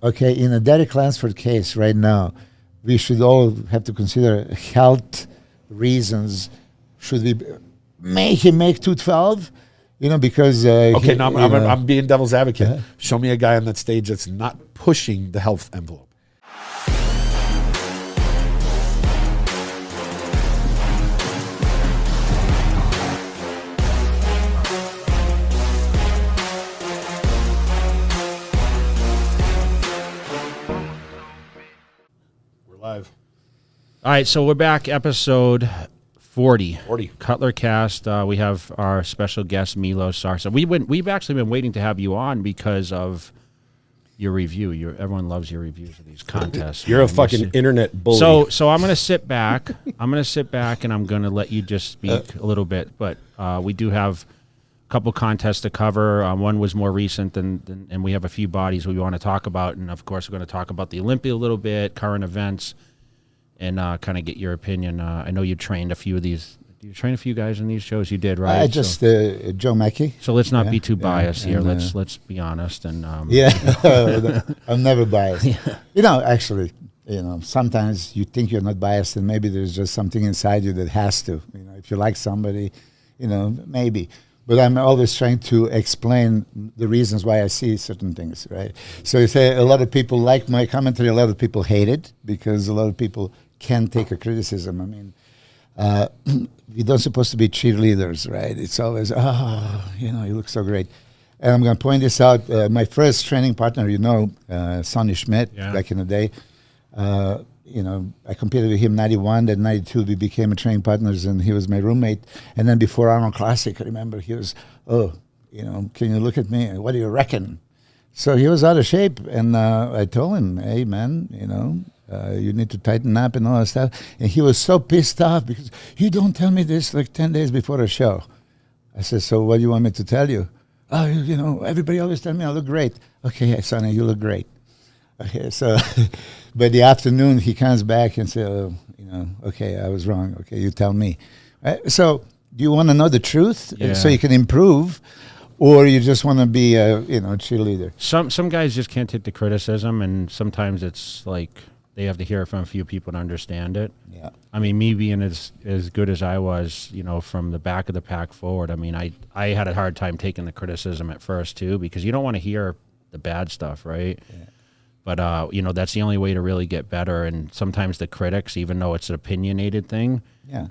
Okay, in a Derek Lunsford case right now, we should all have to consider health reasons. Should we make him make 212? Because Okay, now I'm being devil's advocate. Show me a guy on that stage that's not pushing the health envelope. We're live. All right, so we're back, episode 40. Cutler Cast. We have our special guest, Milos Sarcev. We've actually been waiting to have you on because of your review. Everyone loves your reviews of these contests. You're a fucking internet bully. So I'm going to sit back. and I'm going to let you just speak a little bit. But we do have a couple contests to cover. One was more recent, and we have a few bodies we want to talk about. And, of course, we're going to talk about the Olympia a little bit, current events, and kind of get your opinion. I know you trained a few of these. You trained a few guys in these shows. You did, right? Joe Mackey. So let's not be too biased here. Let's be honest. And I'm never biased. Actually, sometimes you think you're not biased, and maybe there's just something inside you that has to. If you like somebody, maybe. But I'm always trying to explain the reasons why I see certain things, right? So you say a lot of people like my commentary, a lot of people hate it because a lot of people can't take a criticism. I mean, we don't supposed to be cheerleaders, right? It's always, you look so great. And I'm going to point this out. My first training partner, Sonny Schmidt, back in the day, I competed with him 91, then 92 we became training partners, and he was my roommate. And then before Arnold Classic, I remember he was, can you look at me? What do you reckon? So he was out of shape, and I told him, hey, man, you need to tighten up and all that stuff. And he was so pissed off because you don't tell me this like 10 days before a show. I said, so what do you want me to tell you? Oh, everybody always tell me I look great. Okay, Sonny, you look great. Okay, so by the afternoon, he comes back and says, okay, I was wrong. Okay, you tell me. Right? So do you want to know the truth so you can improve, or you just want to be a cheerleader? Some guys just can't take the criticism, and sometimes it's like they have to hear it from a few people to understand it. Yeah. I mean, me being as good as I was, from the back of the pack forward, I mean, I had a hard time taking the criticism at first, too, because you don't want to hear the bad stuff, right? Yeah. But, that's the only way to really get better. And sometimes the critics, even though it's an opinionated thing,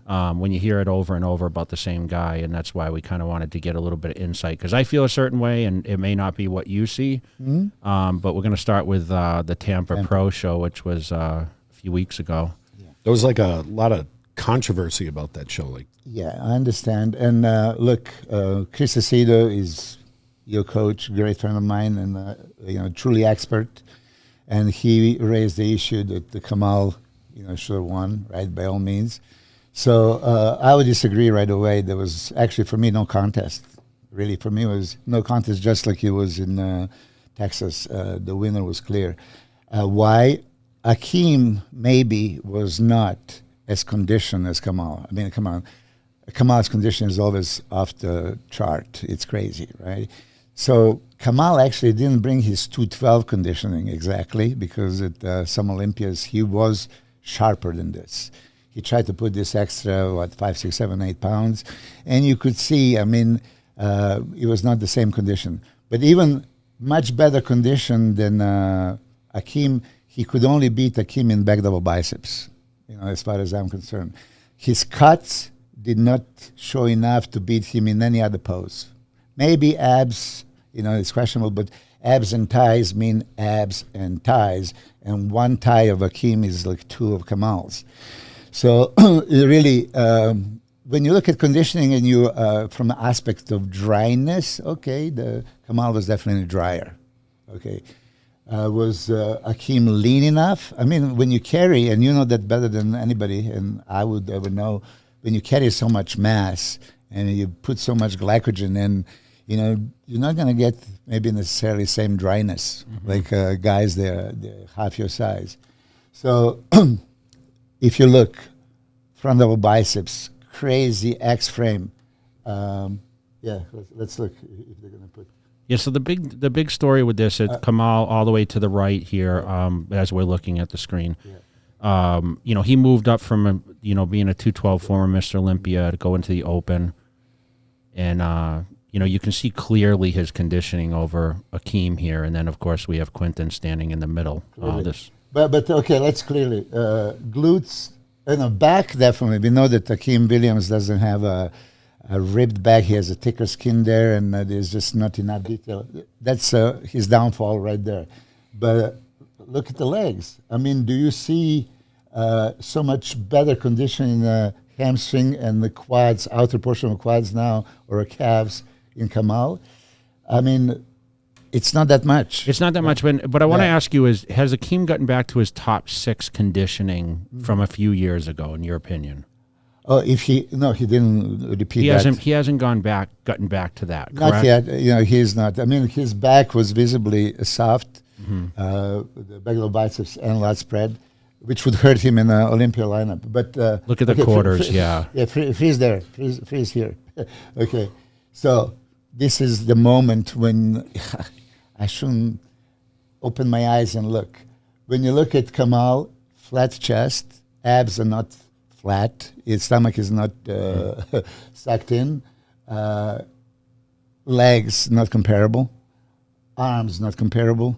when you hear it over and over about the same guy, and that's why we kind of wanted to get a little bit of insight. Because I feel a certain way, and it may not be what you see. Mm-hmm. But we're going to start with the Tampa Pro show, which was a few weeks ago. Yeah. There was like a lot of controversy about that show. Yeah, I understand. And look, Chris Acedo is your coach, great friend of mine, and truly expert. And he raised the issue that the Kamal, should have won, right, by all means. So I would disagree right away. There was actually, for me, no contest. Really, for me, it was no contest, just like it was in Texas. The winner was clear. Why? Akeem maybe was not as conditioned as Kamal. I mean, come on. Kamal's condition is always off the chart. It's crazy, right? So Kamal actually didn't bring his 212 conditioning exactly, because at some Olympias he was sharper than this. He tried to put this extra, 5, 6, 7, 8 pounds, and you could see, it was not the same condition. But even much better condition than Akeem, he could only beat Akeem in back double biceps, as far as I'm concerned. His cuts did not show enough to beat him in any other pose. Maybe abs, it's questionable, but abs and thighs mean abs and thighs, and one thigh of Akeem is like 2 of Kamal's. So really, when you look at conditioning and you, from the aspect of dryness, okay, the Kamal was definitely drier. Okay, was Akeem lean enough? I mean, when you carry, and you know that better than anybody, and I would ever know, when you carry so much mass and you put so much glycogen in, you're not going to get maybe necessarily same dryness like guys they're half your size. So if you look, front double biceps, crazy X frame. Let's look if they're going to put Yeah, so the big story with this is Kamal all the way to the right here, as we're looking at the screen. Yeah. He moved up from being a 212 former Mr. Olympia to go into the Open, and you can see clearly his conditioning over Akeem here, and then of course we have Quinton standing in the middle. But okay, let's clearly glutes and back definitely. We know that Akeem Williams doesn't have a ribbed back. He has a thicker skin there, and there's just not enough detail. That's his downfall right there. But look at the legs. I mean, do you see so much better condition in the hamstring and the quads, outer portion of quads now, or calves in Kamal? I mean, it's not that much. It's not that much, but I want to ask you: has Akeem gotten back to his top 6 conditioning from a few years ago, in your opinion? Oh, he didn't repeat that. He hasn't gotten back to that. Not correct? yet. He's not. I mean, his back was visibly soft, the back of biceps and lat spread, which would hurt him in the Olympia lineup. But look at the quarters. Freeze there. Freeze here. Okay, so this is the moment when I shouldn't open my eyes and look. When you look at Kamal, flat chest, abs are not flat. His stomach is not sucked in. Legs not comparable. Arms not comparable.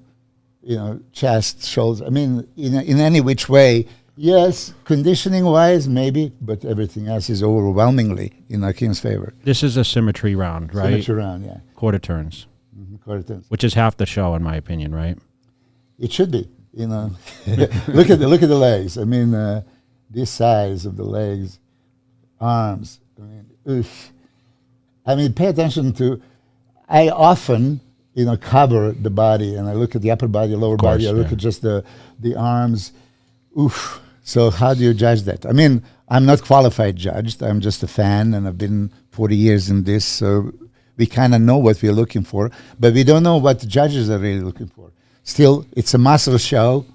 Chest, shoulders. I mean, in any which way, yes, conditioning wise maybe, but everything else is overwhelmingly in Akeem's favor. This is a symmetry round, right? Symmetry round, yeah. Quarter turns. Quarter turns. Which is half the show, in my opinion, right? It should be. Look at the legs. I mean. This size of the legs, arms. I mean, pay attention to. I often, cover the body, and I look at the upper body, lower body. I look at just the arms. Oof. So how do you judge that? I mean, I'm not qualified judge. I'm just a fan, and I've been 40 years in this, so we kind of know what we're looking for, but we don't know what the judges are really looking for. Still, it's a muscle show.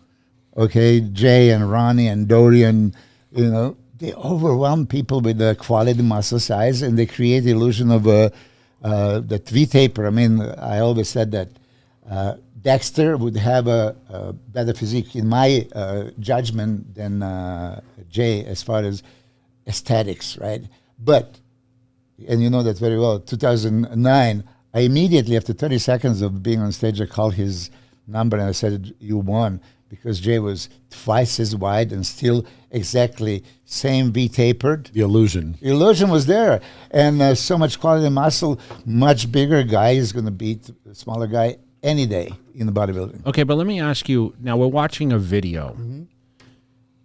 Okay, Jay and Ronnie and Dorian, they overwhelm people with the quality muscle size, and they create the illusion of that V-taper. I mean, I always said that Dexter would have a better physique, in my judgment, than Jay as far as aesthetics, right? But, and you know that very well, 2009, I immediately, after 30 seconds of being on stage, I called his number and I said, you won. Because Jay was twice as wide and still exactly same V-tapered. The illusion. The illusion was there. And so much quality muscle, much bigger guy is going to beat a smaller guy any day in the bodybuilding. Okay, but let me ask you, now we're watching a video. Mm-hmm.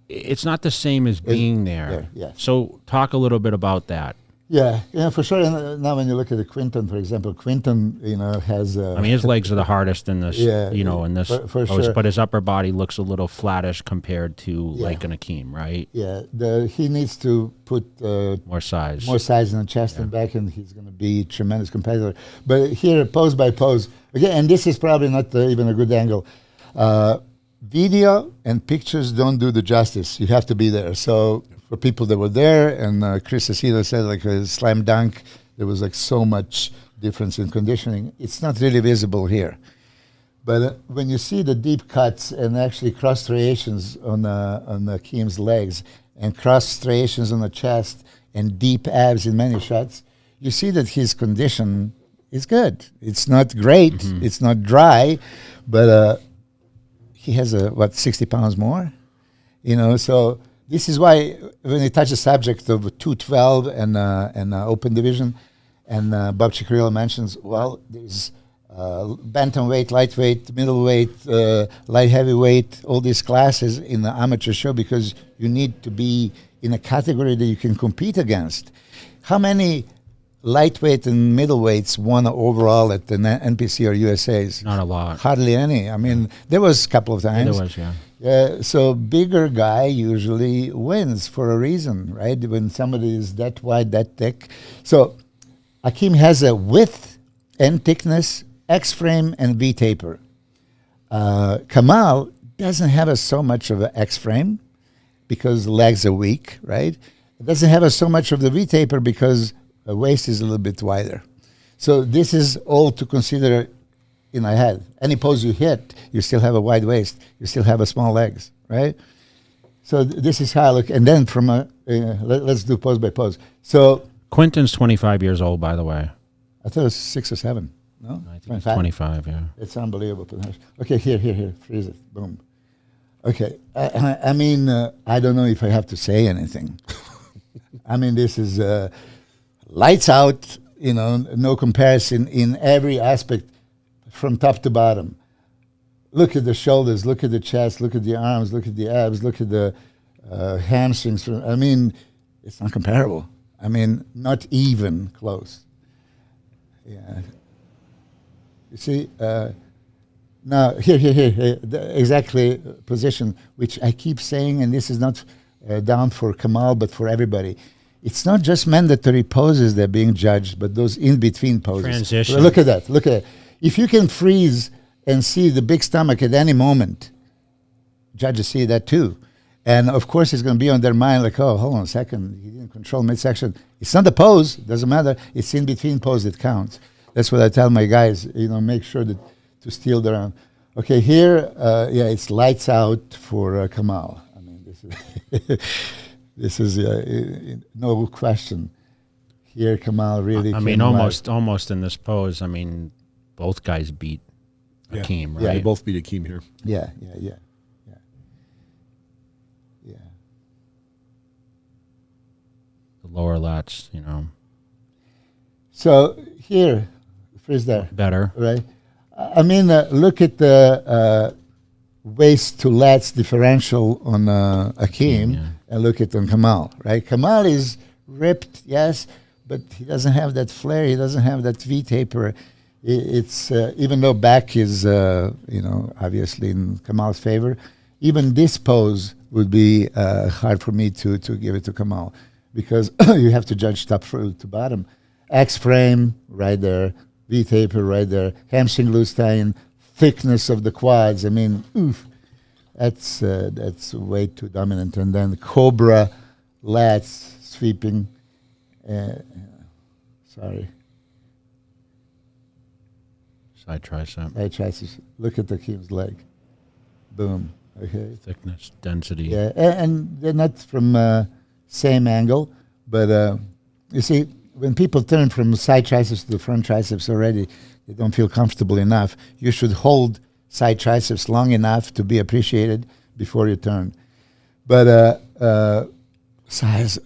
It's not the same as being there. Yeah. So talk a little bit about that. Yeah, for sure. And now when you look at the Quinton, for example, Quinton, has. I mean, his legs are the hardest in this. In this. For sure. But his upper body looks a little flattish compared to like an Akeem, right? Yeah, he needs to put more size in the chest and back, and he's going to be a tremendous competitor. But here, pose by pose, again, and this is probably not even a good angle. Video and pictures don't do the justice. You have to be there. So. For people that were there, and Chris Acedo said like a slam dunk, there was like so much difference in conditioning. It's not really visible here. But when you see the deep cuts and actually cross striations on Akeem's legs and cross striations on the chest and deep abs in many shots, you see that his condition is good. It's not great. Mm-hmm. It's not dry, but he has 60 pounds more, so. This is why when you touch the subject of 212 and open division, and Bob Ciccariello mentions, there's bantamweight, lightweight, middleweight, light heavyweight, all these classes in the amateur show because you need to be in a category that you can compete against. How many lightweight and middleweights won overall at the NPC or USA's? Not a lot. Hardly any. I mean, there was a couple of times. There was, yeah. So bigger guy usually wins for a reason, right? When somebody is that wide, that thick. So Akeem has a width and thickness, X-frame and V-taper. Kamal doesn't have so much of an X-frame because the legs are weak, right? It doesn't have so much of the V-taper because the waist is a little bit wider. So this is all to consider I had. Any pose you hit, you still have a wide waist. You still have a small legs, right? So this is how I look. And then from let's do pose by pose. So Quentin's 25 years old, by the way. I thought it was 6 or 7. No, I think it's 25. Yeah. It's unbelievable. Okay, here, freeze it. Boom. Okay, I mean, I don't know if I have to say anything. I mean, this is lights out. No comparison in every aspect, from top to bottom. Look at the shoulders, look at the chest, look at the arms, look at the abs, look at the hamstrings. I mean, it's not comparable. I mean, not even close. Yeah. You see, now here, exactly position, which I keep saying, and this is not down for Kamal, but for everybody. It's not just mandatory poses that are being judged, but those in-between poses. Transition. Look at that. If you can freeze and see the big stomach at any moment, judges see that too. And of course, it's going to be on their mind like, oh, hold on a second, he didn't control midsection. It's not the pose, doesn't matter. It's in between pose that counts. That's what I tell my guys, make sure that to steal the round. Okay, here, it's lights out for Kamal. I mean, this is no question. Here, Kamal really. I mean, almost in this pose. I mean, both guys beat Akeem, right? Yeah, they both beat Akeem here. Yeah. The lower lats, So here, freeze there. Better. Right. I mean, look at the waist to lats differential on Akeem, and look at on Kamal. Right. Kamal is ripped, yes, but he doesn't have that flare. He doesn't have that V taper. It's even though back is obviously in Kamal's favor. Even this pose would be hard for me to give it to Kamal, because you have to judge top to bottom. X frame right there, V taper right there, hamstring loose tie-in, thickness of the quads. I mean, that's way too dominant. And then cobra lats sweeping. Sorry. Side tricep. Side triceps. Look at the Akeem's leg. Boom. Okay. Thickness, density. Yeah, and they're not from same angle, but you see, when people turn from side triceps to the front triceps already, they don't feel comfortable enough. You should hold side triceps long enough to be appreciated before you turn. But sides,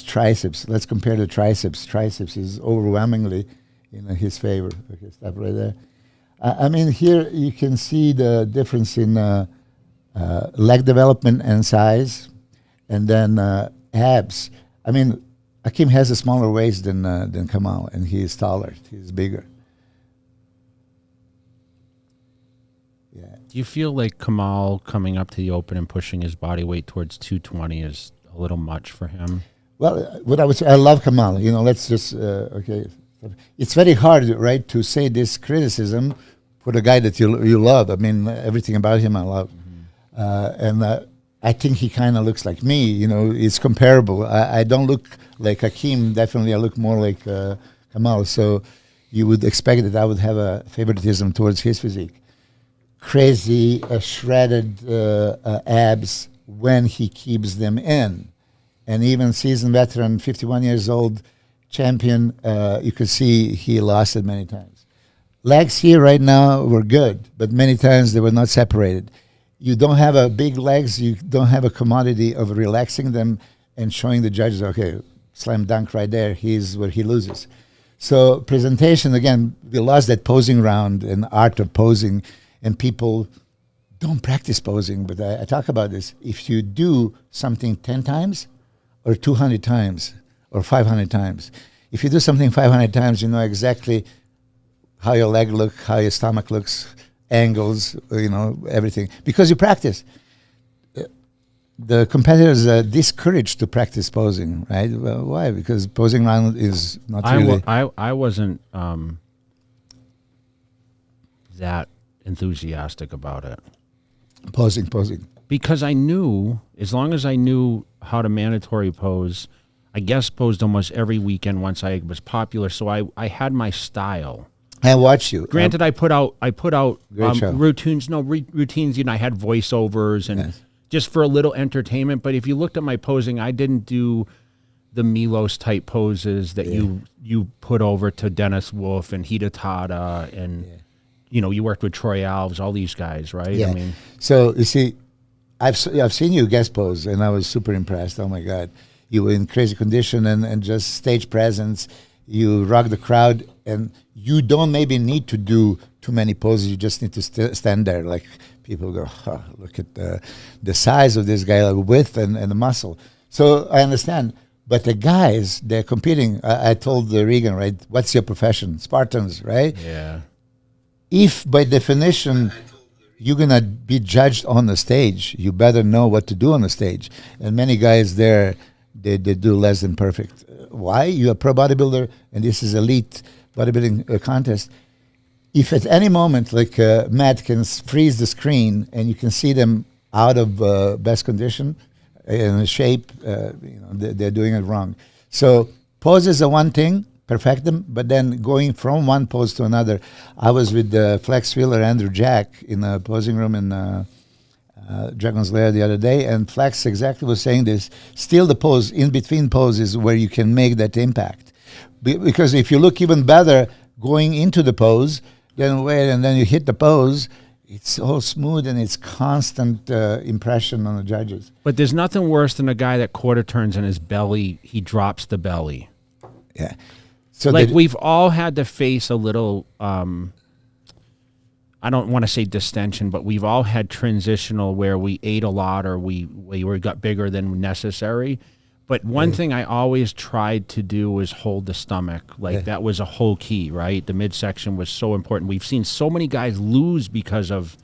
triceps. Let's compare the triceps. Triceps is overwhelmingly in his favor. Okay, stop right there. I mean, here you can see the difference in leg development and size, and then abs. I mean, Akeem has a smaller waist than Kamal, and he is taller. He's bigger. Yeah. Do you feel like Kamal coming up to the open and pushing his body weight towards 220 is a little much for him? Well, what I would say, I love Kamal. Let's just okay. It's very hard, right, to say this criticism for the guy that you love. I mean, everything about him I love, and I think he kind of looks like me. It's comparable. I don't look like Akeem. Definitely, I look more like Kamal. So you would expect that I would have a favoritism towards his physique. Crazy, shredded abs when he keeps them in. And even seasoned veteran, 51 years old, champion, you could see he lost it many times. Legs here right now were good, but many times they were not separated. You don't have a big legs, you don't have a commodity of relaxing them and showing the judges, okay, slam dunk right there, he's where he loses. So presentation, again, we lost that posing round and art of posing, and people don't practice posing, but I talk about this. If you do something 10 times or 200 times or 500 times, if you do something 500 times, you know exactly how your leg looks, how your stomach looks, angles, everything, because you practice. The competitors are discouraged to practice posing, right? Well, why? Because posing round is not really... I wasn't that enthusiastic about it. Posing. Because I knew, as long as I knew how to mandatory pose, I guest posed almost every weekend once I was popular, so I had my style. I watch you. Granted, I put out Great show. routines. No routines. You know, I had voiceovers and just for a little entertainment. But if you looked at my posing, I didn't do the Milos type poses that you put over to Dennis Wolf and Hida Tada and you know, you worked with Troy Alves, all these guys, right? Yeah. I mean, so you see, I've seen you guest pose, and I was super impressed. Oh my God, you were in crazy condition and just stage presence. You rock the crowd, and you don't maybe need to do too many poses. You just need to stand there. Like people go, oh, look at the size of this guy, the width and the muscle. So I understand. But the guys, they're competing. I told Regan, right? What's your profession? Spartans, right? yeah. If by definition you're going to be judged on the stage, you better know what to do on the stage. And many guys there, they do less than perfect. Why? You're a pro bodybuilder, and this is elite bodybuilding contest. If at any moment, like Matt can freeze the screen and you can see them out of best condition, in shape, they're doing it wrong. So poses are one thing, perfect them, but then going from one pose to another. I was with Flex Wheeler, Andrew Jack in a posing room in Dragon's Lair the other day, and Flex exactly was saying this. Still the pose, in between poses where you can make that impact. Because if you look even better going into the pose, then wait, and then you hit the pose, it's all smooth and it's constant impression on the judges. But there's nothing worse than a guy that quarter turns in his belly, he drops the belly. Yeah. So like we've all had to face a little, I don't want to say distension, but we've all had transitional where we ate a lot or we got bigger than necessary. But one thing I always tried to do was hold the stomach. Like that was a whole key, right? The midsection was so important. We've seen so many guys lose because of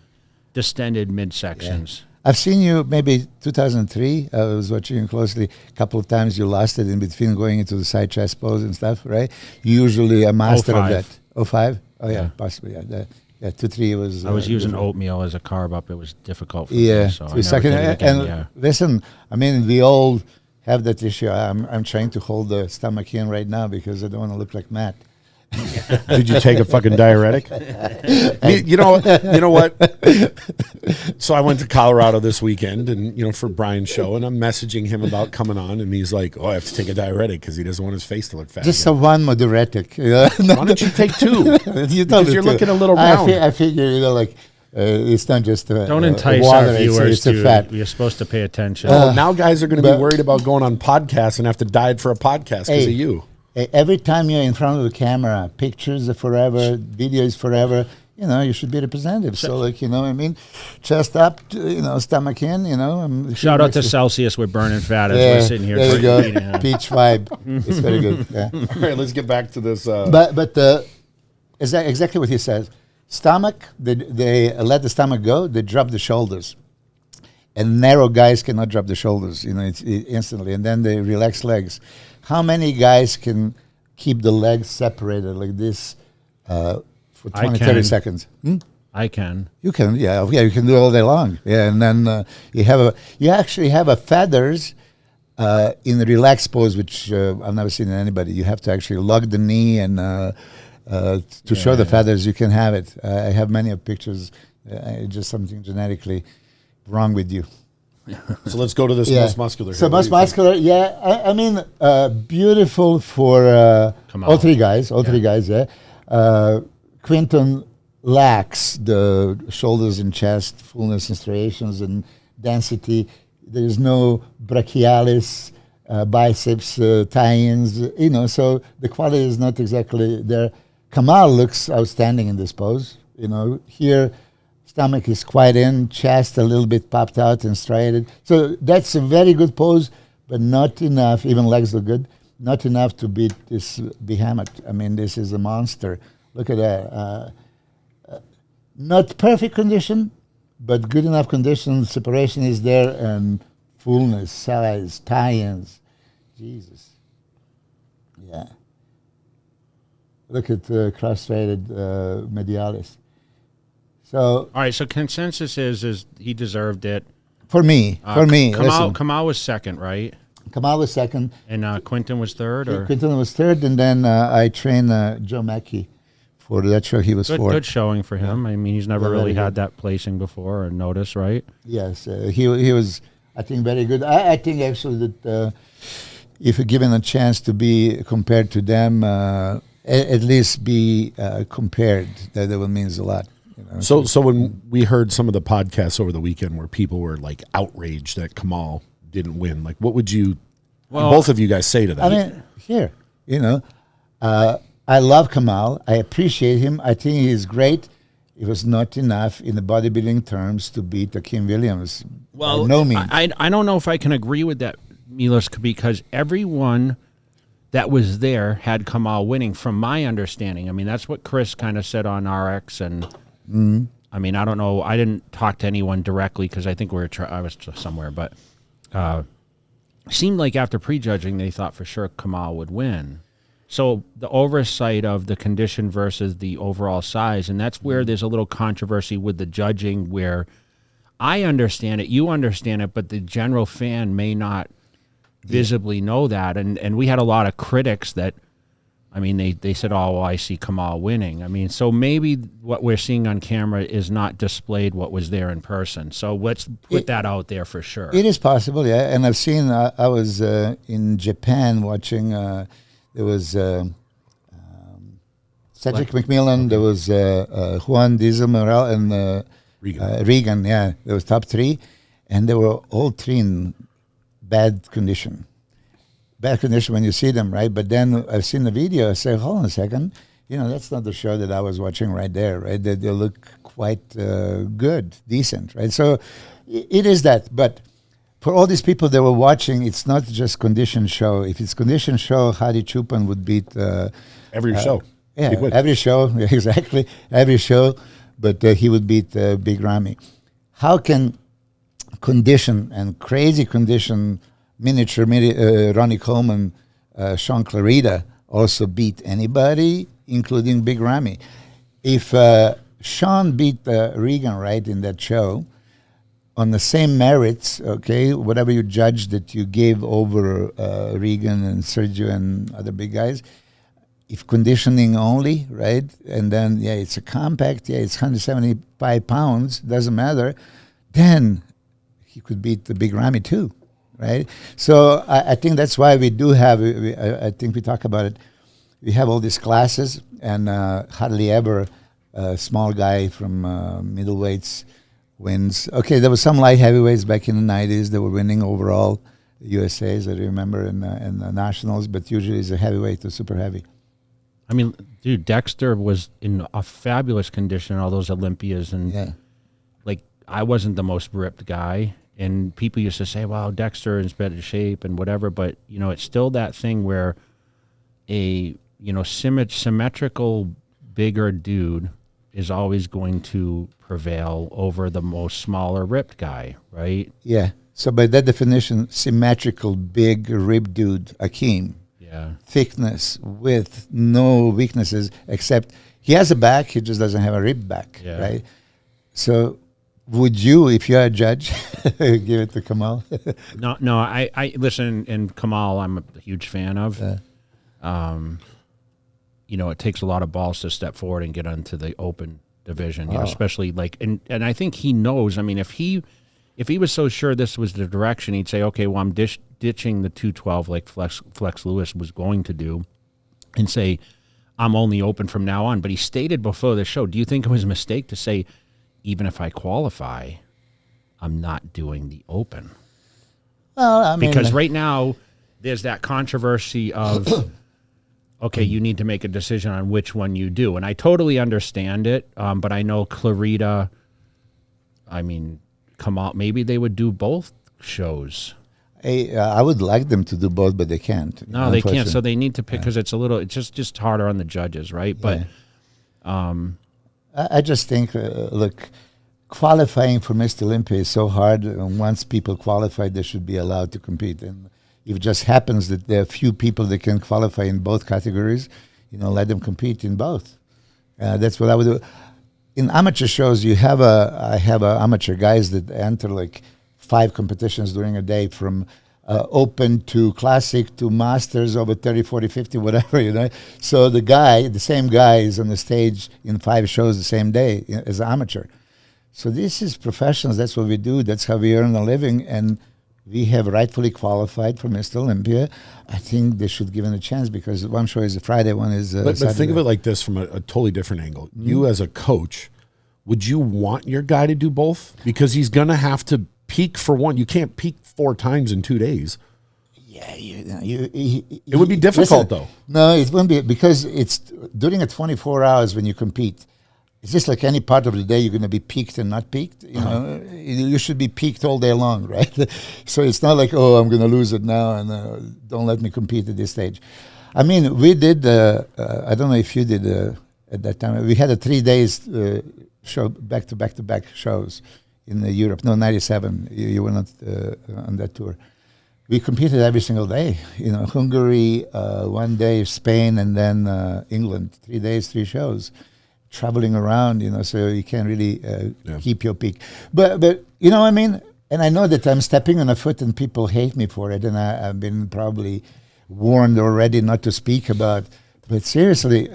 distended midsections. I've seen you maybe 2003. I was watching you closely. A couple of times you lost it in between going into the side chest pose and stuff, right? You usually a master of that. 05? Oh, yeah, possibly. Yeah, 2-3 was... I was using oatmeal as a carb up. It was difficult for me. So I never did it again, listen, I mean, we all have that issue. I'm trying to hold the stomach in right now because I don't want to look like Matt. Did you take a fucking diuretic? you know what? So I went to Colorado this weekend, and for Brian's show, and I'm messaging him about coming on, and he's like, "Oh, I have to take a diuretic because he doesn't want his face to look fat." Just one more diuretic. Why don't you take two? Because you're looking a little round. I figure, it's not just don't entice water, our viewers it's fat. You're supposed to pay attention. Now guys are going to be worried about going on podcasts and have to diet for a podcast because of you. Every time you're in front of the camera, pictures are forever, video is forever. You should be representative. So, I mean, chest up, stomach in. Shout out to Celsius. We're burning fat as we're sitting here. There you go. Peach vibe. It's very good. Yeah. All right, let's get back to this. But exactly what he says. Stomach, they let the stomach go. They drop the shoulders. And narrow guys cannot drop the shoulders, it's instantly. And then they relax legs. How many guys can keep the legs separated like this for 20, 30 seconds? I can. You can, you can do it all day long. Yeah, and then you actually have a feathers in the relaxed pose, which I've never seen in anybody. You have to actually lug the knee and to show the feathers. You can have it. I have many of pictures. Just something genetically wrong with you. So let's go to this most muscular. So most muscular, I mean, beautiful for all three guys. Quinton lacks the shoulders and chest, fullness and striations and density. There is no brachialis, biceps tie-ins, so the quality is not exactly there. Kamal looks outstanding in this pose. Here, stomach is quite in, chest a little bit popped out and striated. So that's a very good pose, but not enough, even legs look good, not enough to beat this behemoth. I mean, this is a monster. Look at that. Not perfect condition, but good enough condition. Separation is there, and fullness, size, tie-ins. Jesus. Yeah. Look at the cross-striated medialis. So all right. So consensus is he deserved it. For me. Kamal was second, right? Kamal was second. And Quinton was third? Or? Quinton was third, and then I trained Joe Mackey For that show, he was fourth. Good showing for him. I mean, he's never Yeah, really very had good. that placing before or notice, right? Yes, he was, I think, very good. I think actually that if you're given a chance to be compared to them, at least be compared, that means a lot. You know? So when we heard some of the podcasts over the weekend where people were like outraged that Kamal didn't win, like what would you, both of you guys say to that? I mean, here, you know, I love Kamal. I appreciate him. I think he's great. It was not enough in the bodybuilding terms to beat Akeem Williams. Well, by no means. I don't know if I can agree with that, Milos, because everyone that was there had Kamal winning, from my understanding. I mean, that's what Chris kind of said on RX, and I mean, I don't know. I didn't talk to anyone directly because I think I was somewhere, but seemed like after prejudging, they thought for sure Kamal would win. So the oversight of the condition versus the overall size, and that's where there's a little controversy with the judging, where I understand it, you understand it, but the general fan may not visibly know that. And we had a lot of critics that, I mean, they said, oh, well, I see Kamal winning. I mean, so maybe what we're seeing on camera is not displayed what was there in person. So let's put that out there for sure. It is possible, yeah. And I've seen, I was in Japan watching, there was Cedric McMillan, there was Juan Diesel Morel, and Regan, yeah. There was top three, and they were all three in bad condition. Bad condition when you see them, right? But then I've seen the video, I say, hold on a second, you know, that's not the show that I was watching right there, right? They look quite good, decent, right? So it is that, but for all these people that were watching, it's not just condition show. If it's condition show, Hadi Chupan would beat Every show. Yeah, He would. every show, exactly, every show, but he would beat Big Ramy. How can condition and crazy condition miniature Ronnie Coleman, Sean Clarita also beat anybody, including Big Ramy? If Sean beat Regan, right, in that show, on the same merits, okay, whatever you judge that you gave over Regan and Sergio and other big guys, if conditioning only, right, and then, yeah, it's a compact, yeah, it's 175 pounds, doesn't matter, then he could beat the Big Ramy too, right? So I think that's why we do have, I think we talk about it, we have all these classes, and hardly ever a small guy from middleweights wins. Okay, there was some light heavyweights back in the 90s that were winning overall USAs, I remember, in the nationals, but usually it's a heavyweight to super heavy. I mean, dude, Dexter was in a fabulous condition, all those Olympias, and like, I wasn't the most ripped guy, and people used to say, well, Dexter is better shape and whatever, but, you know, it's still that thing where a, you know, symmetrical, bigger dude is always going to prevail over the most smaller, ripped guy, right? Yeah. So by that definition, symmetrical, big, ripped dude, Akeem. Yeah. Thickness, width, no weaknesses, except he has a back, he just doesn't have a rib back, right? So would you, if you're a judge, give it to Kamal? No, I listen, and Kamal I'm a huge fan of. You know, it takes a lot of balls to step forward and get into the open division, you know, especially like, and I think he knows. I mean, if he was so sure this was the direction, he'd say, okay, well, I'm ditching the 212 like Flex Lewis was going to do, and say, I'm only open from now on. But he stated before the show, do you think it was a mistake to say, even if I qualify, I'm not doing the open? Well, I mean, because right now there's that controversy of, okay, you need to make a decision on which one you do. And I totally understand it, but I know Clarita, I mean, Kamal, maybe they would do both shows. I would like them to do both, but they can't. No, they can't. So they need to pick, because it's just harder on the judges, right? But I just think, look, qualifying for Mr. Olympia is so hard. And once people qualify, they should be allowed to compete. And if it just happens that there are few people that can qualify in both categories, you know, let them compete in both. That's what I would do. In amateur shows, I have amateur guys that enter like 5 competitions during a day, from open to classic to masters over 30, 40, 50, whatever, you know. So the same guy is on the stage in 5 shows the same day as an amateur. So this is professionals. That's what we do. That's how we earn a living. And we have rightfully qualified for Mr. Olympia. I think they should give it a chance because one show is a Friday, one is a But Saturday. think of it like this from a totally different angle. You as a coach, would you want your guy to do both? Because he's going to have to peak for one. You can't peak 4 times in 2 days. Yeah, It would be difficult, though. No, it won't be because it's during a 24 hours when you compete. It's just like any part of the day you're going to be peaked and not peaked. You know, you should be peaked all day long, right? So it's not like, oh, I'm going to lose it now and don't let me compete at this stage. I mean, we did. I don't know if you did at that time. We had a 3 days show back to back shows in Europe. No, 97. You were not on that tour. We competed every single day. You know, Hungary, 1 day, Spain, and then England. 3 days, 3 shows. Traveling around, you know, so you can't really keep your peak. But you know what I mean? And I know that I'm stepping on a foot and people hate me for it, and I've been probably warned already not to speak about. But seriously,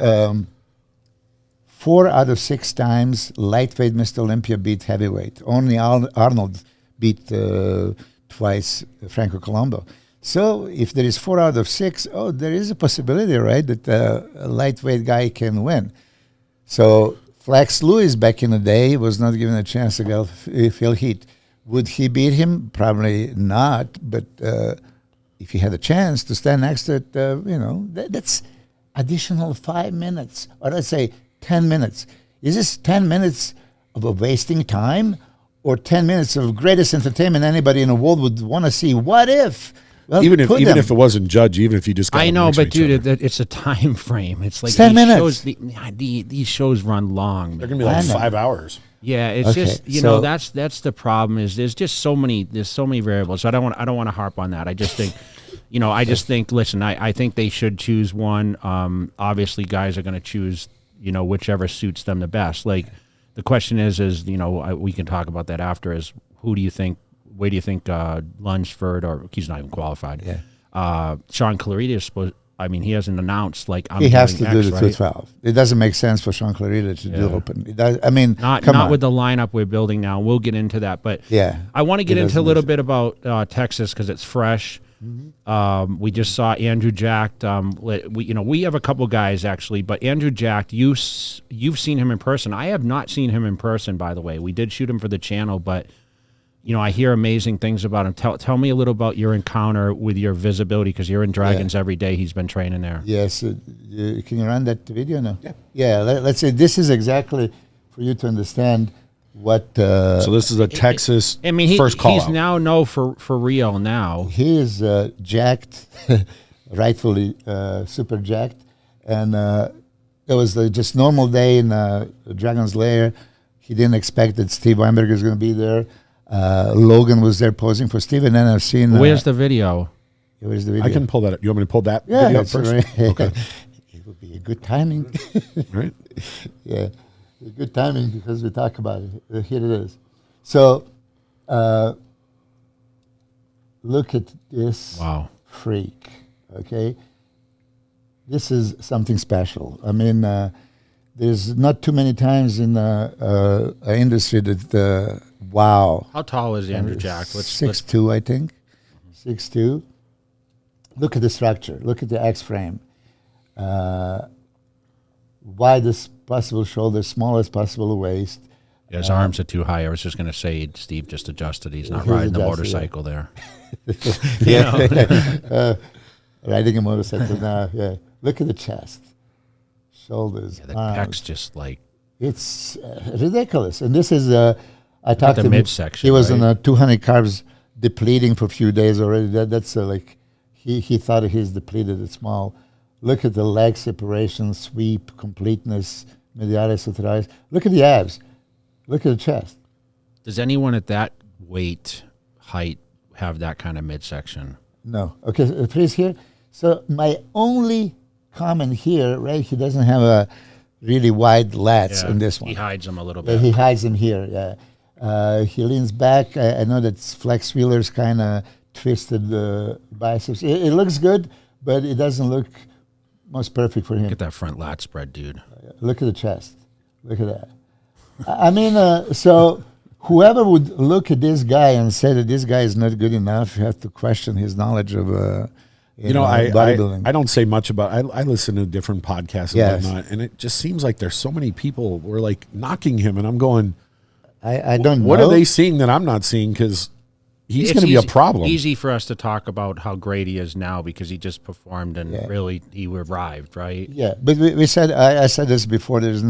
4 out of 6 times lightweight Mr. Olympia beat heavyweight. Only Arnold beat twice Franco Colombo. So if there is 4 out of 6, there is a possibility, right, that a lightweight guy can win. So Flex Lewis back in the day was not given a chance to go feel heat. Would he beat him? Probably not. But if he had a chance to stand next to it, you know, that's additional 5 minutes, or let's say 10 minutes. Is this 10 minutes of a wasting time, or 10 minutes of greatest entertainment anybody in the world would want to see? What if? Well, even if it wasn't judged, even if you just got I know, but dude, other. it's a time frame. It's like 10 minutes. Shows, these shows run long. They're gonna be like 5 hours. Yeah, it's Okay, just so know that's the problem is there's just so many variables. So I don't want to harp on that. I just think, listen, I think they should choose one. Obviously, guys are going to choose whichever suits them the best. Like the question is we can talk about that after. Is who do you think? Where do you think Lundsford, or he's not even qualified? Yeah. Sean Clarita is supposed. I mean, he hasn't announced he has to do the right? 212. It doesn't make sense for Sean Clarita to do open. It does, I mean, not with the lineup we're building now. We'll get into that, but yeah, I want to get into a little bit about Texas because it's fresh. Mm-hmm. We just saw Andrew Jack. We have a couple guys actually, but Andrew Jack, you've seen him in person. I have not seen him in person, by the way. We did shoot him for the channel, but. I hear amazing things about him. Tell me a little about your encounter with your visibility, because you're in Dragons every day. He's been training there. Yes. Can you run that video now? Yeah. Yeah. Let's say this is exactly for you to understand what. So this is a Texas first call he's out. now for real now. He is jacked, rightfully super jacked. And it was just normal day in Dragon's Lair. He didn't expect that Steve Weinberger is going to be there. Logan was there posing for Steve, and then I've seen. Where's the video? Where's the video? I can pull that up. You want me to pull that yeah, video up first? Right. Okay. It would be a good timing. Right. Yeah, a good timing because we talk about it. Here it is. So, look at this freak. Okay, this is something special. I mean, there's not too many times in our industry that. Wow. How tall is Andrew Jack? 6'2", I think. 6'2". Look at the structure. Look at the X-frame. Widest possible shoulder, smallest possible waist. Yeah, his arms are too high. I was just going to say, Steve just adjusted. He's not riding the motorcycle there. Riding a motorcycle now, yeah. Look at the chest. Shoulders, the arms. pecs just like... It's ridiculous. And this is... I talked to him. Midsection, he was right? on 200 carbs, depleting for a few days already. That's like he thought he's depleted. It's small. Look at the leg separation, sweep, completeness, medialis laterales. Look at the abs. Look at the chest. Does anyone at that weight, height, have that kind of midsection? No. Okay, so please here. So my only comment here, right? He doesn't have a really wide lats in this one. He hides them a little bit. He hides them here. Yeah. He leans back. I know that Flex Wheeler's kind of twisted biceps. It looks good, but it doesn't look most perfect for him. Look at that front lat spread, dude. Look at the chest. Look at that. I mean, so whoever would look at this guy and say that this guy is not good enough, you have to question his knowledge of bodybuilding. I don't say much about. I listen to different podcasts and whatnot, and it just seems like there's so many people who are like knocking him, and I'm going, I don't know. What are they seeing that I'm not seeing? Because he's going to be a problem. Easy for us to talk about how great he is now because he just performed and really he arrived, right? Yeah, but we said I said this before. There's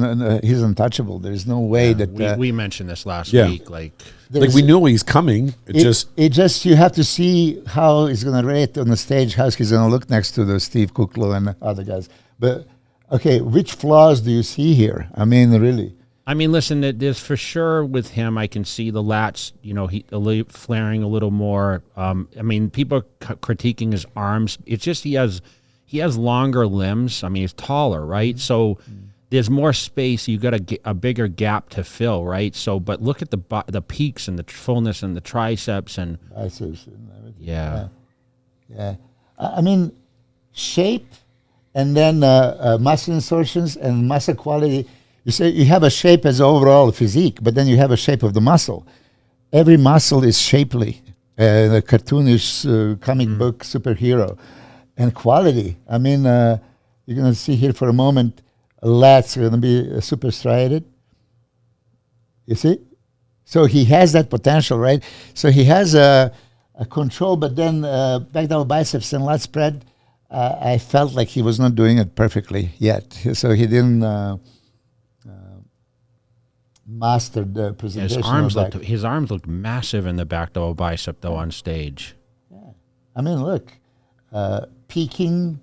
he's untouchable. There's no way that we mentioned this last week. Like we knew he's coming. It just you have to see how he's going to rate on the stage. How he's going to look next to the Steve Kuklo and the other guys. But okay, which flaws do you see here? I mean, really. I mean, listen, there's for sure with him, I can see the lats, he flaring a little more. I mean, people are critiquing his arms. It's just he has longer limbs. I mean, he's taller, right? So there's more space. You got a bigger gap to fill, right? So, but look at the peaks and the fullness and the triceps and biceps and everything. Yeah. I mean, shape and then muscle insertions and muscle quality. You say you have a shape as overall physique, but then you have a shape of the muscle. Every muscle is shapely, a cartoonish comic book superhero. And quality, I mean, you're going to see here for a moment, lats are going to be super striated. You see? So he has that potential, right? So he has a control, but then back down biceps and lat spread, I felt like he was not doing it perfectly yet. So he didn't... mastered the presentation. His arms looked massive in the back double bicep though on stage. Yeah, I mean, look, peaking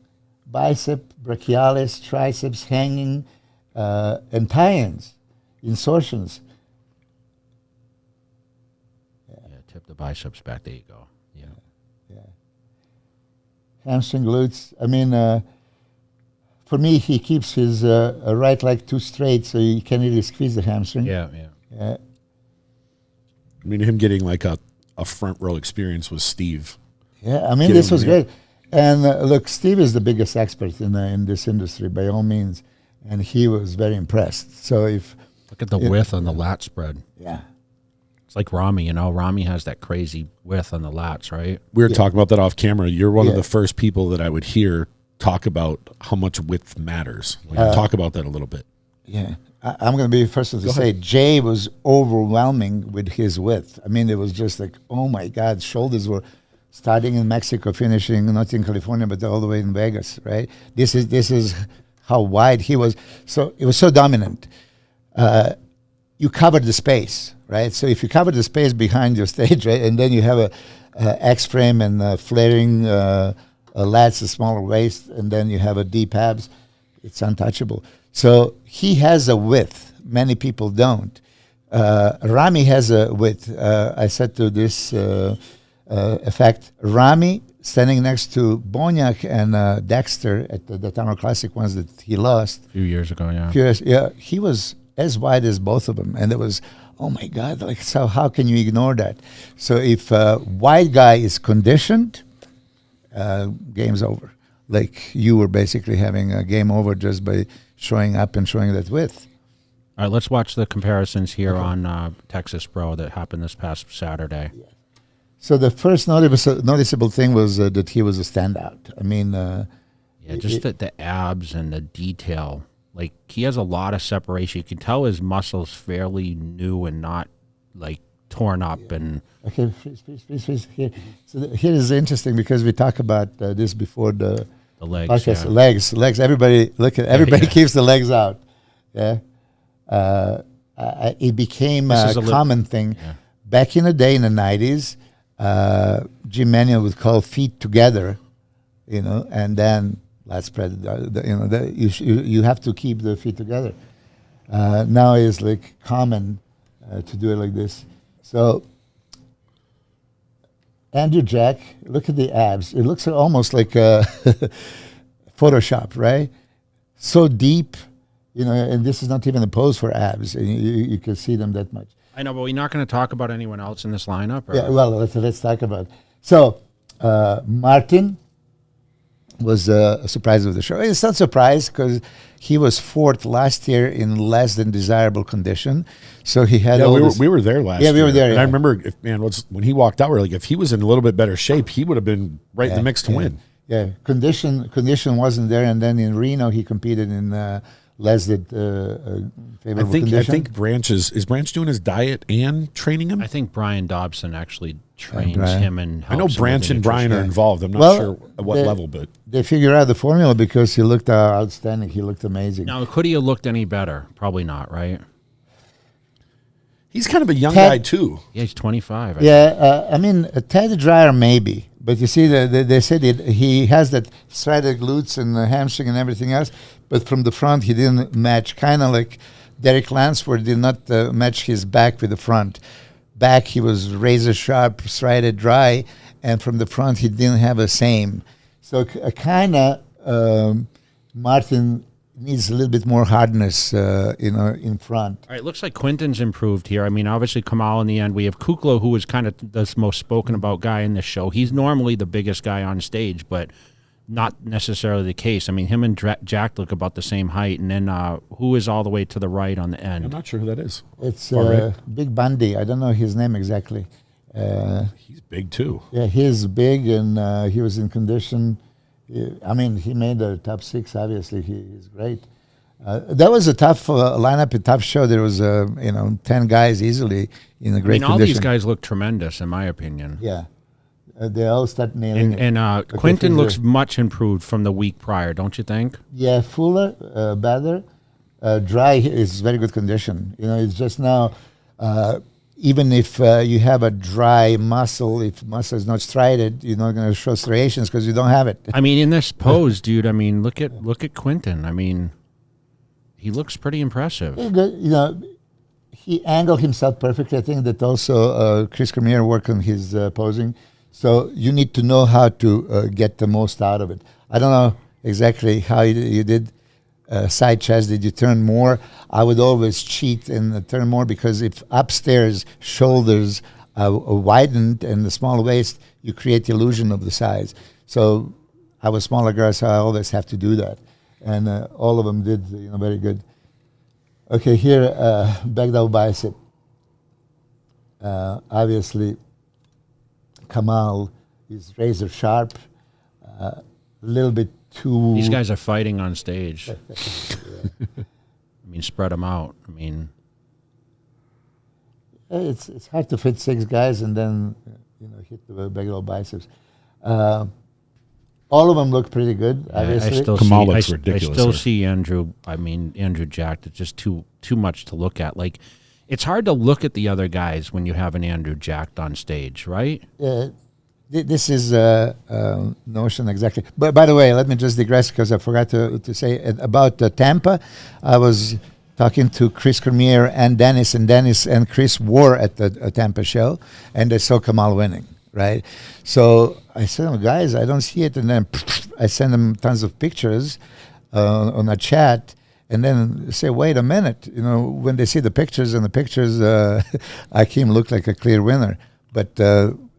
bicep, brachialis, triceps hanging, and tie-ins, insertions. Yeah, tip the biceps back. There you go. Yeah. Hamstring glutes. I mean. For me, he keeps his right leg too straight, so you can't really squeeze the hamstring. Yeah. I mean, him getting like a front row experience with Steve. Yeah, I mean, this was great. And look, Steve is the biggest expert in this industry by all means, and he was very impressed. So look at the width on the lat spread. Yeah. It's like Rami, Rami has that crazy width on the lats, right? We were talking about that off camera. You're one of the first people that I would hear talk about how much width matters. Talk about that a little bit. Yeah. I'm going to be the first to say Jay was overwhelming with his width. I mean, it was just like, oh my God, shoulders were starting in Mexico, finishing not in California, but all the way in Vegas, right? This is how wide he was. So it was so dominant. You covered the space, right? So if you cover the space behind your stage, right, and then you have a X-frame and flaring lats, a smaller waist, and then you have a deep abs, it's untouchable. So he has a width. Many people don't. Rami has a width. I said to this effect, Rami standing next to Boniak and Dexter at the Tampa Classic ones that he lost. A few years ago, yeah. Yeah, he was as wide as both of them. And it was, oh my God, like, so how can you ignore that? So if a wide guy is conditioned, game's over. Like you were basically having a game over just by showing up and showing that width. All right, let's watch the comparisons here on Texas Pro that happened this past Saturday. Yeah. So the first noticeable thing was that he was a standout. I mean, just the abs and the detail. Like he has a lot of separation. You can tell his muscles fairly new and not like torn up and. Okay, please. Here. So here is interesting because we talk about this before the legs. Podcast. Legs. Everybody look at. Everybody keeps the legs out. Yeah. It became a common thing back in the day in the 90s. Jim Manuel would call feet together, and then lat spread. You have to keep the feet together. Now it's like common to do it like this. So. Andrew Jack, look at the abs. It looks almost like Photoshop, right? So deep, and this is not even a pose for abs. And you can see them that much. I know, but we're not going to talk about anyone else in this lineup? Or? Yeah, well, let's talk about it. So Martin was a surprise of the show. It's not surprise because he was fourth last year in less than desirable condition. So he had we were there last year. Yeah, we were there. And I remember, when he walked out, we were like, if he was in a little bit better shape, he would have been right in the mix to win. Yeah, condition wasn't there. And then in Reno, he competed in less than favorable condition. I think Branch is Branch doing his diet and training him? I think Brian Dobson actually trains him and helps I know him Branch with the and Brian are nutrition. involved. I'm not sure at what level, but they figured out the formula because he looked outstanding. He looked amazing. Now, could he have looked any better? Probably not, right? he's kind of a young guy too. Yeah, he's 25. I mean, Ted Dreyer maybe. But you see, they said he has that striated glutes and the hamstring and everything else. But from the front, he didn't match. Kind of like Derek Lunsford did not match his back with the front. Back, he was razor sharp, striated dry. And from the front, he didn't have the same. So kind of Martin needs a little bit more hardness, in front. All right, looks like Quinton's improved here. I mean, obviously Kamal in the end. We have Kukla, who is kind of the most spoken about guy in this show. He's normally the biggest guy on stage, but not necessarily the case. I mean, him and Jack look about the same height. And then who is all the way to the right on the end? I'm not sure who that is. It's Big Bundy. I don't know his name exactly. He's big too. Yeah, he's big, and he was in condition. I mean, he made the top 6. Obviously, he's great. That was a tough lineup, a tough show. There was 10 guys easily in a great condition. All these guys look tremendous, in my opinion. Yeah, they all start nailing it. And Quinton looks much improved from the week prior, don't you think? Yeah, fuller, better. Dry is very good condition. It's just now. Even if you have a dry muscle, if muscle is not striated, you're not going to show striations because you don't have it. I mean, in this pose, dude. I mean, look at Quinton. I mean, he looks pretty impressive. He angled himself perfectly. I think that also Chris Cormier worked on his posing. So you need to know how to get the most out of it. I don't know exactly how you did. Side chest, did you turn more? I would always cheat and turn more because if upstairs shoulders are widened and the small waist, you create the illusion of the size. So I was smaller girl, so I always have to do that. And all of them did very good. Okay, here, back down bicep. Obviously, Kamal is razor sharp, a little bit too... These guys are fighting on stage. I mean, spread them out. I mean... It's hard to fit 6 guys and then hit the big old biceps. All of them look pretty good, obviously. Kamal looks ridiculous. I still see Andrew Jack. It's just too much to look at. Like, it's hard to look at the other guys when you have an Andrew Jack on stage, right? This is notion exactly. But by the way, let me just digress because I forgot to say about Tampa. I was talking to Chris Cormier and Dennis and Chris were at the Tampa show, and they saw Kamal winning, right? So I said, oh, guys, I don't see it. And then I send them tons of pictures on a chat. And then say, wait a minute. When they see the pictures, Akeem looked like a clear winner. But...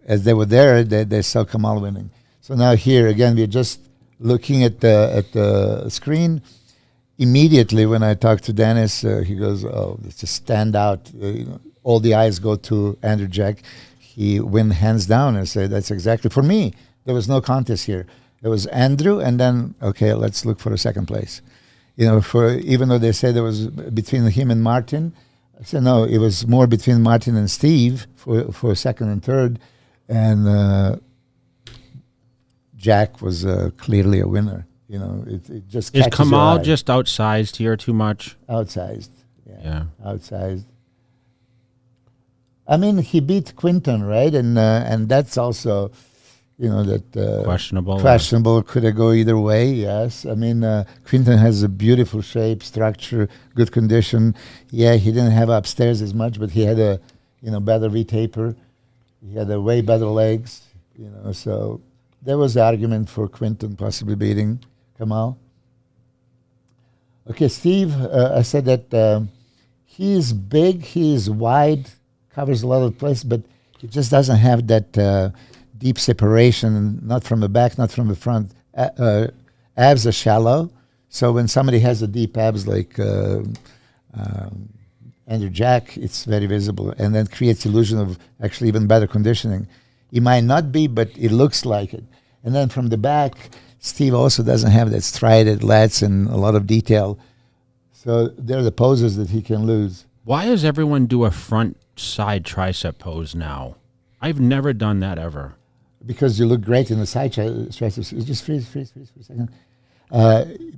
as they were there, they saw Kamal winning. So now here, again, we're just looking at the screen. Immediately when I talked to Dennis, he goes, oh, it's just stand out. All the eyes go to Andrew Jack. He win hands down. I say, that's exactly, for me, there was no contest here. It was Andrew, and then, okay, let's look for a second place. Even though they said it was between him and Martin, I said, no, it was more between Martin and Steve for second and third. And Jack was clearly a winner. It just is catches Kamal your eye. just outsized here too much? Outsized? Yeah. Outsized. I mean, he beat Quinton, right? And that's also, that questionable. Questionable. Could it go either way? Yes. I mean, Quinton has a beautiful shape, structure, good condition. Yeah, he didn't have upstairs as much, but he had a better V-taper. He had a way better legs, so there was the argument for Quinton possibly beating Kamal. Okay, Steve, I said that he is big, he is wide, covers a lot of place, but he just doesn't have that deep separation, not from the back, not from the front. Abs are shallow, so when somebody has a deep abs like Andrew Jack, it's very visible, and then creates illusion of actually even better conditioning. It might not be, but it looks like it. And then from the back, Steve also doesn't have that striated lats and a lot of detail. So they're the poses that he can lose. Why does everyone do a front side tricep pose now? I've never done that ever. Because you look great in the side triceps. Just freeze for a second.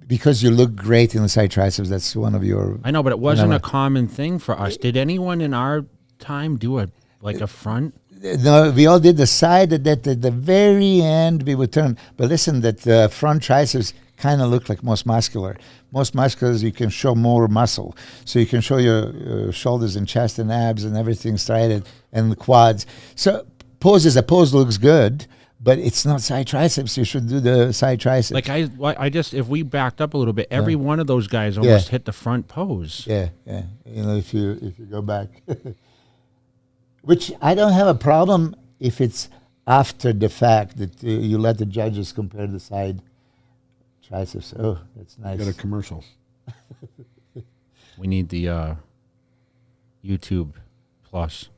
Because you look great in the side triceps. That's one of your... I know, but it wasn't a common thing for us. Did anyone in our time do a front? No, we all did the side. That at the very end we would turn. But listen, that front triceps kind of look like most muscular. Most musculars, you can show more muscle. So you can show your shoulders and chest and abs and everything striated and the quads. So a pose looks good, but it's not side triceps. You should do the side triceps. Like I just, if we backed up a little bit, every one of those guys almost hit the front pose. Yeah. You know, if you go back, which I don't have a problem if it's after the fact that you let the judges compare the side triceps. Oh, that's nice. Got a commercial. We need the YouTube Plus.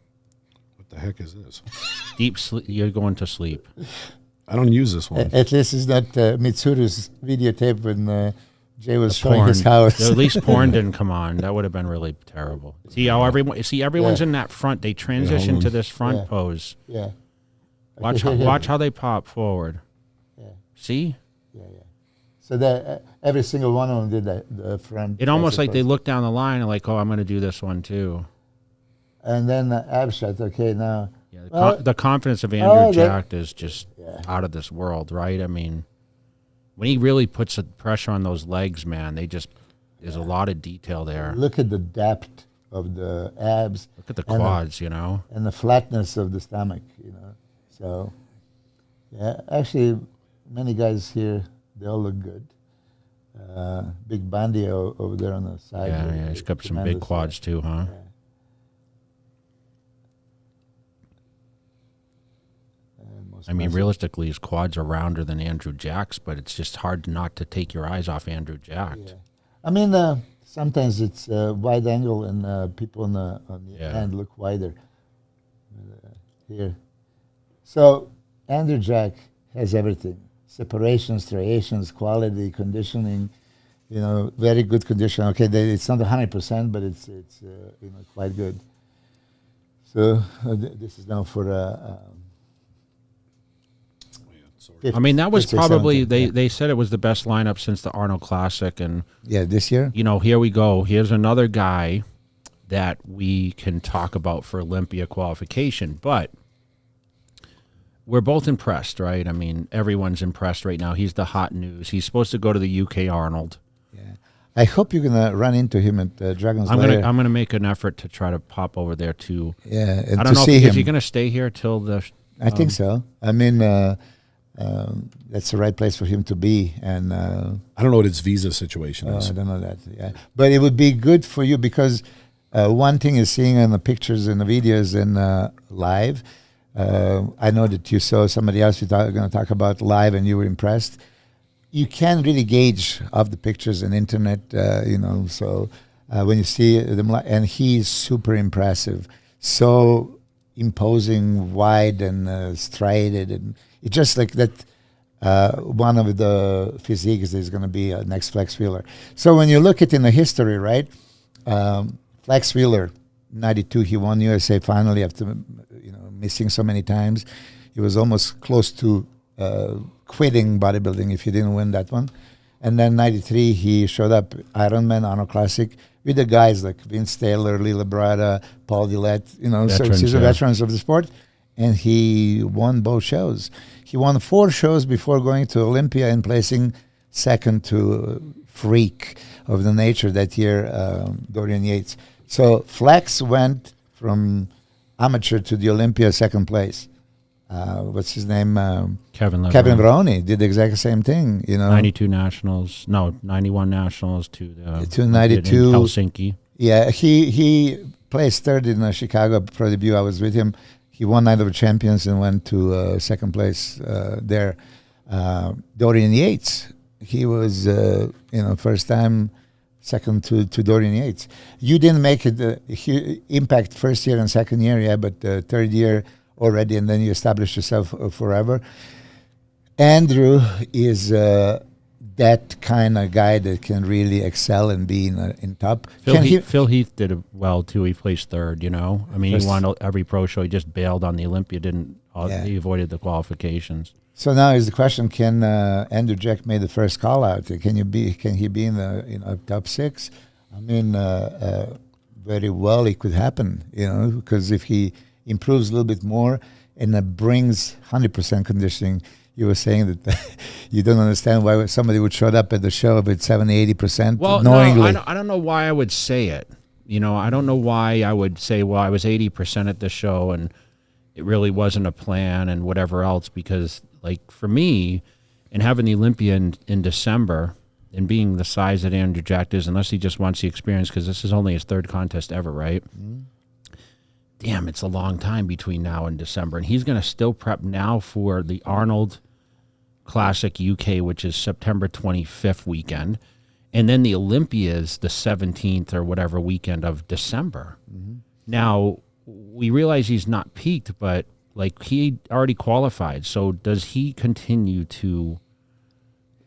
What the heck is this? Deep sleep. You're going to sleep. I don't use this one. At least it's not Mitsuru's videotape when Jay was showing his house. At least porn didn't come on. That would have been really terrible. See how everyone's in that front. They transition to this front pose. Yeah. Watch how they pop forward. Yeah. See? Yeah. So that every single one of them did that. The front. It almost like they look down the line and like, oh, I'm going to do this one too. And then ab shot. Okay, now. Yeah, the confidence of Andrew Jack is just out of this world, right? I mean, when he really puts the pressure on those legs, man, there's a lot of detail there. Look at the depth of the abs. Look at the quads, and the flatness of the stomach, So, yeah, actually, many guys here, they all look good. Big Bandy over there on the side. Yeah, he's got some big quads too, huh? Yeah. I mean, realistically, his quads are rounder than Andrew Jack's, but it's just hard not to take your eyes off Andrew Jack. Yeah. I mean, sometimes it's wide angle and people on the end look wider here. So Andrew Jack has everything: separation, striations, quality, conditioning. Very good condition. Okay, it's not 100%, but it's quite good. So this is now for. I mean, that was probably they said it was the best lineup since the Arnold Classic, and this year. Here we go. Here's another guy that we can talk about for Olympia qualification, but we're both impressed, right? I mean, everyone's impressed right now. He's the hot news. He's supposed to go to the UK Arnold. Yeah, I hope you're gonna run into him at Dragon's Lair. I'm gonna make an effort to try to pop over there too. Yeah, and I don't know. Is he gonna stay here till the? I think so. I mean. That's the right place for him to be, and I don't know what his visa situation is. I don't know that. Yeah, but it would be good for you because one thing is seeing in the pictures and the videos and live. I know that you saw somebody else going to talk about live, and you were impressed. You can't really gauge off the pictures and internet, So when you see them, and he's super impressive, so imposing, wide and striated and. It's just like that one of the physiques is going to be a next Flex Wheeler. So when you look at in the history, right, Flex Wheeler, 92, he won USA finally after missing so many times. He was almost close to quitting bodybuilding if he didn't win that one. And then 93, he showed up Ironman, Arnold Classic, with the guys like Vince Taylor, Lee Labrada, Paul Dillette, so he's a veterans of the sport. And he won both shows. He won 4 shows before going to Olympia and placing second to Freak of the Nature that year, Dorian Yates. So Flex went from amateur to the Olympia second place. What's his name? Kevin Veroni did the exact same thing. 91 nationals to 92 Helsinki. Yeah, he placed third in the Chicago Pro debut. I was with him. He won Night of Champions and went to second place there. Dorian Yates, he was, first time second to Dorian Yates. You didn't make it impact first year and second year, yeah, but third year already, and then you established yourself forever. Andrew is that kind of guy that can really excel and be in top. Phil Heath did well too. He placed third. He won every pro show. He just bailed on the Olympia. He avoided the qualifications. So now is the question: can Andrew Jack make the first call out? Can he be in the top 6? I mean, very well it could happen. Because if he improves a little bit more and brings 100% conditioning. You were saying that you don't understand why somebody would show up at the show with 70-80%. Well, knowingly. no, I don't know why I would say it. I don't know why I would say, well, I was 80% at the show and it really wasn't a plan and whatever else. Because, like, for me, and having the Olympia in December and being the size that Andrew Jack is, unless he just wants the experience, because this is only his third contest ever, right? Mm-hmm. Damn, it's a long time between now and December. And he's going to still prep now for the Arnold Classic UK, which is September 25th weekend. And then the Olympia is the 17th or whatever weekend of December. Mm-hmm. Now, we realize he's not peaked, but like he already qualified. So does he continue to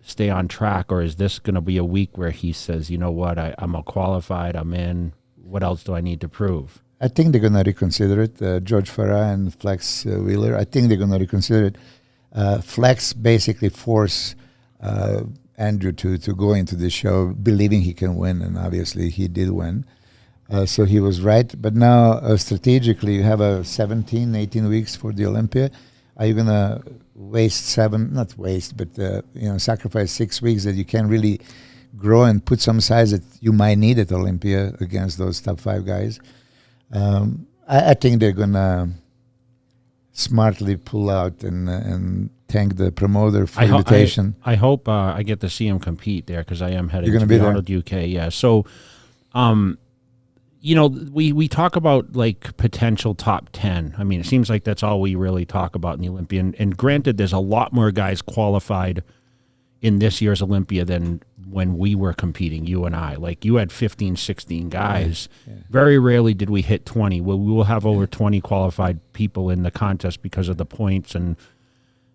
stay on track, or is this going to be a week where he says, you know what, I'm a qualified, I'm in, what else do I need to prove? I think they're going to reconsider it. George Farah and Flex Wheeler, I think they're going to reconsider it. Flex basically forced Andrew to go into the show believing he can win, and obviously he did win. So he was right. But now strategically you have 17, 18 weeks for the Olympia. Are you going to sacrifice 6 weeks that you can really grow and put some size that you might need at Olympia against those top 5 guys? I think they're going to smartly pull out and thank the promoter for the invitation. I hope I get to see him compete there, because I am heading to the Arnold UK. Yeah. So, we talk about like potential top 10. I mean, it seems like that's all we really talk about in the Olympia. And granted, there's a lot more guys qualified in this year's Olympia than when we were competing, you and I. Like, you had 15, 16 guys. Yeah. Very rarely did we hit 20. We will have over 20 qualified people in the contest because of the points, and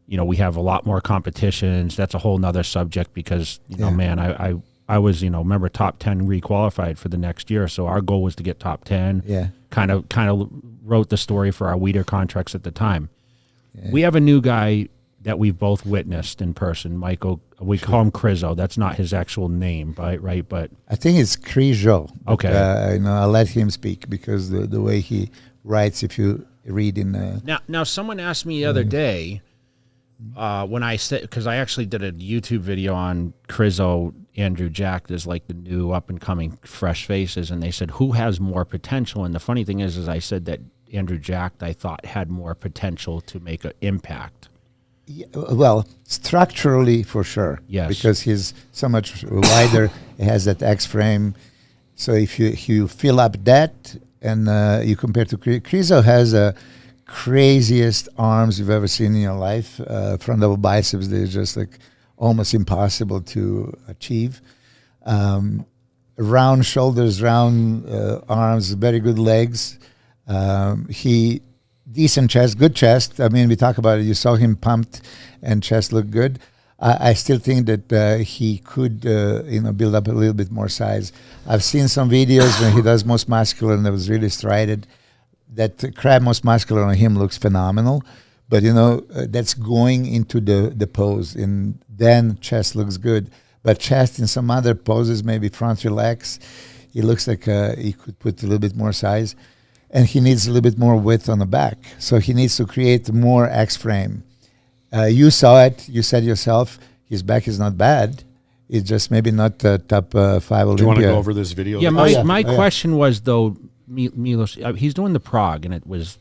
we have a lot more competitions. That's a whole nother subject because, man, I was, remember top 10 re-qualified for the next year. So our goal was to get top 10. Yeah. Kind of wrote the story for our Weider contracts at the time. Yeah. We have a new guy that we've both witnessed in person, Michael. We call him Krizo. That's not his actual name, right? But I think it's Krizo. Okay. I'll let him speak because the way he writes, if you read in... Now, someone asked me the other day, when I said, because I actually did a YouTube video on Krizo, Andrew Jack, as like the new up-and-coming fresh faces, and they said, who has more potential? And the funny thing is I said that Andrew Jack, I thought, had more potential to make an impact. Yeah, well, structurally, for sure. Yes. Because he's so much wider. He has that X frame. So if you fill up that and you compare to Krizo has a craziest arms you've ever seen in your life. Front double biceps, they're just like almost impossible to achieve. Round shoulders, round arms, very good legs. Decent chest, good chest. I mean, we talk about it. You saw him pumped and chest looked good. I still think that he could, build up a little bit more size. I've seen some videos when he does most muscular and it was really strided. That crab most muscular on him looks phenomenal. But, that's going into the pose. And then chest looks good. But chest in some other poses, maybe front relax, he looks like he could put a little bit more size. And he needs a little bit more width on the back. So he needs to create more X frame. You saw it. You said yourself, his back is not bad. It's just maybe not top 5 Olympia. Do you want to go over this video? Yeah, my question was, though, Milos, he's doing the Prague, and it was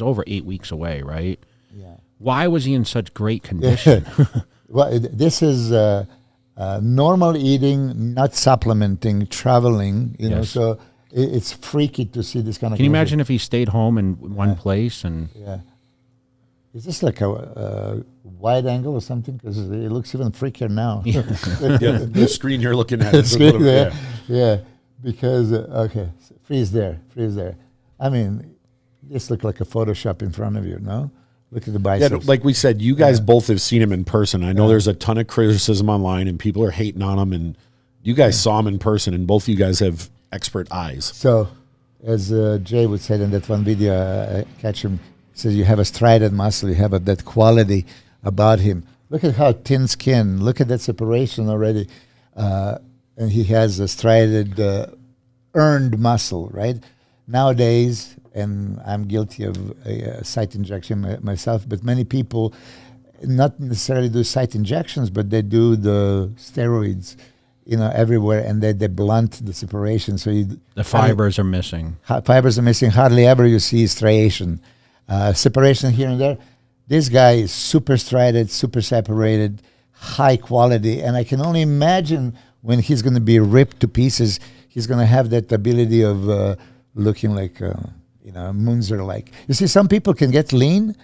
over 8 weeks away, right? Yeah. Why was he in such great condition? Well, this is normal eating, not supplementing, traveling. Yes. So It's freaky to see this kind of. Can you imagine if he stayed home in one place and? Yeah. Is this like a wide angle or something? Because it looks even freakier now. Yeah, the screen you're looking at is a little bit. Yeah, because okay, freeze there. I mean, this looks like a Photoshop in front of you. No, look at the biceps. Yeah, like we said, you guys both have seen him in person. I know there's a ton of criticism online, and people are hating on him. And you guys saw him in person, and both of you guys have expert eyes. So, as Jay would say in that one video, I catch him. He says you have a striated muscle. You have that quality about him. Look at how thin skin. Look at that separation already. And he has a striated, earned muscle, right? Nowadays, and I'm guilty of a site injection myself, but many people not necessarily do site injections, but they do the steroids, everywhere, and they blunt the separation. So the fibers are missing. Fibers are missing. Hardly ever you see striation. Separation here and there. This guy is super striated, super separated, high quality, and I can only imagine when he's going to be ripped to pieces, he's going to have that ability of looking like, Munzer-like. You see, some people can get lean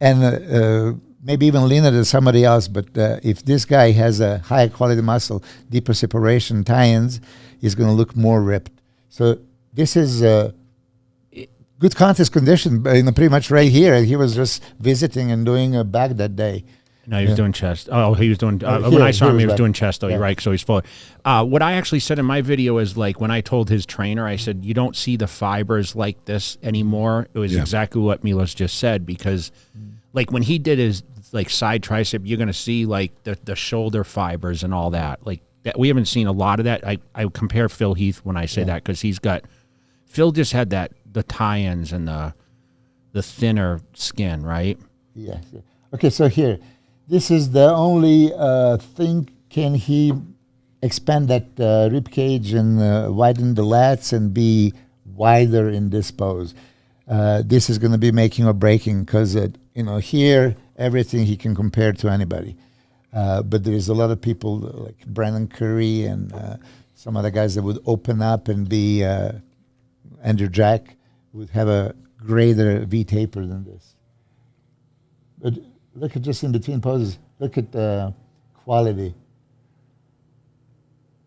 and maybe even leaner than somebody else, but if this guy has a higher quality muscle, deeper separation, tie-ins, he's going to look more ripped. So this is good contest condition, pretty much right here. And he was just visiting and doing a back that day. No, he was doing chest. Oh, he was doing. When I saw him, he was doing chest. Though you're right. So he's full. What I actually said in my video is like when I told his trainer, I said you don't see the fibers like this anymore. It was exactly what Milos just said, because like when he did his like side tricep, you're gonna see like the shoulder fibers and all that. Like that, we haven't seen a lot of that. I compare Phil Heath when I say that, because Phil just had the tie-ins and the thinner skin, right? Yeah. Okay, so here. This is the only thing. Can he expand that rib cage and widen the lats and be wider in this pose? This is going to be making or breaking, because here everything he can compare to anybody. But there is a lot of people like Brandon Curry and some other guys that would open up and be Andrew Jack would have a greater V taper than this. But look at just in between poses. Look at the quality.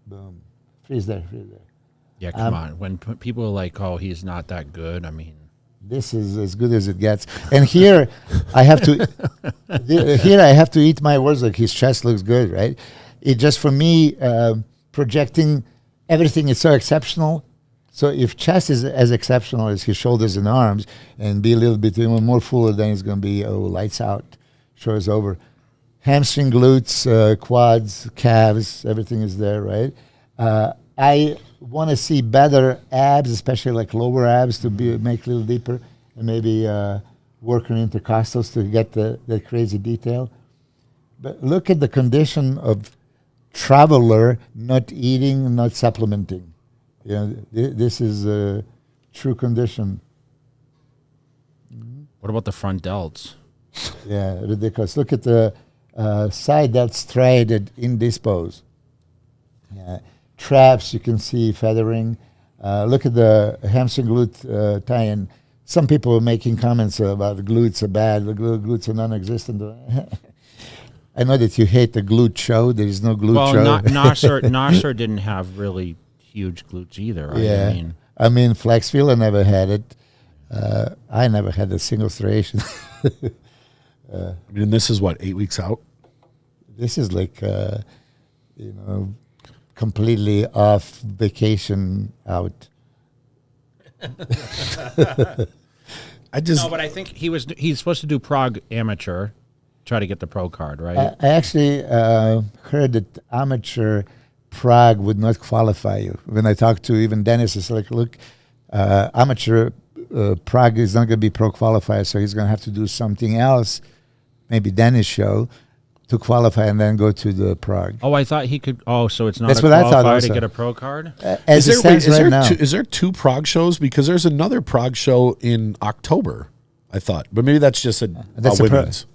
Boom. Freeze there. Yeah, come on. When people are like, oh, he's not that good, I mean. This is as good as it gets. And here I have to eat my words. Like his chest looks good, right? It just, for me, projecting everything is so exceptional. So if chest is as exceptional as his shoulders and arms, and be a little bit more fuller, then it's going to be, lights out. Show is over. Hamstring, glutes, quads, calves, everything is there, right? I want to see better abs, especially like lower abs, to make a little deeper, and maybe work on intercostals to get the crazy detail. But look at the condition of traveler, not eating, not supplementing. This is a true condition. What about the front delts? Yeah, ridiculous. Look at the side that's striated in this pose. Traps, you can see feathering. Look at the hamstring glute tie-in. Some people are making comments about the glutes are bad, the glutes are non-existent. I know that you hate the glute show. There is no glute show. Well, Nasser didn't have really huge glutes either, right? Yeah. I mean, Flexfield never had it. I never had a single striation. And this is what, 8 weeks out? This is like, completely off vacation out. No, but I think he's supposed to do Prague amateur, try to get the pro card, right? I actually heard that amateur Prague would not qualify you. When I talked to even Dennis, it's like, look, amateur Prague is not going to be pro qualifier, so he's going to have to do something else, maybe Dennis show, to qualify and then go to the Prague. Oh, I thought he could. Oh, so it's not That's a what I thought qualifier also. to get a pro card? Is there two Prague shows? Because there's another Prague show in October, I thought. But maybe that's just a women's.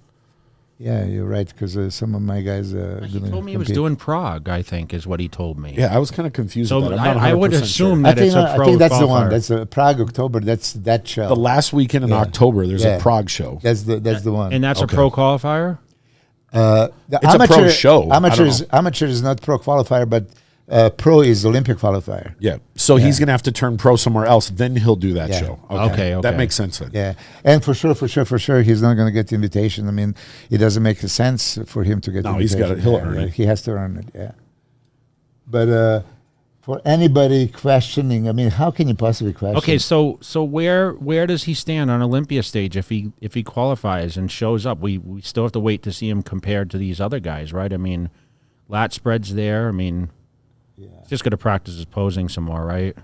Yeah, you're right, because some of my guys He gonna told me he was compete. doing Prague, I think, is what he told me. Yeah, I was kind of confused. So with that. I'm not I would 100% assume sure. that it's a pro I think that's the one. qualifier. That's Prague October. That's that show. The last weekend in Yeah. October, there's Yeah. a Prague show. That's the one. And that's Okay. a pro qualifier? The It's a pro show. I don't know. Amateur is not pro qualifier, but pro is Olympic qualifier. Yeah. So he's going to have to turn pro somewhere else. Then he'll do that Yeah. show. Okay. That makes sense then. Yeah, and for sure, he's not going to get the invitation. I mean, it doesn't make sense for him to get. No, the he's invitation. got it. He'll earn it. He has to earn it. Yeah. But for anybody questioning, I mean, how can you possibly question? Okay, so where does he stand on Olympia stage if he qualifies and shows up? We still have to wait to see him compared to these other guys, right? I mean, lat spread's there. I mean, he's just got to practice his posing some more, right?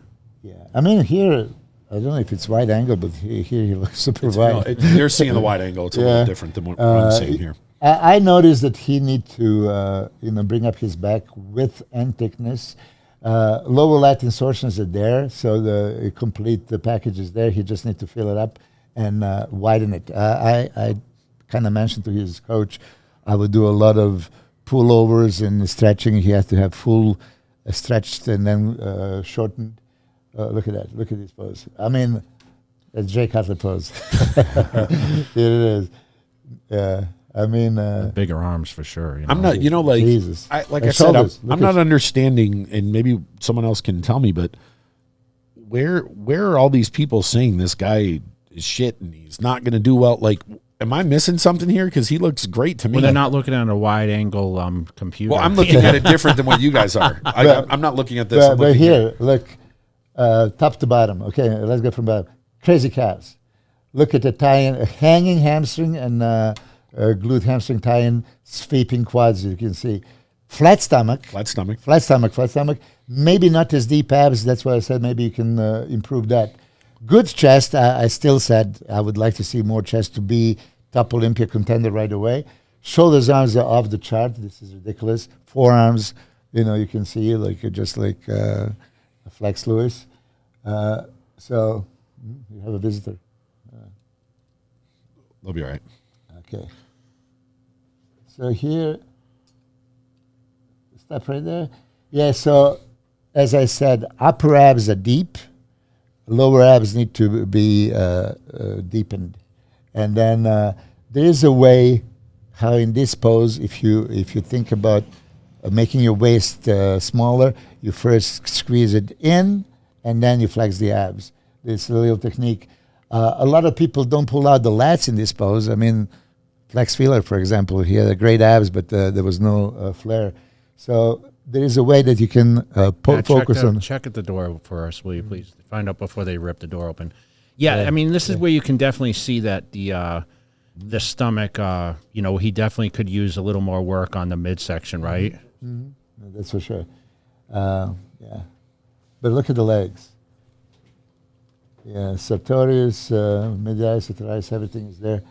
Yeah, I mean here, I don't know if it's wide angle, but here he looks super wide. You're seeing the wide angle. It's a little different than what I'm seeing here. I noticed that he need to bring up his back width and thickness. Lower lat insertions are there, so the complete the package is there. He just need to fill it up and widen it. I kind of mentioned to his coach, I would do a lot of pullovers and stretching. He has to have full stretched and then shortened. Look at that! Look at this pose. I mean, that's Jay Cutler pose. Here it is. I mean, Bigger arms for sure. I'm not, like, Jesus. I And said, shoulders. I'm Look not at- understanding, and maybe someone else can tell me, but where are all these people saying this guy is shit and he's not going to do well? Like, am I missing something here? Because he looks great to me. Well, they're not looking at a wide angle computer. Well, I'm looking at it different than what you guys are. I'm not looking at this. I'm But looking here, look, top to bottom. Okay, let's go from bottom. Crazy calves. Look at the tie-in, hanging hamstring and glute hamstring tie-in, sweeping quads. You can see flat stomach. Flat stomach. Flat stomach. Maybe not as deep abs. That's why I said maybe you can improve that. Good chest. I still said I would like to see more chest to be top Olympia contender right away. Shoulders, arms are off the chart. This is ridiculous. Forearms, you can see just like Flex Lewis. So you have a visitor. They'll be all right. Okay. So here, stop right there. Yeah, so as I said, upper abs are deep. Lower abs need to be deepened. And then there is a way how in this pose, if you think about making your waist smaller, you first squeeze it in and then you flex the abs. This little technique. A lot of people don't pull out the lats in this pose. I mean, Flex Wheeler, for example, he had a great abs, but there was no flare. So there is a way that you can focus on. Check at the door for us, will you please? Find out before they rip the door open. Yeah, I mean, this is where you can definitely see that the stomach, he definitely could use a little more work on the midsection, right? Mm-hmm. That's for sure. Yeah. But look at the legs. Yeah, sartorius, medialis, sartorius, everything is there.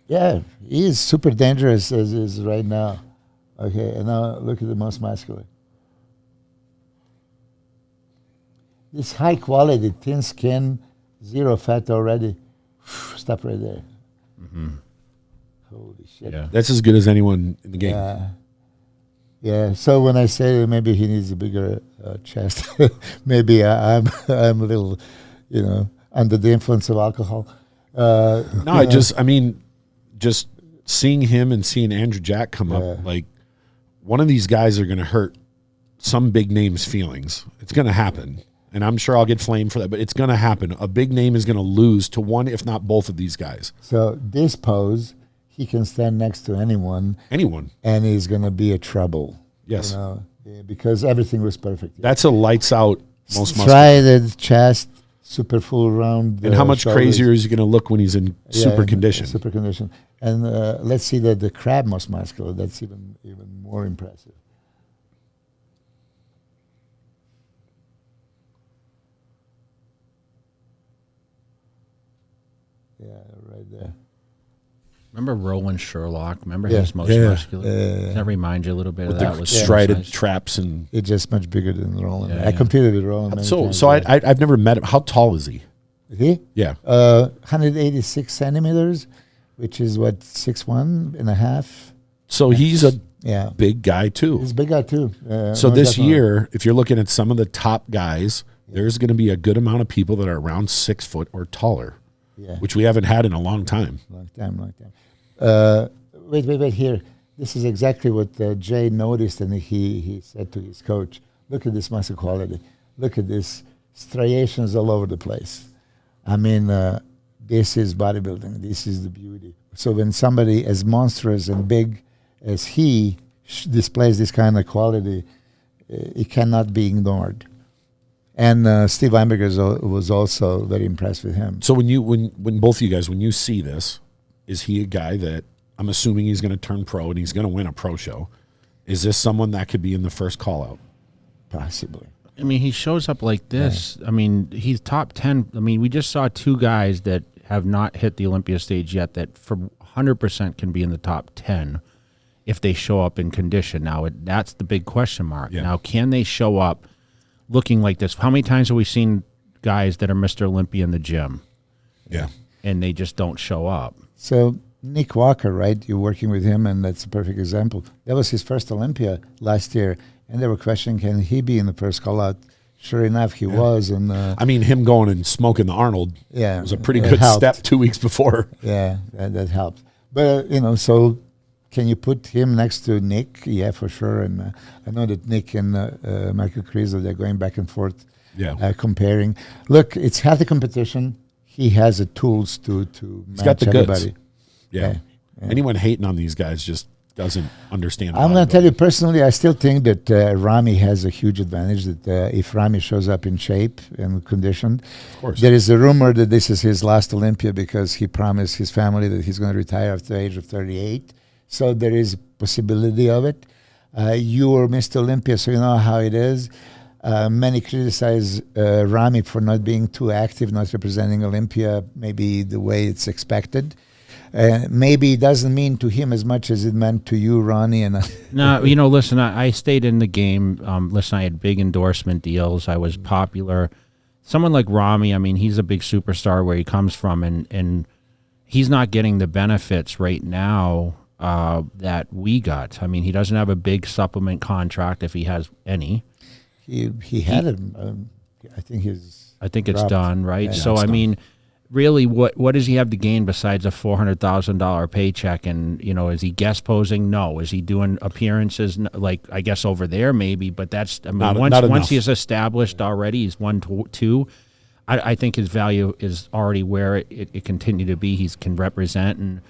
Yeah, he is super dangerous as is right now. Okay, and now look at the most muscular. This high quality, thin skin, zero fat already. Stop right there. Mm-hmm. Holy shit. Yeah. That's as good as anyone in the game. Yeah. Yeah. So when I say maybe he needs a bigger chest, maybe I'm a little, under the influence of alcohol. No, just seeing him and seeing Andrew Jack come up, like one of these guys are going to hurt some big name's feelings. It's going to happen. And I'm sure I'll get flamed for that, but it's going to happen. A big name is going to lose to one, if not both of these guys. So this pose, he can stand next to anyone. Anyone. And he's going to be a trouble. Yes. Because everything was perfect. That's a lights out most muscle. Striated chest, super full round. And how much shoulders. crazier is he going to look when he's in super condition? Super condition. And let's see the crab most muscular. That's even more impressive. Yeah, right there. Remember Roland Sherlock? Remember Yeah. his most Yeah. muscular? Does that remind you a little bit With of that? the With strided exercise? traps and It's just much bigger than Roland. Yeah, I yeah. competed with Roland. Many times, so yeah. I've never met him. How tall is he? He? Yeah. 186 centimeters. which is what, 6'1.5". So he's a Yeah, big guy too. he's a big guy too. So no, this definitely. year, if you're looking at some of the top guys, there's going to be a good amount of people that are around 6 foot or taller, Yeah. which we haven't had in a long time. Long time. Wait here. This is exactly what Jay noticed, and he said to his coach, look at this muscle quality. Look at this striations all over the place. I mean, this is bodybuilding. This is the beauty. So when somebody as monstrous and big as he displays this kind of quality, it cannot be ignored. And Steve Weinberger was also very impressed with him. So when both of you guys, when you see this, is he a guy that I'm assuming he's going to turn pro and he's going to win a pro show? Is this someone that could be in the first call out? Possibly. I mean, he shows up like this. I mean, he's top 10. I mean, we just saw two guys that have not hit the Olympia stage yet that for 100% can be in the top 10 if they show up in condition. Now, that's the big question mark. Yeah. Now, can they show up looking like this? How many times have we seen guys that are Mr. Olympia in the gym? Yeah. And they just don't show up. So Nick Walker, right? You're working with him, and that's a perfect example. That was his first Olympia last year, and they were questioning, can he be in the first call-out? Sure enough, he was. And I mean, him going and smoking the Arnold was a pretty it good helped. step 2 weeks before. Yeah, that helped. But, so can you put him next to Nick? Yeah, for sure. And I know that Nick and Michal Krizo, they're going back and forth comparing. Look, it's healthy competition. He has the tools to match got the goods. everybody. Yeah. Anyone hating on these guys just doesn't understand. I'm going to tell you personally, I still think that Rami has a huge advantage, that if Rami shows up in shape and conditioned, Of course. there is a rumor that this is his last Olympia because he promised his family that he's going to retire after the age of 38. So there is a possibility of it. You were Mr. Olympia, so you know how it is. Many criticize Rami for not being too active, not representing Olympia maybe the way it's expected. Maybe it doesn't mean to him as much as it meant to you, Ronnie. And No, listen, I stayed in the game. Listen, I had big endorsement deals. I was popular. Someone like Rami, I mean, he's a big superstar where he comes from, and he's not getting the benefits right now that we got. I mean, he doesn't have a big supplement contract if he has any. he had it. I think it's dropped. done, right? Yeah, So, I mean, really, what does he have to gain besides a $400,000 paycheck? And, is he guest posing? No. Is he doing appearances? Like, I guess over there maybe, but that's, I mean, Not once enough. he's established already, he's 1-2. I think his value is already where it continue to be. He can represent, and,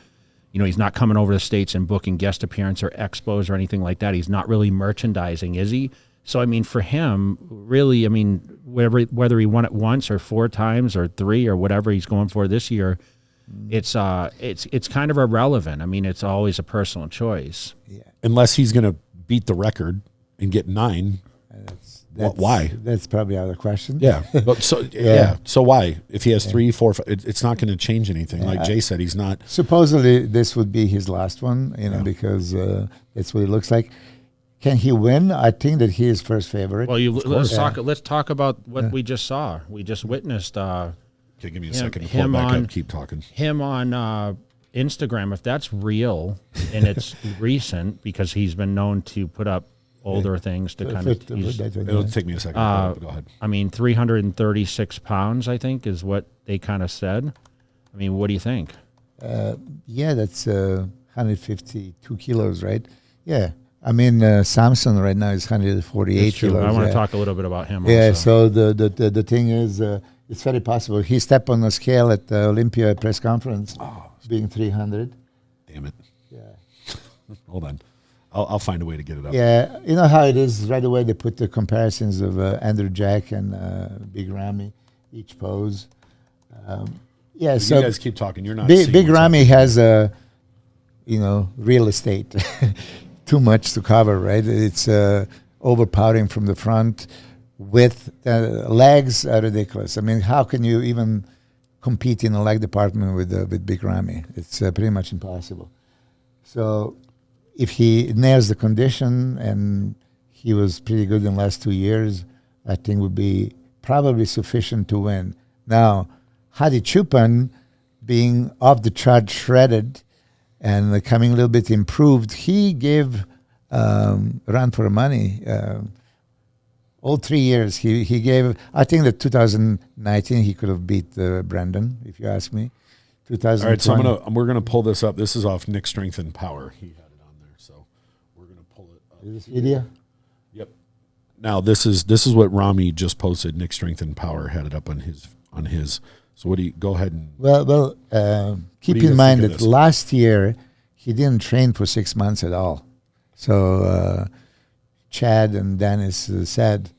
he's not coming over to the States and booking guest appearance or expos or anything like that. He's not really merchandising, is he? So, I mean, for him, really, I mean, whether he won it once or 4 times or 3 or whatever he's going for this year, it's kind of irrelevant. I mean, it's always a personal choice. Yeah. Unless he's going to beat the record and get 9. Why? That's probably out of the question. Yeah. But so why? If he has 3, 4, 5, it's not going to change anything. Like Jay said, he's not. Supposedly, this would be his last one, because that's what it looks like. Can he win? I think that he is first favorite. Well, let's talk about what we just saw. We just witnessed. Okay, give me a second to pull it back up. Keep talking. Him on Instagram, if that's real and it's recent, because he's been known to put up older things to kind of. It'll take me a second. Go ahead. I mean, 336 pounds, I think, is what they kind of said. I mean, what do you think? That's 152 kilos, right? Yeah. I mean, Samson right now is 148 kilos. I want to talk a little bit about him. Yeah. Also. So the thing is, it's very possible. He stepped on the scale at the Olympia press conference, being 300. Damn it. Yeah. Hold on. I'll find a way to get it up. Yeah. You know how it is. Right away, they put the comparisons of Andrew Jack and Big Ramy, each pose. So you guys keep talking. You're not. Big Ramy has real estate. Too much to cover, right? It's overpowering from the front. With legs are ridiculous. I mean, how can you even compete in the leg department with Big Ramy? It's pretty much impossible. So if he nails the condition, and he was pretty good in the last 2 years, I think would be probably sufficient to win. Now, Hadi Chupan, being off the chart shredded and coming a little bit improved, he gave run for money. All 3 years, he gave. I think that 2019 he could have beat Brandon, if you ask me. 2020. All right, so we're gonna pull this up. This is off Nick Strength and Power. He had it on there, so we're gonna pull it up. Is this video? Yep. Now this is what Rami just posted. Nick Strength and Power had it up on his. So what do you go ahead and? Well, keep in mind that last year he didn't train for 6 months at all. So Chad and Dennis said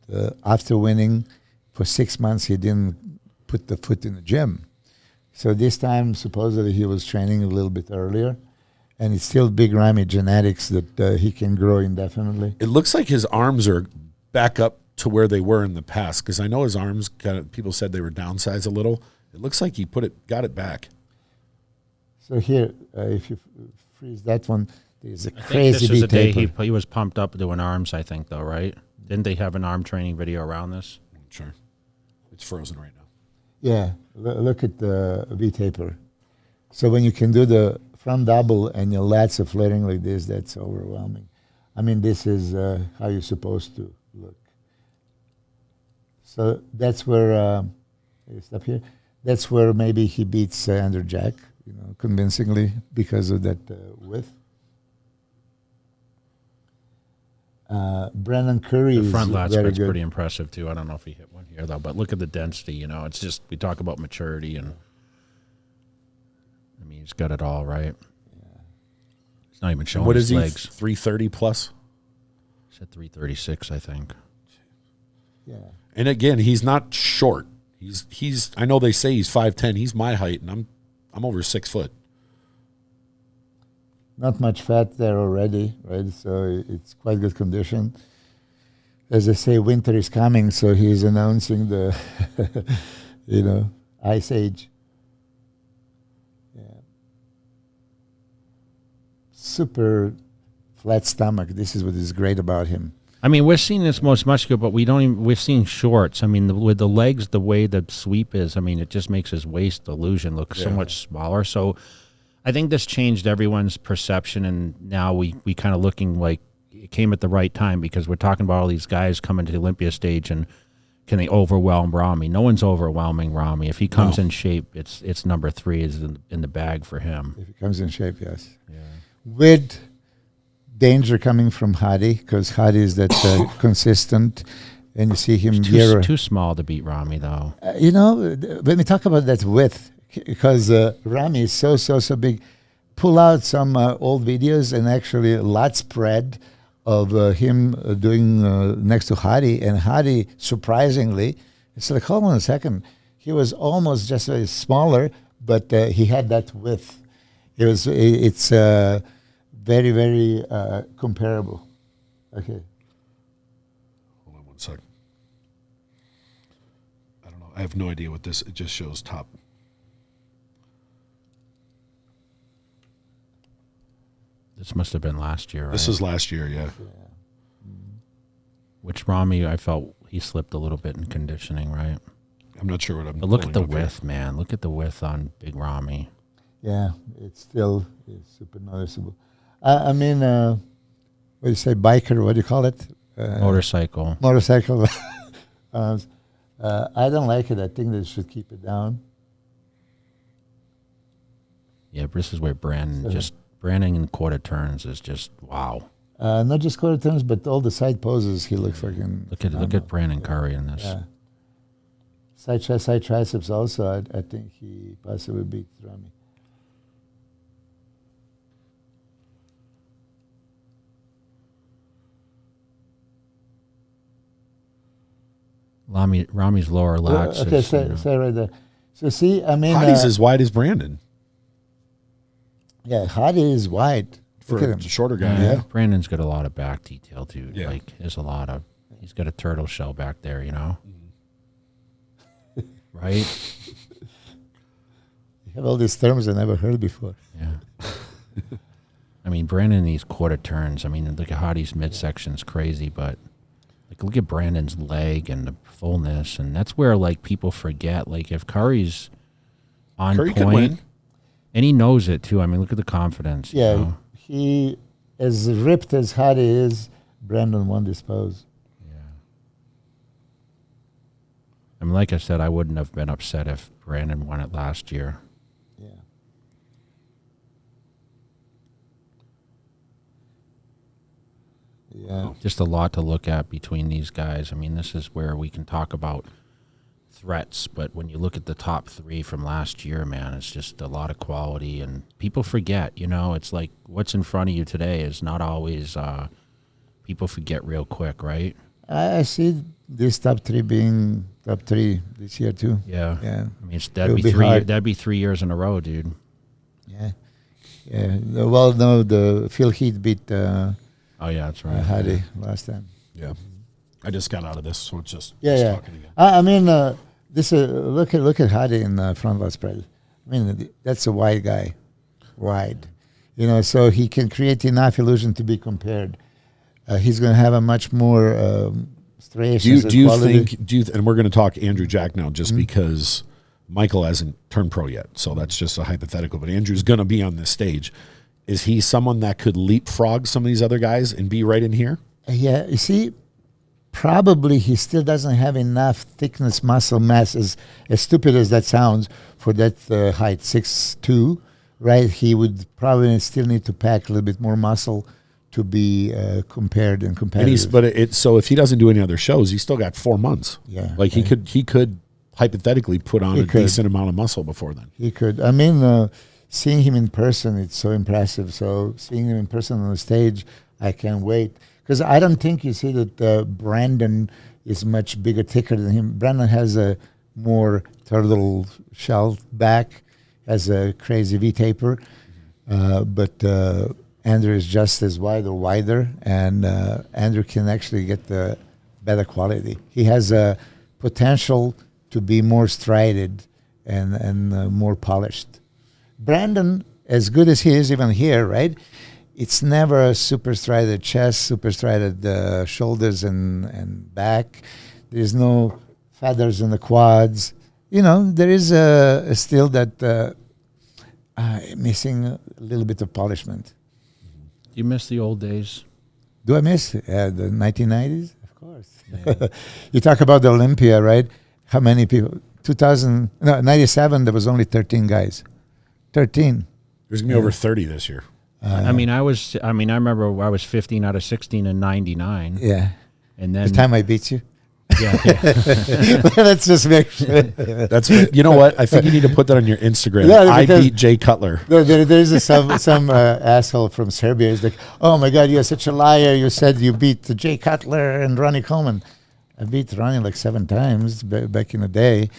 that after winning for 6 months he didn't put the foot in the gym. So this time supposedly he was training a little bit earlier, and it's still big Rami genetics that he can grow indefinitely. It looks like his arms are back up to where they were in the past, because I know his arms people said they were downsized a little. It looks like he got it back. So here, if you freeze that one, there's a I crazy think this is the day taper. he was pumped up doing arms, I think, though, right? Didn't they have an arm training video around this? Sure. It's frozen right now. Yeah, look at the V-taper. So when you can do the front double and your lats are flaring like this, that's overwhelming. I mean, this is how you're supposed to look. So that's where, stop here. That's where maybe he beats Andrew Jack, convincingly because of that width. Brandon Curry The front is lat very spread's good. pretty impressive, too. I don't know if he hit one here, though, but look at the density, It's just, we talk about maturity, and, I mean, he's got it all, right? Yeah. He's not even showing What his is he, legs. 330 plus? He's at 336, I think. Yeah. And again, he's not short. He's. I know they say he's 5'10". He's my height, and I'm over 6 foot. Not much fat there already, right? So it's quite good condition. As I say, winter is coming, so he's announcing the, ice age. Yeah. Super flat stomach. This is what is great about him. I mean, we're seeing this most muscular, but we're seeing shorts. I mean, with the legs, the way the sweep is, I mean, it just makes his waist illusion look so much smaller. So I think this changed everyone's perception, and now we kind of looking like it came at the right time, because we're talking about all these guys coming to the Olympia stage, and can they overwhelm Rami? No one's overwhelming Rami. If he comes in shape, it's number 3 is in the bag for him. If he comes in shape, yes. Yeah. With danger coming from Hadi, because Hadi is that consistent, and you see him Too small to beat Rami, though. When we talk about that width, because Rami is so big, pull out some old videos and actually a lot spread of him doing next to Hadi, and Hadi, surprisingly, it's like, hold on a second, he was almost just smaller, but he had that width. It's very, very comparable. Okay. Hold on one second. I don't know. I have no idea what this. It just shows top. This must have been last year, right? This was last year, yeah. Which Rami, I felt he slipped a little bit in conditioning, right? I'm not sure what I'm. But look at the pulling up width, man. Look at the width on Big Rami. Yeah, it's still super noticeable. I mean, what do you say, biker? What do you call it? Motorcycle. Motorcycle. I don't like it. I think they should keep it down. Yeah, but this is where Brandon in quarter turns is just wow. Not just quarter turns, but all the side poses. He looks fucking. Look at Brandon Curry in this. Yeah. Side chest, side triceps. Also, I think he possibly beat Rami. Rami's lower lats. Okay, stay right there. So see, I mean, Hadi's as wide as Brandon yeah, Hadi is wide. for Look at a him. shorter guy. Yeah. Brandon's got a lot of back detail too. Yeah. Like there's a lot of. He's got a turtle shell back there, right? You have all these terms I never heard before. Yeah. I mean, Brandon, these quarter turns. I mean, look at Hadi's midsection's crazy, but like look at Brandon's leg and the fullness, and that's where like people forget. Like if Curry's on Curry could point. win. And he knows it, too. I mean, look at the confidence. Yeah, You know? he, as ripped as Hadi is, Brandon won this pose. I mean, like I said, I wouldn't have been upset if Brandon won it last year. Yeah. Yeah. Just a lot to look at between these guys. I mean, this is where we can talk about threats, but when you look at the top three from last year, man, it's just a lot of quality, and people forget, you know, it's like what's in front of you today is not always, people forget real quick, right? I see this top three being top three this year too. Yeah. Yeah. I mean, It'll be hard. that'd be 3 years in a row, dude. Yeah. Yeah. Well, no, the Phil Heath beat Oh, yeah, that's right. Hadi last time. Yeah. I just got out of this, so it's just Yeah. talking again. I mean, this look at Hadi in the front leg spread. I mean, that's a wide guy, wide. You know, so he can create enough illusion to be compared. He's going to have a much more striations. Do you think? And we're going to talk Andrew Jack now, just because Michael hasn't turned pro yet, so that's just a hypothetical. But Andrew's going to be on this stage. Is he someone that could leapfrog some of these other guys and be right in here? Yeah, you see, probably he still doesn't have enough thickness, muscle mass, as stupid as that sounds, for that height, 6'2", right? He would probably still need to pack a little bit more muscle to be compared and competitive. So if he doesn't do any other shows, he's still got 4 months. Yeah, like he could hypothetically put on He a could. decent amount of muscle before then. He could. I mean, seeing him in person, it's so impressive. So seeing him in person on the stage, I can't wait. Because I don't think you see that Brandon is much bigger, thicker than him. Brandon has a more turtle shell back, has a crazy V-taper. But Andrew is just as wide or wider, and Andrew can actually get the better quality. He has a potential to be more strided and more polished. Brandon, as good as he is even here, right? It's never a super strided chest, super strided shoulders and back. There's no feathers in the quads. You know, there is a still that missing a little bit of polishment. You miss the old days? Do I miss the 1990s? Of course. Yeah. You talk about the Olympia, right? How many people? 97, there was only 13 guys. 13. There's gonna be over 30 this year. I remember I was 15 out of 16 in 99. Yeah. And then The time I beat you. yeah. Let's just make sure. That's you know what? I think you need to put that on your Instagram. Yeah, I because- beat Jay Cutler. No, there's some asshole from Serbia. He's like, oh my God, you're such a liar. You said you beat Jay Cutler and Ronnie Coleman. I beat Ronnie like 7 times back in the day.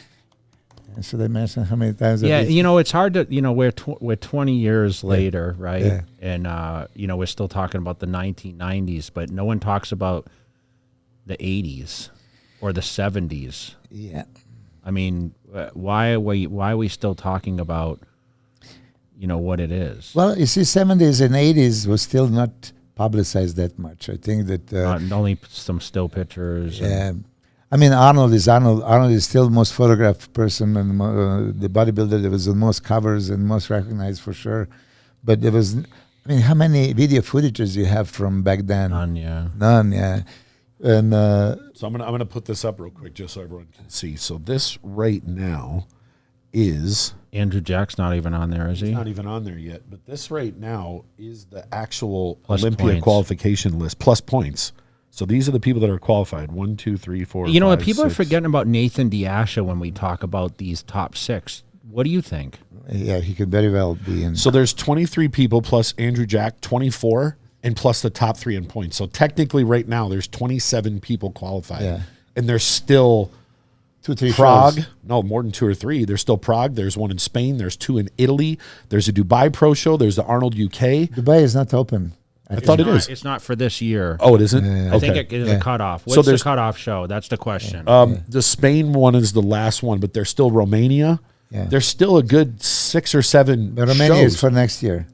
And so they mentioned how many times. Yeah, I beat you know, it's hard to, you know, we're 20 years later, right? Yeah. And, you know, we're still talking about the 1990s, but no one talks about the 80s or the 70s. Yeah. I mean, why are we still talking about, you know, what it is? Well, you see, 70s and 80s was still not publicized that much. I think that. Only some still pictures. Yeah. I mean, Arnold is Arnold. Arnold is still the most photographed person and the bodybuilder that was the most covers and most recognized for sure. But there was, I mean, how many video footages you have from back then? None, yeah. None, yeah. And So I'm gonna put this up real quick just so everyone can see. So this right now is Andrew Jack's not even on there, is he? not even on there yet, but this right now is the actual Plus Olympia points. qualification list plus points. So these are the people that are qualified. 1, 2, 3, 4. You know what? 5, People are 6. forgetting about Nathan Diasha when we talk about these top 6. What do you think? yeah, he could very well be in. So there's 23 people plus Andrew Jack, 24, and plus the top 3 in points. So technically, right now there's 27 people qualified, Yeah. and there's still 2-3 Prague. shows. No, more than 2 or 3. There's still Prague. There's one in Spain. There's 2 in Italy. There's a Dubai Pro Show. There's the Arnold UK. Dubai is not open. I thought it is. It's not for this year. Oh, it isn't? Yeah. I think Okay. it is Yeah. a cutoff. So What's the there's- cutoff show? That's the question. The Spain one is the last one, but there's still Romania. Yeah. There's still a good 6 or 7 But Romania shows. is for next year.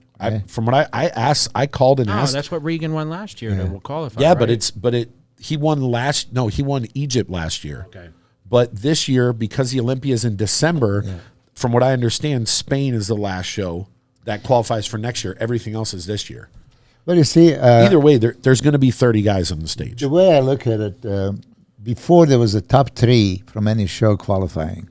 From what I asked, I called and No, asked. that's what Regan won last year to qualify. Yeah, right? he won Egypt last year. Okay. But this year, because the Olympia is in December, from what I understand, Spain is the last show that qualifies for next year. Everything else is this year. But you see, Either way, there's going to be 30 guys on the stage. the way I look at it, before there was a top 3 from any show qualifying,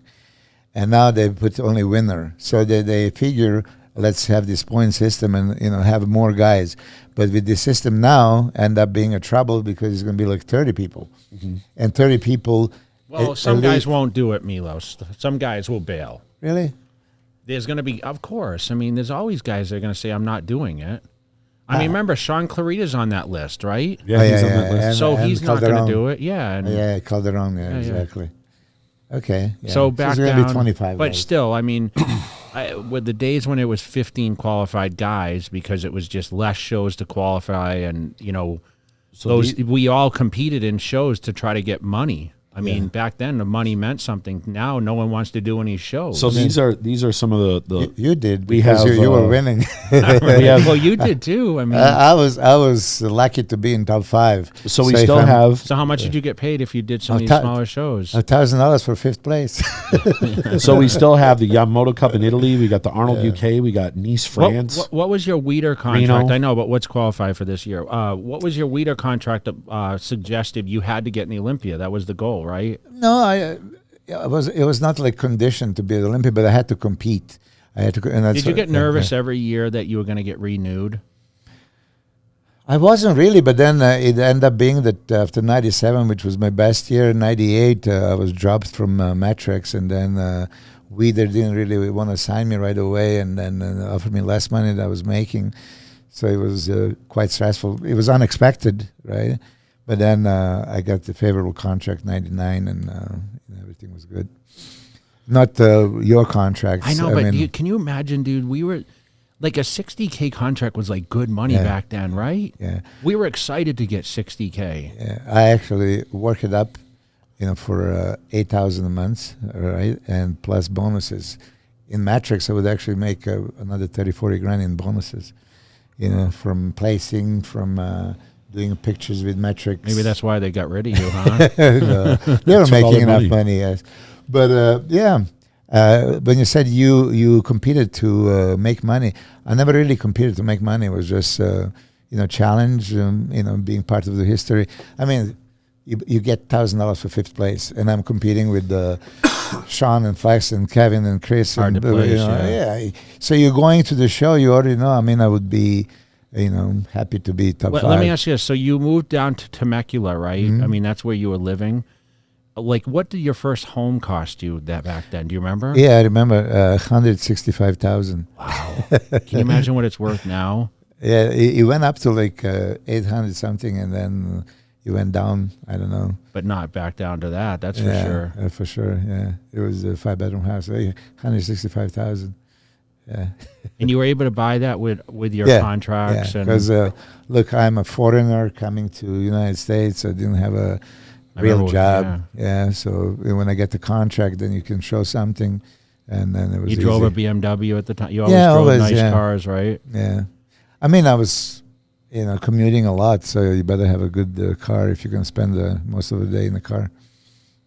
and now they put only winner. So they figure, let's have this point system and have more guys. But with this system now, end up being a trouble because it's going to be like 30 people, and 30 people. Well, some guys won't do it, Milos. Some guys will bail. Really? There's going to be, of course. I mean, there's always guys that are going to say, I'm not doing it. I mean, remember, Sean Clarita's on that list, right? Yeah, he's on that list. And, So he's not going Calderon. to do it. Yeah. And Yeah, Calderon. Yeah, yeah. exactly. Okay. Yeah. So back it's going down. to be 25 But guys. still, I mean, with the days when it was 15 qualified guys because it was just less shows to qualify and, we all competed in shows to try to get money. I mean, back then the money meant something. Now no one wants to do any shows. So these are some of the You did we because have, you were winning. well, you did too. I mean, I was lucky to be in top 5. so we if still I'm- have so how much did you get paid if you did some of these ta- smaller shows? $1,000 for 5th place. so we still have the Yamamoto Cup in Italy. We got the Arnold UK. We got Nice, France. What was your Weeder contract? Reno. I know, but what's qualified for this year? What was your Weeder contract that suggested you had to get in the Olympia? That was the goal, right? No, it was not like conditioned to be at Olympia, but I had to compete. I had to. And that's Did you get what- nervous every year that you were going to get renewed? I wasn't really, but then it ended up being that after 97, which was my best year, 98, I was dropped from Matrix, and then Weeder didn't really want to sign me right away, and then offered me less money than I was making. So it was quite stressful. It was unexpected, right? But then I got the favorable contract, 99, and everything was good. Not your contracts. I know, but can you imagine, dude? We were like a 60K contract was like good money back then, right? Yeah. We were excited to get 60K. Yeah, I actually work it up, for 8,000 a month, right, and plus bonuses. In Matrix, I would actually make another 30, 40 grand in bonuses, from placing, from doing pictures with Metrics. Maybe that's why they got rid of you, huh? No, they were Took all making their enough money. money, yes. But when you said you competed to make money, I never really competed to make money. It was just challenge, being part of the history. I mean, you get $1,000 for 5th place, and I'm competing with Sean and Flex and Kevin and Chris. Hard and, to place, yeah. So you're going to the show, you already know. I mean, I would be, happy to be top 5. Let me ask you this. So you moved down to Temecula, right? Mm-hmm. I mean, that's where you were living. Like, what did your first home cost you back then? Do you remember? Yeah, I remember 165,000. Wow. Can you imagine what it's worth now? Yeah, it went up to like 800 something, and then it went down. I don't know. But not back down to that. That's Yeah, for sure. for sure. Yeah, it was a 5-bedroom house. 165,000. Yeah. And you were able to buy that with your contracts. Yeah, And because look, I'm a foreigner coming to the United States. I didn't have a real remember, job. Yeah, so when I get the contract, then you can show something, and then it was. you drove a easy. BMW at the time. You always Yeah, drove always, nice yeah. cars, right? Yeah, I mean, I was, commuting a lot, so you better have a good car if you're going to spend most of the day in the car.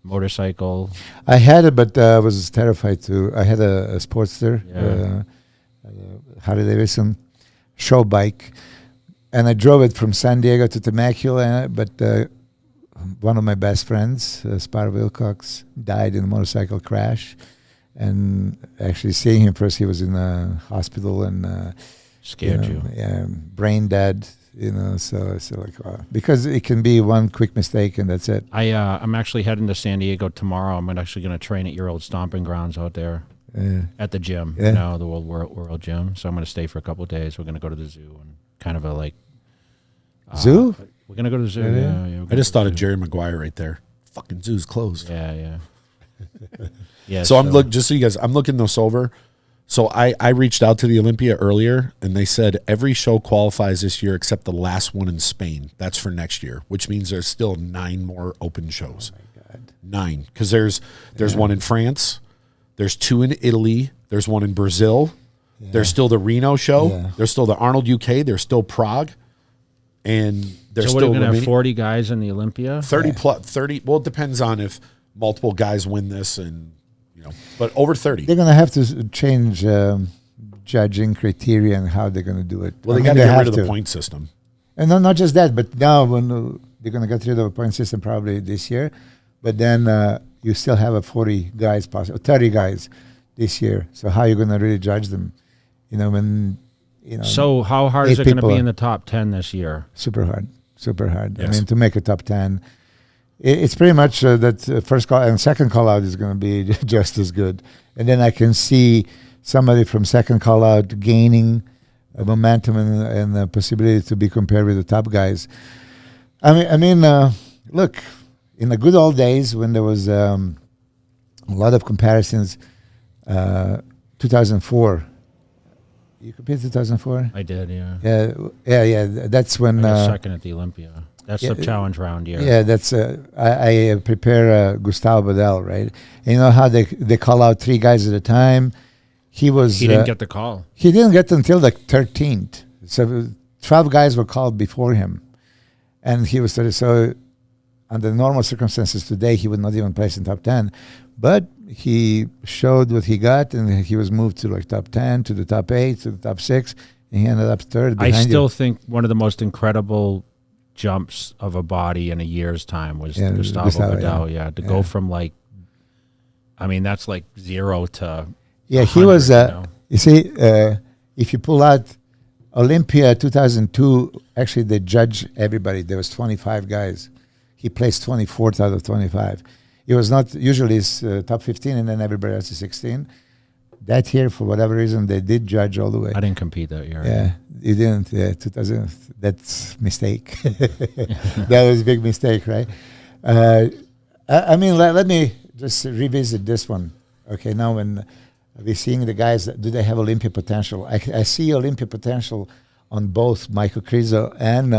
Motorcycle. I had it, but I was terrified to. I had a Sportster, Yeah. Harley Davidson show bike, and I drove it from San Diego to Temecula. But one of my best friends, Spar Wilcox, died in a motorcycle crash, and actually seeing him first, he was in a hospital and Scared you. Yeah, brain dead. So like because it can be one quick mistake and that's it. I'm actually heading to San Diego tomorrow. I'm actually going to train at your old stomping grounds out there at the gym, Yeah. the World Gym. So I'm going to stay for a couple of days. We're going to go to the zoo and kind of a Zoo? We're going to go to the zoo. Really? Yeah. I just thought of Jerry Maguire right there. Fucking zoo's closed. Yeah. Yeah. So I'm just so you guys, I'm looking this over. So I reached out to the Olympia earlier, and they said every show qualifies this year except the last one in Spain. That's for next year, which means there's still 9 more open shows. Oh my God. 9, because there's one in France, there's 2 in Italy, there's 1 in Brazil, there's still the Reno show, there's still the Arnold UK, there's still Prague, and there's So what, still are we going to have remaining- 40 guys in the Olympia? 30 plus 30. Well, it depends on if multiple guys win this, and But over 30. They're going to have to change judging criteria and how they're going to do it. Well, they got to get rid of the point system. And not just that, but now when they're going to get rid of a point system probably this year, but then you still have a 40 guys, 30 guys this year. So how are you going to really judge them? So how hard is it going to be in the top 10 this year? Super hard. Yes. I mean, to make a top 10, it's pretty much that first call and second call out is going to be just as good. And then I can see somebody from second call out gaining momentum and the possibility to be compared with the top guys. I mean, look, in the good old days when there was a lot of comparisons, 2004. You compared 2004? I did, yeah. Yeah. That's when I got second at the Olympia. That's the challenge round year. Yeah, that's I prepare Gustavo Badal, right? And you know how they call out 3 guys at a time. He didn't get the call. He didn't get until the 13th. So 12 guys were called before him, and he was 30. So under normal circumstances today, he would not even place in top 10. But he showed what he got, and he was moved to like top 10, to the top 8, to the top 6, and he ended up third. I still think one of the most incredible jumps of a body in a year's time was Gustavo Badal. Yeah, to go from like, I mean, that's like 0 to he was. You see, if you pull out Olympia 2002, actually they judge everybody. There was 25 guys. He placed 24th out of 25. It was not usually it's top 15, and then everybody else is 16. That year, for whatever reason, they did judge all the way. I didn't compete that year. Yeah, you didn't. Yeah, 2000. That's mistake. That was a big mistake, right? I mean, let me just revisit this one. Okay, now when we're seeing the guys, do they have Olympia potential? I see Olympia potential on both Michal Krizo and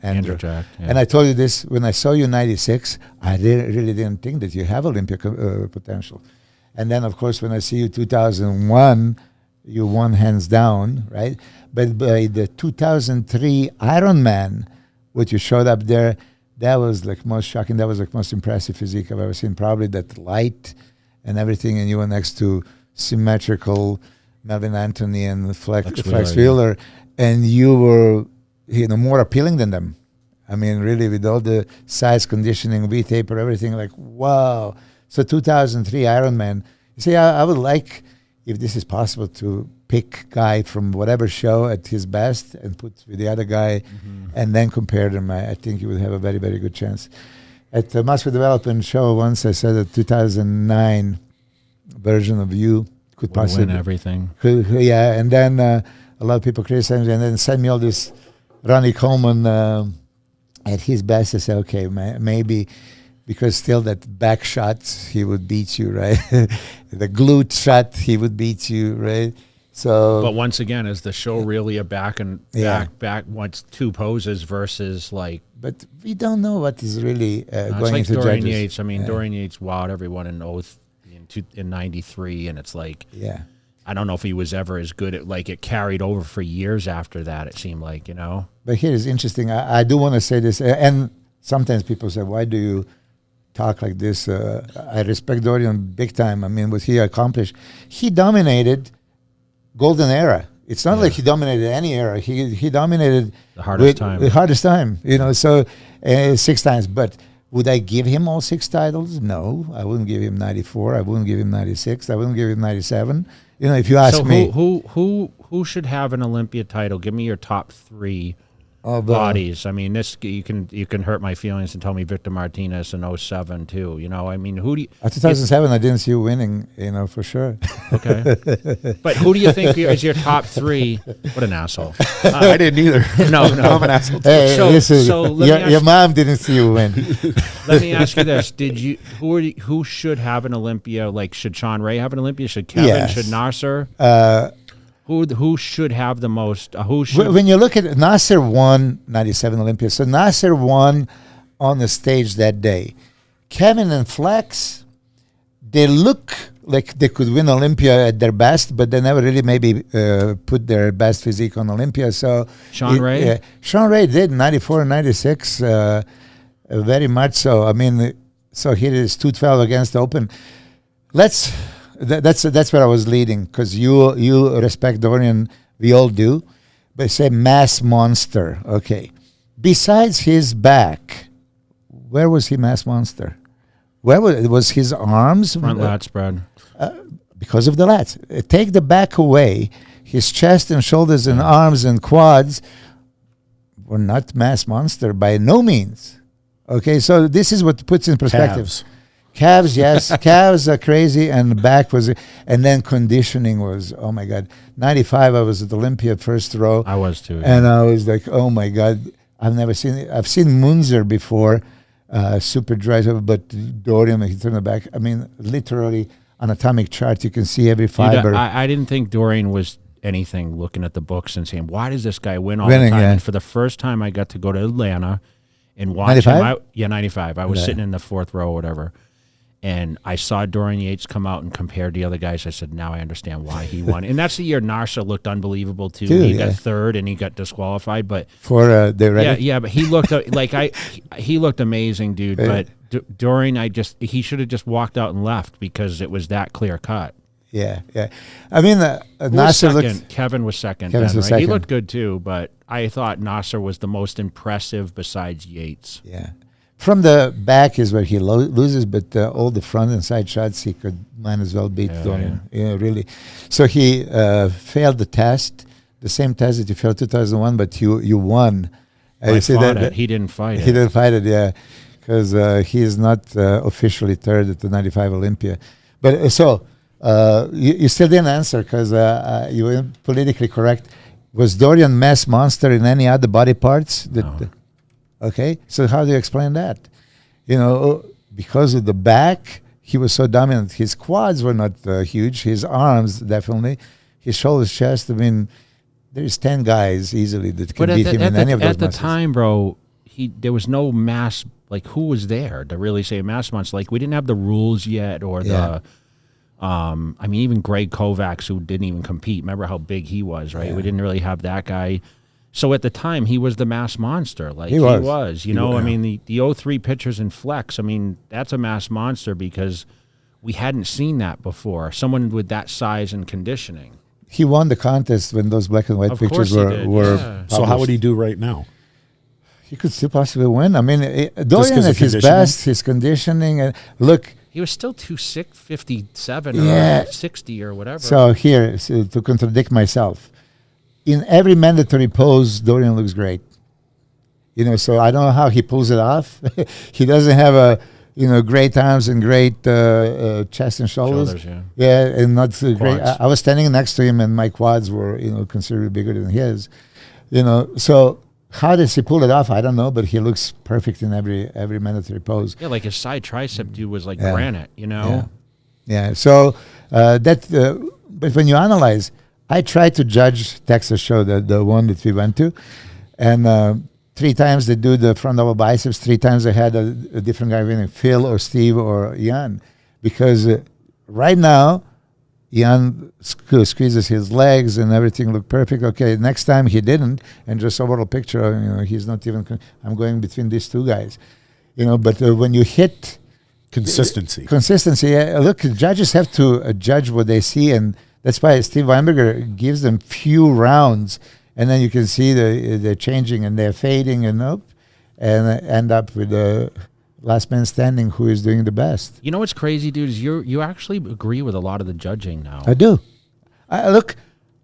Andrew. Jack, yeah. And I told you this when I saw you 96. I really didn't think that you have Olympia potential. And then, of course, when I see you 2001, you won hands down, right? But by the 2003 Ironman, what you showed up there, that was like most shocking. That was like most impressive physique I've ever seen. Probably that light and everything, and you were next to symmetrical Melvin Anthony and Flex Wheeler, and you were more appealing than them. I mean, really, with all the size conditioning, V-taper, everything, like, wow. So 2003 Ironman. You see, I would like, if this is possible, to pick guy from whatever show at his best and put with the other guy and then compare them. I think you would have a very, very good chance. At the Muscle Development Show once, I said that 2009 version of you could possibly win everything. Yeah, and then a lot of people criticized me and then send me all this Ronnie Coleman at his best. I said, okay, maybe because still that back shot, he would beat you, right? The glute shot, he would beat you, right? So, but once again, is the show really a back once 2 poses versus like? But we don't know what is really going like into Dorian judges. Yates. I mean, Dorian Yates wowed everyone in 93, and it's like, I don't know if he was ever as good at, like, it carried over for years after that, it seemed like, But here is interesting. I do want to say this, and sometimes people say, why do you talk like this? I respect Dorian big time. I mean, what he accomplished, he dominated golden era. It's not like he dominated any era. He dominated the hardest time. The hardest time, so 6 times. But would I give him all 6 titles? No, I wouldn't give him 94. I wouldn't give him 96. I wouldn't give him 97. If you ask me, who should have an Olympia title? Give me your top 3 bodies. I mean, this you can hurt my feelings and tell me Victor Martinez in 07 too. I mean, who do you? 2007, I didn't see you winning. For sure. Okay, but who do you think is your top 3? What an asshole! I didn't either. No, I'm an asshole. Hey, your mom didn't see you win. Let me ask you this: who should have an Olympia? Like, should Sean Ray have an Olympia? Should Kevin? Yes. Should Nasser? Who should have the most? When you look at Nasser won 97 Olympia, so Nasser won on the stage that day. Kevin and Flex, they look like they could win Olympia at their best, but they never really maybe put their best physique on Olympia. So Sean Ray? Sean Ray did 94 and 96, very much so. I mean, so here it is 212 against the Open. That's where I was leading, because you respect Dorian, we all do, but say mass monster. Okay, besides his back, where was he mass monster? Where was his arms? Front lat spread. Because of the lats. Take the back away, his chest and shoulders and arms and quads were not mass monster by no means. Okay, so this is what puts in perspective. Calves, yes. Calves are crazy, and back was, and then conditioning was, oh my God. 95, I was at Olympia, first row. I was too. And I was like, oh my God, I've seen Munzer before, super dry, but Dorian, he turned the back. I mean, literally, on atomic chart, you can see every fiber. Dude, I didn't think Dorian was anything looking at the books and saying, why does this guy win all the time? Yeah. And for the first time, I got to go to Atlanta and watch 95? him. 95. I was sitting in the fourth row or whatever. And I saw Dorian Yates come out and compared the other guys. I said, now I understand why he won. And that's the year Nasser looked unbelievable too. He got third and he got disqualified. But for the but he looked he looked amazing, dude. But Dorian, he should have just walked out and left, because it was that clear cut. Yeah. I mean, Nasser looked. Kevin was second. Kevin was right? second. He looked good too, but I thought Nasser was the most impressive besides Yates. Yeah. From the back is where he loses, but all the front and side shots he might as well beat Dorian. Yeah, really. So he failed the test, the same test that you failed 2001, but you won. He didn't fight it. He didn't fight it, yeah, because he is not officially third at the 95 Olympia. But you still didn't answer, because you were politically correct. Was Dorian mass monster in any other body parts? No. Okay, so how do you explain that? Because of the back, he was so dominant. His quads were not huge. His arms, definitely. His shoulders, chest. I mean, there's 10 guys easily that can beat him in any of those muscles. At the time, bro, there was no mass. Like, who was there to really say mass monster? Like, we didn't have the rules yet, or the. I mean, even Greg Kovacs, who didn't even compete. Remember how big he was, right? Yeah. We didn't really have that guy. So at the time, he was the mass monster. Like, he was, you know. I mean, the 03 pictures in Flex, I mean, that's a mass monster, because we hadn't seen that before. Someone with that size and conditioning. He won the contest when those black and white pictures were published. So how would he do right now? He could still possibly win. I mean, Dorian at his best, his conditioning. Look. He was still 257 or 60 or whatever. So here, to contradict myself, in every mandatory pose, Dorian looks great. So I don't know how he pulls it off. He doesn't have great arms and great chest and shoulders. Yeah, and not great. I was standing next to him, and my quads were, considerably bigger than his. So how does he pull it off? I don't know, but he looks perfect in every mandatory pose. Yeah, like his side tricep dude was like granite. Yeah. So but when you analyze. I tried to judge Texas show, the one that we went to, and 3 times they do the front double biceps. 3 times they had a different guy winning, Phil or Steve or Ian, because right now Ian squeezes his legs and everything looked perfect. Okay, next time he didn't, and just overall picture, he's not even. I'm going between these 2 guys, But when you hit consistency, look, judges have to judge what they see, and that's why Steve Weinberger gives them few rounds, and then you can see they're changing and they're fading and end up with the last man standing who is doing the best. You know what's crazy, dude, is you actually agree with a lot of the judging now. I do. Look,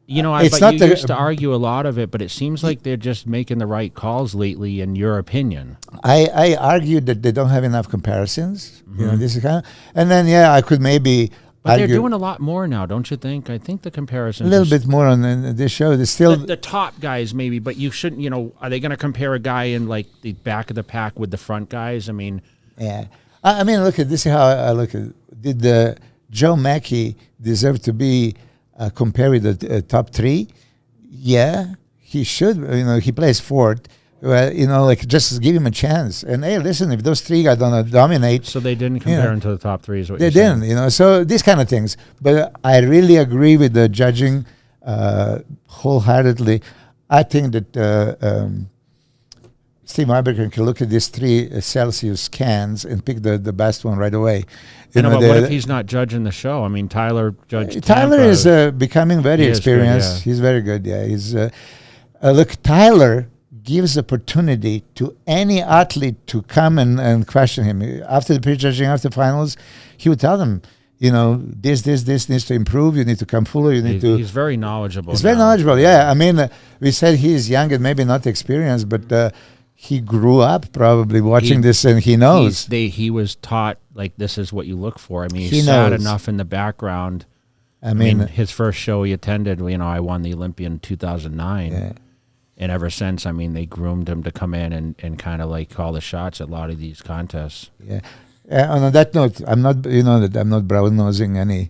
you used to argue a lot of it, but it seems like they're just making the right calls lately, in your opinion. I argued that they don't have enough comparisons. Mm-hmm. This is and then I could maybe. But they're doing a lot more now, don't you think? I think the comparisons. A little bit more on this show. There's still the top guys, maybe, but you shouldn't. Are they going to compare a guy in like the back of the pack with the front guys? I mean, yeah. I mean, look at this. Is how I look at it. Did Joe Mackey deserve to be compared with the top 3? Yeah, he should. He plays fourth. Just give him a chance. And hey, listen, if those 3 are gonna dominate, so they didn't compare him to the top 3. Is what they didn't. So these kind of things. But I really agree with the judging wholeheartedly. I think that Steve Marberger can look at these 3 Celsius scans and pick the best one right away. But what if he's not judging the show? I mean, Tyler judged Tyler Tampa. is becoming very experienced. Good, yeah. He's very good. Yeah, he's look. Tyler gives opportunity to any athlete to come and question him after the prejudging, after finals. He would tell them, this needs to improve. You need to come fuller. You need to. He's very knowledgeable. He's very knowledgeable. Yeah, I mean, we said he's young and maybe not experienced, but he grew up probably watching this, and he knows. He was taught, like, this is what you look for. I mean, he sat knows enough in the background. I mean, his first show he attended, I won the Olympia in 2009. Yeah. And ever since, I mean, they groomed him to come in and kind of like call the shots at a lot of these contests. Yeah. On that note, I'm not, that I'm not brown nosing any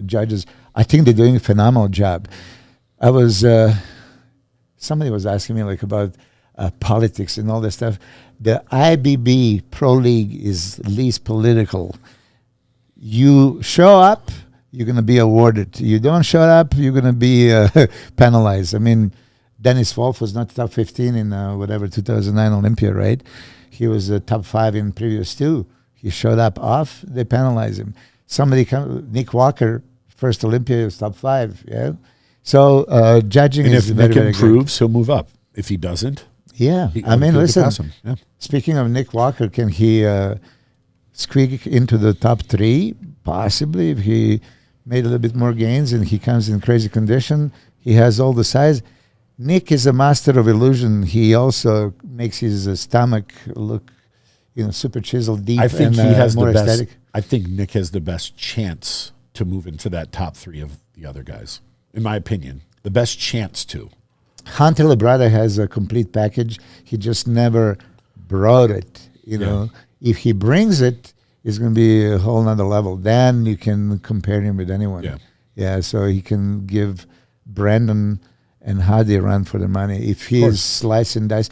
judges. I think they're doing a phenomenal job. I was, somebody was asking me like about politics and all this stuff. The IBB Pro League is least political. You show up, you're going to be awarded. You don't show up, you're going to be penalized. I mean, Dennis Wolf was not top 15 in 2009 Olympia, right? He was top 5 in previous 2. He showed up off, they penalize him. Nick Walker, first Olympia, was top 5, yeah? So judging is very, if very Nick improves, he'll move up. If he doesn't, listen, yeah. Speaking of Nick Walker, can he squeak into the top 3? Possibly, if he made a little bit more gains and he comes in crazy condition. He has all the size. Nick is a master of illusion. He also makes his stomach look, super chiseled, deep. I think and, he has more the best. aesthetic. I think Nick has the best chance to move into that top 3 of the other guys, in my opinion. The best chance to. Hunter Labrada has a complete package. He just never brought it. If he brings it, it's going to be a whole nother level. Then you can compare him with anyone. Yeah. So he can give Brandon and Hadi a run for the money. If he is slice and dice.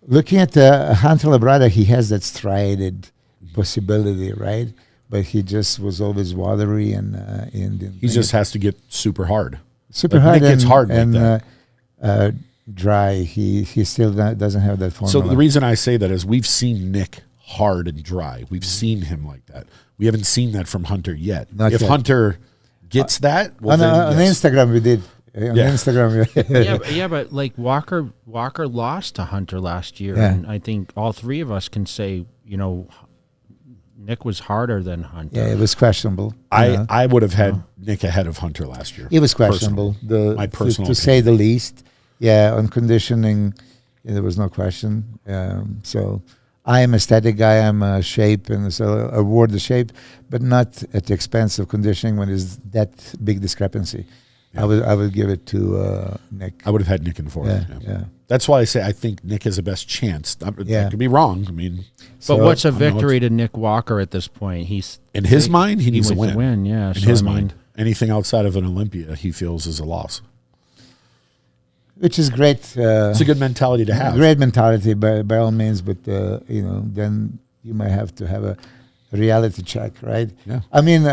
Looking at Hunter Labrada, he has that striated possibility, right? But he just was always watery and he just has to get super hard. Super hard. Nick gets hard like that. Dry. He still doesn't have that formula. So the reason I say that is we've seen Nick hard and dry. We've seen him like that. We haven't seen that from Hunter yet. If Hunter gets that, on Instagram we did. On Instagram, yeah, but like Walker lost to Hunter last year, Yeah. and I think all 3 of us can say, Nick was harder than Hunter. Yeah, it was questionable. I would have had Nick ahead of Hunter last year. It was questionable. My personal to say the least. Yeah, on conditioning, there was no question. So I am a static guy. I'm a shape, and so award the shape, but not at the expense of conditioning when there's that big discrepancy. Yeah. I would give it to Nick. I would have had Nick in 4th. Yeah. That's why I say I think Nick has the best chance. I could be wrong. I mean, but what's a victory to Nick Walker at this point? He's in his mind, he needs to win. Yeah, in his mind, anything outside of an Olympia, he feels is a loss. Which is great. It's a good mentality to have. Great mentality by all means, but then you might have to have a reality check, right? Yeah. I mean,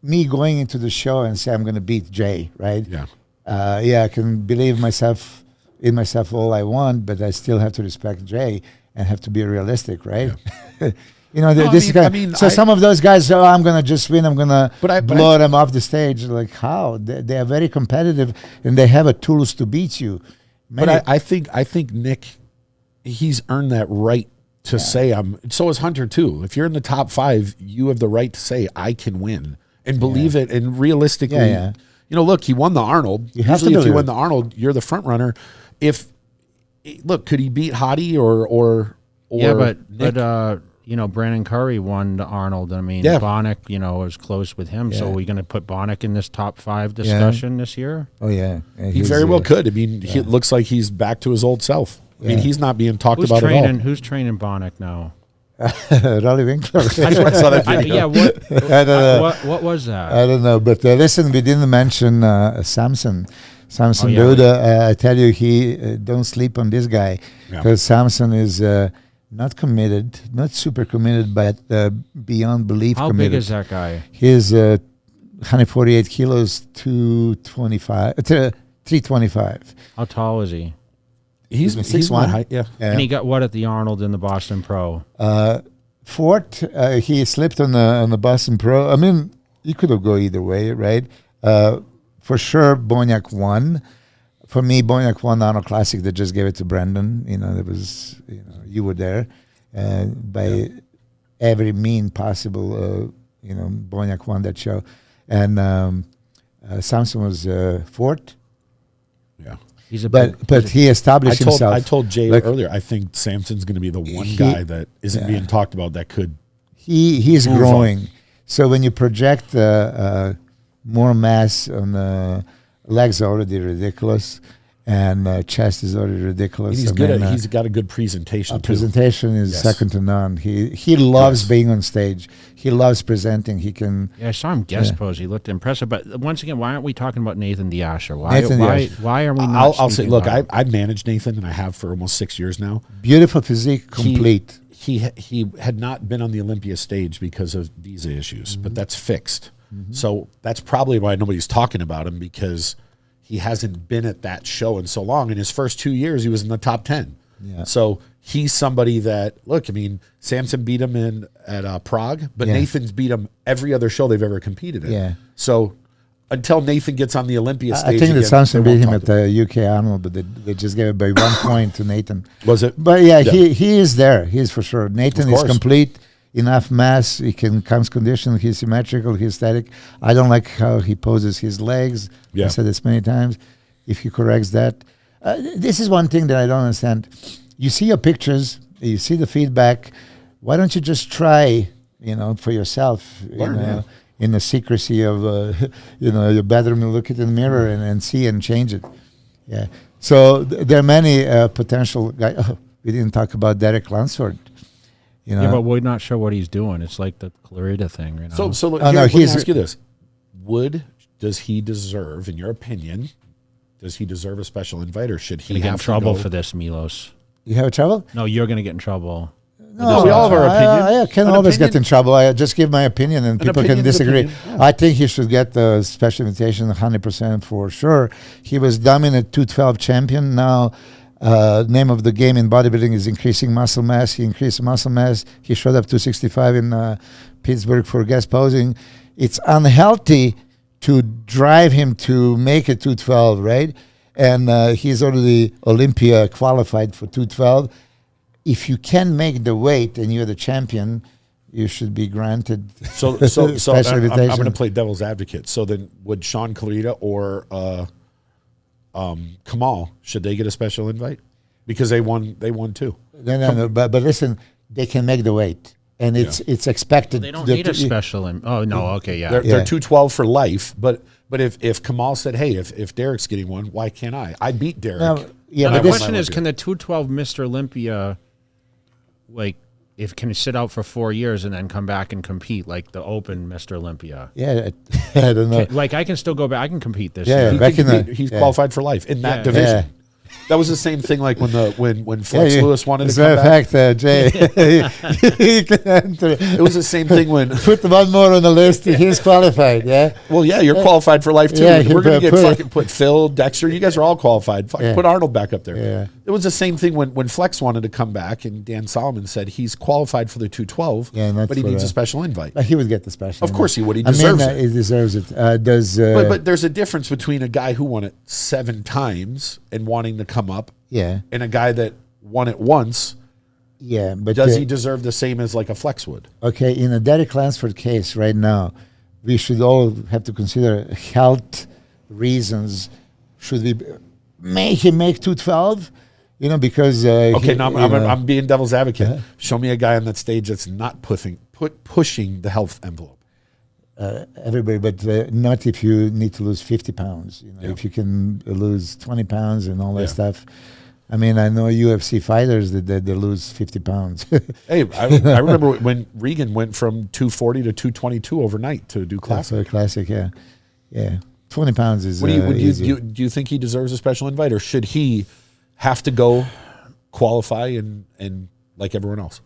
me going into the show and say I'm going to beat Jay, right? Yeah. I can believe in myself all I want, but I still have to respect Jay and have to be realistic, right? Yeah. Some of those guys, I'm going to just win. I'm going to blow them off the stage. Like how? They are very competitive and they have tools to beat you. But I think Nick, he's earned that right to say so is Hunter too. If you're in the top 5, you have the right to say I can win. And believe it, and realistically, look, he won the Arnold. Usually, if you win the Arnold, you're the front runner. Could he beat Hadi or but Nick? Brandon Curry won the Arnold. I mean, Bonnick, was close with him. Yeah. So are we going to put Bonnick in this top 5 discussion this year? Oh yeah, he very well could. I mean, it looks like he's back to his old self. I mean, he's not being talked about at all. Who's training Bonnick now? Raleigh Winkler. I saw that video. What was that? I don't know, but listen, we didn't mention Samson. Duda, I tell you, don't sleep on this guy because Samson is not committed, not super committed, but beyond belief How committed. Big is that guy? He's 148 kilos, 325. How tall is he? He's 6'1". my height, yeah. And he got what at the Arnold in the Boston Pro? Fourth, he slipped on the Boston Pro. I mean, he could have go either way, right? For sure, Bognac won. For me, Bognac won the Arnold Classic. They just gave it to Brandon. There was, you were there. By every mean possible, Bognac won that show. And Samson was fourth. Yeah. But he established himself. I told Jay earlier, I think Samson's going to be the one guy that isn't being talked about that could. He's growing. On. So when you project more mass on the legs, are already ridiculous, and chest is already ridiculous. And he's got a good presentation. Presentation is second to none. He loves being on stage. He loves presenting. He can. Yeah, I saw him guest pose. He looked impressive. But once again, why aren't we talking about Nathan Diasher? Why are we not? I'll say, look, I managed Nathan, and I have for almost 6 years now. Beautiful physique, complete. He had not been on the Olympia stage because of visa issues, but that's fixed. So that's probably why nobody's talking about him, because he hasn't been at that show in so long. In his first 2 years, he was in the top 10. Yeah. So he's somebody that, look, I mean, Samson beat him at Prague, but Nathan's beat him every other show they've ever competed in. Yeah. So until Nathan gets on the Olympia stage, I think that Samson beat him at the UK Arnold, but they just gave it by 1 point to Nathan. Was it? But he is there. He is for sure. Nathan is complete. Enough mass, he comes conditioned, he's symmetrical, he's static. I don't like how he poses his legs. I said this many times. If he corrects that. This is one thing that I don't understand. You see your pictures, you see the feedback. Why don't you just try, for yourself, in the secrecy of, your bedroom, you look at the mirror and see and change it. Yeah. So there are many potential guys. Oh, we didn't talk about Derek Lunsford. Yeah, but we're not sure what he's doing. It's like the Clarita thing, So let me ask you this: does he deserve, in your opinion, does he deserve a special invite, or should he get in trouble for this, Milos? You have trouble? No, you're going to get in trouble. No, we all have our opinion. I can always get in trouble. I just give my opinion, and people can disagree. Yeah. I think he should get the special invitation 100% for sure. He was dominant 212 champion. Now, name of the game in bodybuilding is increasing muscle mass. He increased muscle mass. He showed up 265 in Pittsburgh for guest posing. It's unhealthy to drive him to make it 212, right? And he's already Olympia qualified for 212. If you can make the weight and you're the champion, you should be granted special invitation. I'm going to play devil's advocate. So then would Sean Clarita or Kamal, should they get a special invite? Because they won too. No. But listen, they can make the weight. And it's expected. They don't need a special. They're 212 for life. But if Kamal said, hey, if Derek's getting one, why can't I? I beat Derek. The question is, can the 212 Mr. Olympia, can he sit out for 4 years and then come back and compete like the Open Mr. Olympia? Yeah, I don't know. I can still go back. I can compete this year. He's qualified for life in that division. Yeah. That was the same thing like when Flex Lewis wanted to come back. As a matter of fact, Jay, he can enter. It was the same thing when... Put one more on the list. He's qualified, yeah? Well, yeah, you're qualified for life, too. We're going to put Phil, Dexter. You guys are all qualified. Put Arnold back up there. Yeah. It was the same thing when Flex wanted to come back, and Dan Solomon said he's qualified for the 212, but he needs a special invite. He would get the special invite. Of course he would. He deserves it. He deserves it. But there's a difference between a guy who won it 7 times and wanting to come up, and a guy that won it once. Yeah, but does he deserve the same as like a Flex would? Okay, in a Derek Lunsford case right now, we should all have to consider health reasons. Should we make him make 212? Because now I'm being devil's advocate. Show me a guy on that stage that's not pushing the health envelope. Everybody, but not if you need to lose 50 pounds. If you can lose 20 pounds and all that stuff. I mean, I know UFC fighters that they lose 50 pounds. Hey, I remember when Regan went from 240 to 222 overnight to do classic. Classic, yeah. 20 pounds is. Do you think he deserves a special invite, or should he have to go qualify and like everyone else?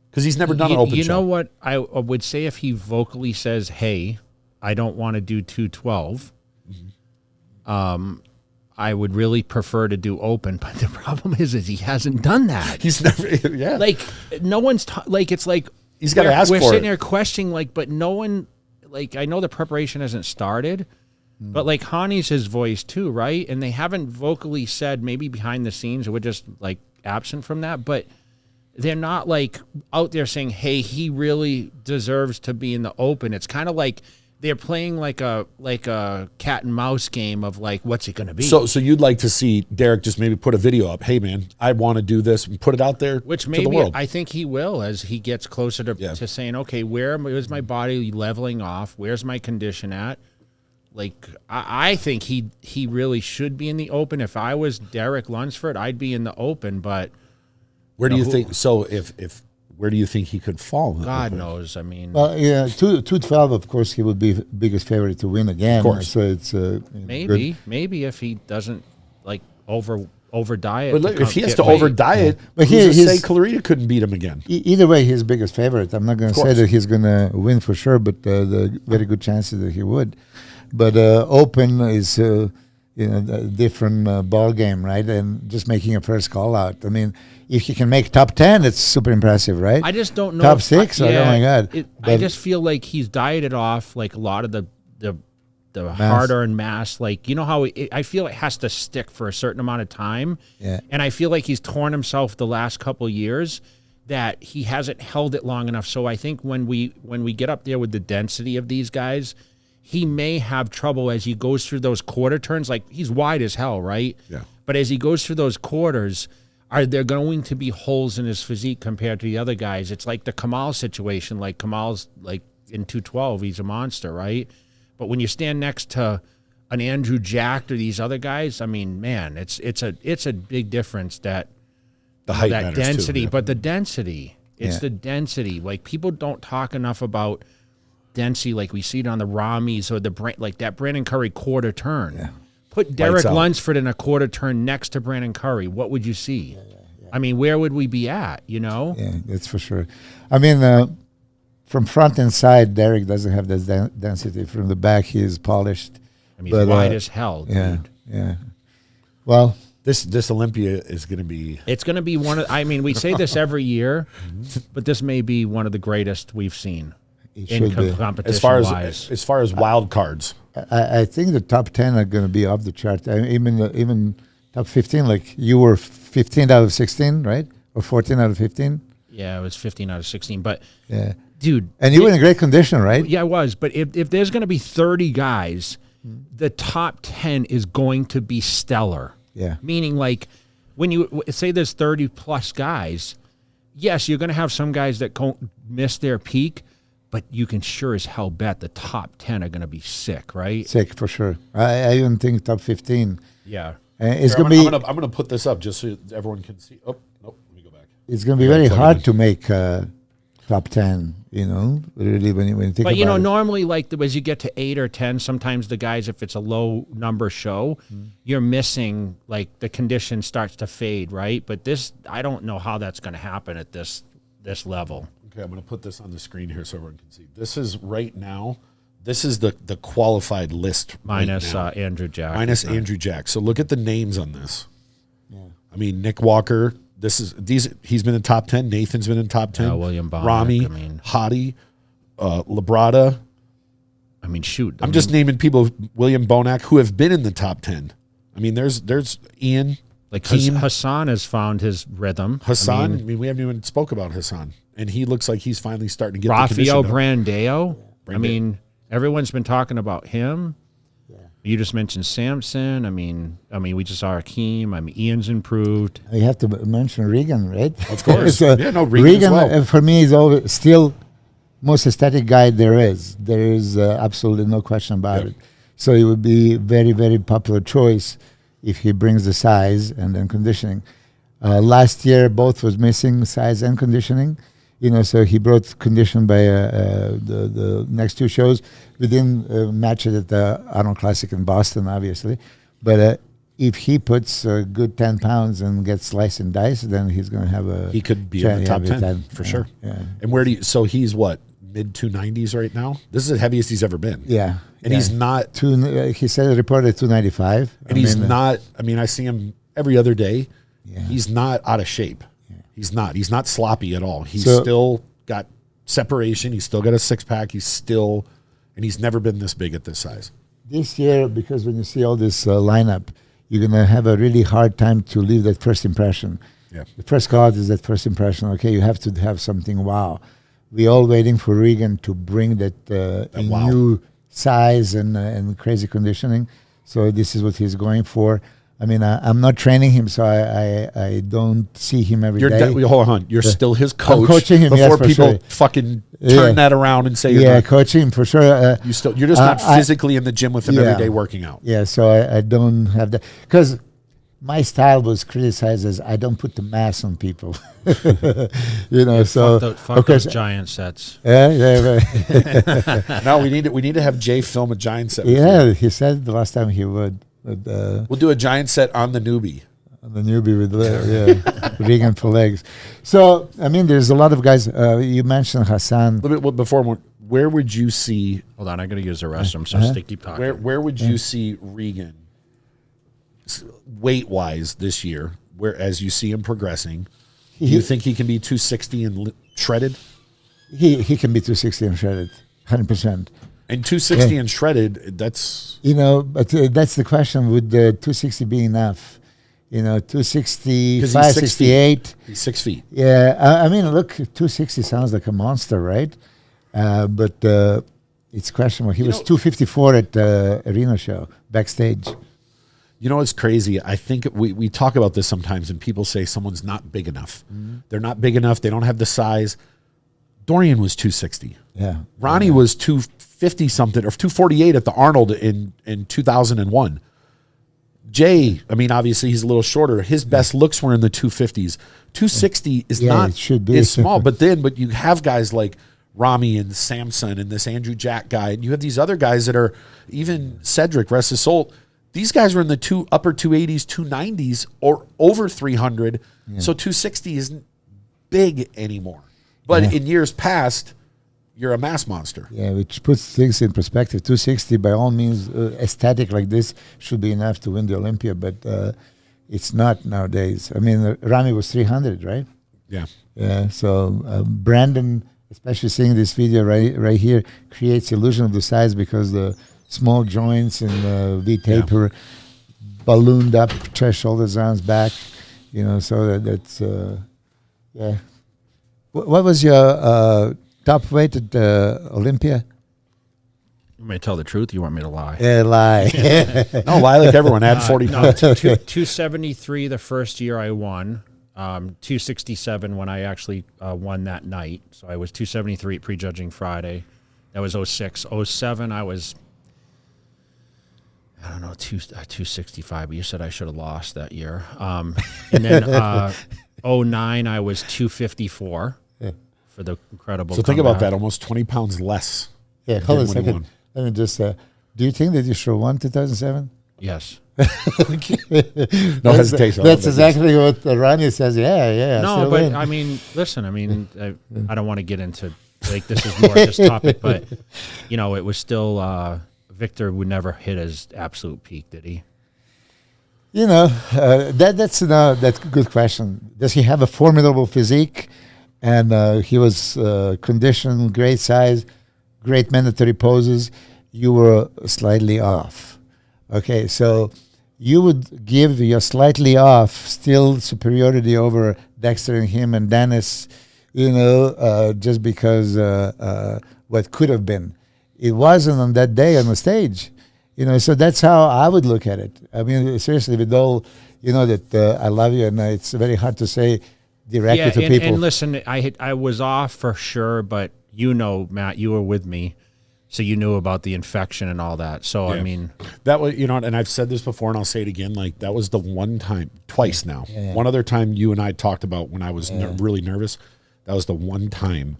Because he's never done an open show. You know what I would say, if he vocally says, "Hey, I don't want to do 212," I would really prefer to do open, but the problem is he hasn't done that. He's never, like no one's it's like he's got to ask for it. We're sitting there questioning, like, but no one, like, I know the preparation hasn't started, but like Hani's his voice too, right? And they haven't vocally said, maybe behind the scenes, we're just like absent from that, but they're not like out there saying, hey, he really deserves to be in the open. It's kind of like they're playing like a cat and mouse game of like, what's it going to be? So you'd like to see Derek just maybe put a video up. Hey man, I want to do this and put it out there, which to maybe the world. I think he will as he gets closer to saying, okay, where's my body leveling off? Where's my condition at? Like I think he really should be in the open. If I was Derek Lundsford, I'd be in the open. But where do you think? So if where do you think he could fall? God knows. I mean, well, yeah, 212. Of course, he would be biggest favorite to win again. Of course. So it's maybe if he doesn't like over diet. But look, if he has to over diet, but who's to say Clarita couldn't beat him again? Either way, he's biggest favorite. I'm not going to say that he's going to win for sure, but the very good chances that he would. But open is a different ball game, right? And just making a first call out. I mean, if you can make top 10, it's super impressive, right? I just don't know. Top 6? Oh my God. I just feel like he's dieted off like a lot of the hard-earned mass. Like, you know how I feel it has to stick for a certain amount of time. Yeah. And I feel like he's torn himself the last couple of years that he hasn't held it long enough. So I think when we get up there with the density of these guys, he may have trouble as he goes through those quarter turns. Like, he's wide as hell, right? Yeah. But as he goes through those quarters, are there going to be holes in his physique compared to the other guys? It's like the Kamal situation. Like, Kamal's, like, in 212, he's a monster, right? But when you stand next to an Andrew Jack or these other guys, I mean, man, it's a big difference that the height that matters density. too, yeah. But the density, it's the density. Like, people don't talk enough about density, like we see it on the Ramis or like that Brandon Curry quarter turn. Yeah. Put Derek Lunsford in a quarter turn next to Brandon Curry. What would you see? Yeah. I mean, where would we be at, you know? Yeah, that's for sure. I mean, from front and side, Derek doesn't have that density. From the back, he is polished. I mean, he's wide as hell, dude. Yeah. Well, this Olympia is going to be... It's going to be one of... I mean, we say this every year, but this may be one of the greatest we've seen. Competition as far as wild cards. I think the top 10 are going to be off the chart. Even top 15, like you were 15 out of 16, right? Or 14 out of 15? Yeah, it was 15 out of 16. But, yeah, dude. And you were in great condition, right? Yeah, I was. But if there's going to be 30 guys, the top 10 is going to be stellar. Yeah. Meaning, like, when you say there's 30-plus guys, yes, you're going to have some guys that miss their peak, but you can sure as hell bet the top 10 are going to be sick, right? Sick, for sure. I even think top 15. Yeah. It's going to be... I'm going to put this up just so everyone can see. Oh, nope, let me go back. It's going to be very hard to make top 10, you know, really, when you think about it. But, you know, normally, like, as you get to 8 or 10, sometimes the guys, if it's a low number show, you're missing, like, the condition starts to fade, right? But this, I don't know how that's going to happen at this level. Okay, I'm going to put this on the screen here so everyone can see. This is right now. This is the qualified list minus Andrew Jack. Minus Andrew Jack. So look at the names on this. Yeah. I mean, Nick Walker. He's been in top 10. Nathan's been in top 10. William Bonac, Rami, Hottie, Labrada. I mean, shoot. I'm just naming people. William Bonac, who have been in the top 10. I mean, there's Ian. Like Hassan has found his rhythm. Hassan. I mean, we haven't even spoke about Hassan. And he looks like he's finally starting to get Rafael the Brandao. I mean, everyone's been talking about him. Yeah. You just mentioned Samson. I mean, we just saw Akeem. I mean, Ian's improved. You have to mention Regan, right? Of course. Regan for me is still most aesthetic guy there is. There is absolutely no question about it. So it would be very, very popular choice if he brings the size and then conditioning. Last year, both was missing size and conditioning. You know, so he brought condition by the next two shows. We didn't match it at the Arnold Classic in Boston, obviously. But if he puts a good 10 pounds and gets sliced and diced, then he's going to have a... He could be in the top 10 for sure. Yeah. And where do you... So he's what? mid 290s right now. This is the heaviest he's ever been. Yeah. And he's not. He said reported 295. And he's not. I mean, I see him every other day. Yeah. He's not out of shape. Yeah. He's not. He's not sloppy at all. He's still got separation. He's still got a six pack. And he's never been this big at this size. This year, because when you see all this lineup, you're going to have a really hard time to leave that first impression. Yeah. The first card is that first impression. Okay, you have to have something wow. We're all waiting for Regan to bring that wow. new size and crazy conditioning. So this is what he's going for. I mean, I'm not training him, so I don't see him every day. Hold on. You're still his coach. I'm coaching him, before yes, people sure. fucking turn that around and say you're not. Coaching him for sure. You're just not physically in the gym with him every day working out. Yeah, so I don't have that. Because my style was criticized as I don't put the mass on people. Fuck those giant sets. Yeah. No, we need to have Jay film a giant set. Yeah, he said the last time he would. But, we'll do a giant set on the newbie. With Regan for legs. So I mean, there's a lot of guys. You mentioned Hassan. Before, where would you see? Hold on, I got to use the restroom. So keep talking. Where would you see Regan weight wise this year? Where as you see him progressing, do you think he can be 260 and shredded? He can be 260 and shredded, 100%. And 260 and shredded, that's... but that's the question. Would the 260 be enough? 265, 68. He's 6 feet. Yeah, I mean, look, 260 sounds like a monster, right? But it's questionable. He was 254 at the arena show, backstage. You know what's crazy? I think we talk about this sometimes, and people say someone's not big enough. Mm-hmm. They're not big enough. They don't have the size. Dorian was 260. Yeah. Ronnie was 250 something or 248 at the Arnold in 2001. Jay, I mean, obviously he's a little shorter. His best looks were in the 250s. 260 is not it should be. Is small, but you have guys like Rami and Samson and this Andrew Jack guy, and you have these other guys that are even Cedric, rest his soul. These guys were in the upper 280s, 290s, or over 300. Yeah. So 260 isn't big anymore. But in years past, you're a mass monster. Yeah, which puts things in perspective. 260, by all means, aesthetic like this should be enough to win the Olympia, but it's not nowadays. I mean, Rami was 300, right? Yeah. Yeah. So Brandon, especially seeing this video right here, creates illusion of the size because the small joints and V-taper, ballooned up, chest, shoulders, arms, back. So that's yeah. What was your top weight at Olympia? You may tell the truth. You want me to lie? Yeah, lie. No, lie like everyone. Add 40 pounds. 273 the first year I won. 267 when I actually won that night. So I was 273 at prejudging Friday. That was 06. 07 I was, I don't know, 265. But you said I should have lost that year. And then 09 I was 254. For the incredible. So think about that, almost 20 pounds less. Yeah, hold on a second. Let me just. Do you think that you should have won 2007? Yes. No hesitation. That's exactly what Ronnie says. Yeah. No, but win. I mean, listen. I mean, I don't want to get into like this is more this topic, but it was still Victor would never hit his absolute peak, did he? That's a good question. Does he have a formidable physique? And he was conditioned, great size, great mandatory poses. You were slightly off. Okay, so you would give your slightly off still superiority over Dexter and him and Dennis, just because what could have been. It wasn't on that day on the stage. So that's how I would look at it. I mean, seriously, with all, that I love you, and it's very hard to say directly to people. And listen, I was off for sure, but Matt, you were with me, so you knew about the infection and all that. So I mean, that was and I've said this before, and I'll say it again. Like that was the one time, twice now. Yeah. One other time you and I talked about when I was really nervous. That was the one time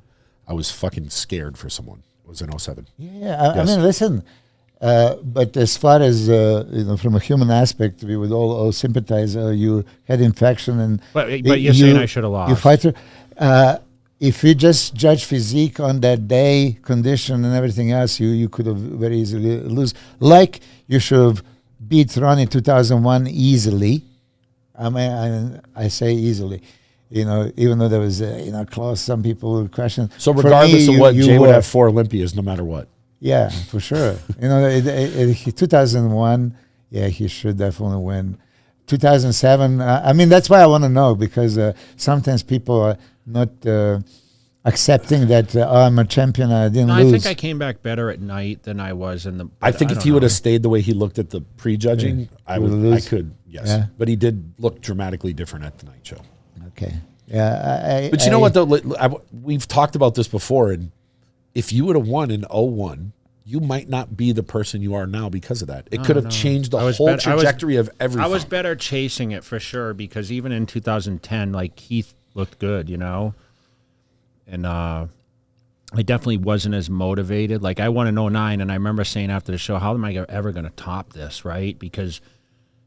I was fucking scared for someone. It was in 07. Yeah, I mean, listen. But as far as from a human aspect, we would all sympathize. You had infection, but you're saying I should have lost. You fight her. if you just judge physique on that day, condition and everything else, you could have very easily lose. Like you should have beat Ron in 2001 easily. I mean, I say easily. You know, even though there was, close, some people would question. So regardless of what, Jay would have 4 Olympias no matter what. Yeah, for sure. 2001, yeah, he should definitely win. 2007, I mean, that's why I want to know, because sometimes people are not accepting that I'm a champion, I didn't lose. I think I came back better at night than I was in the... I think if he would have stayed the way he looked at the prejudging, I could, yes. Yeah. But he did look dramatically different at the night show. Okay. Yeah. But you know what, though? We've talked about this before, and if you would have won in 01, you might not be the person you are now because of that. It could have changed the whole trajectory of everything. I was better chasing it for sure, because even in 2010, like, Keith looked good, you know? And I definitely wasn't as motivated. Like, I won in 09, and I remember saying after the show, how am I ever going to top this, right? Because,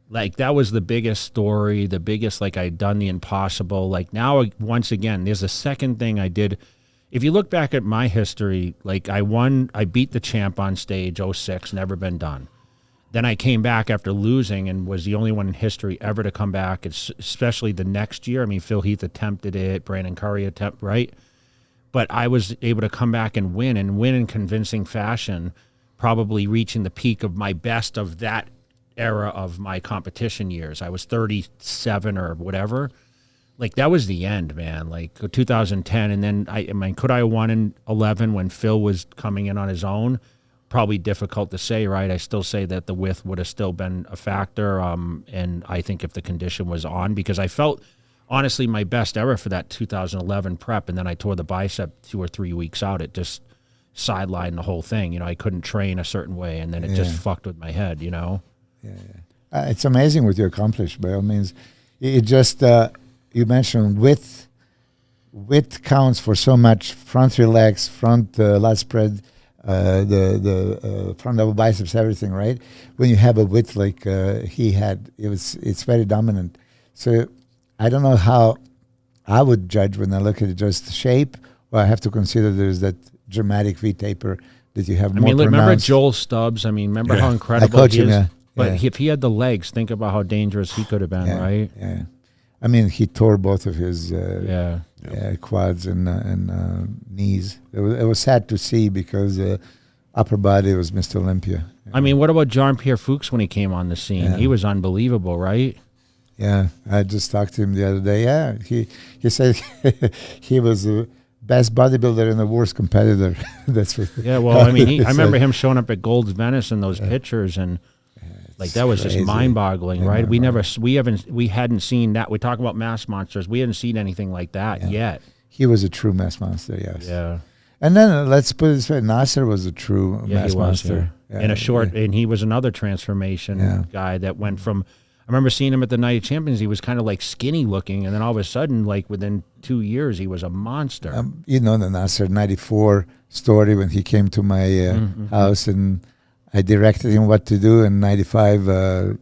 like, that was the biggest story, the biggest, like, I'd done the impossible. Like, now, once again, there's a second thing I did. If you look back at my history, like, I beat the champ on stage, 06, never been done. Then I came back after losing and was the only one in history ever to come back, especially the next year. I mean, Phil Heath attempted it, Brandon Curry attempted, right? But I was able to come back and win in convincing fashion, probably reaching the peak of my best of that era of my competition years. I was 37 or whatever. Like, that was the end, man. Like, 2010, and then I mean, could I have won in 11 when Phil was coming in on his own? Probably difficult to say, right? I still say that the width would have still been a factor, and I think if the condition was on, because I felt, honestly, my best ever for that 2011 prep, and then I tore the bicep 2 or 3 weeks out. It just sidelined the whole thing. You know, I couldn't train a certain way, and then it just fucked with my head, you know? Yeah. It's amazing what you accomplished, by all means. It just... you mentioned width. Width counts for so much. Front relax, front lat spread, the front double biceps, everything, right? When you have a width like he had, it's very dominant. So I don't know how I would judge when I look at just shape, or I have to consider there's that dramatic V-taper that you have more pronounced. Remember Joel Stubbs? I mean, remember how incredible he is? But if he had the legs, think about how dangerous he could have been, right? Yeah. I mean, he tore both of his quads and knees. It was sad to see, because upper body was Mr. Olympia. I mean, what about Jean-Pierre Fuchs when he came on the scene? He was unbelievable, right? Yeah, I just talked to him the other day. Yeah, he said he was the best bodybuilder and the worst competitor. That's what. Yeah, well, I mean, I remember him showing up at Gold's Venice in those pictures, and like, that was crazy. Just mind-boggling, right? We hadn't seen that. We talk about mass monsters. We hadn't seen anything like that yet. He was a true mass monster, yes. Yeah. And then let's put it this way: Nasser was a true mass monster. Yeah. And he was another transformation guy that went from. I remember seeing him at the Night of Champions. He was kind of like skinny looking, and then all of a sudden, like within 2 years, he was a monster. You know the Nasser '94 story when he came to my house, and I directed him what to do in '95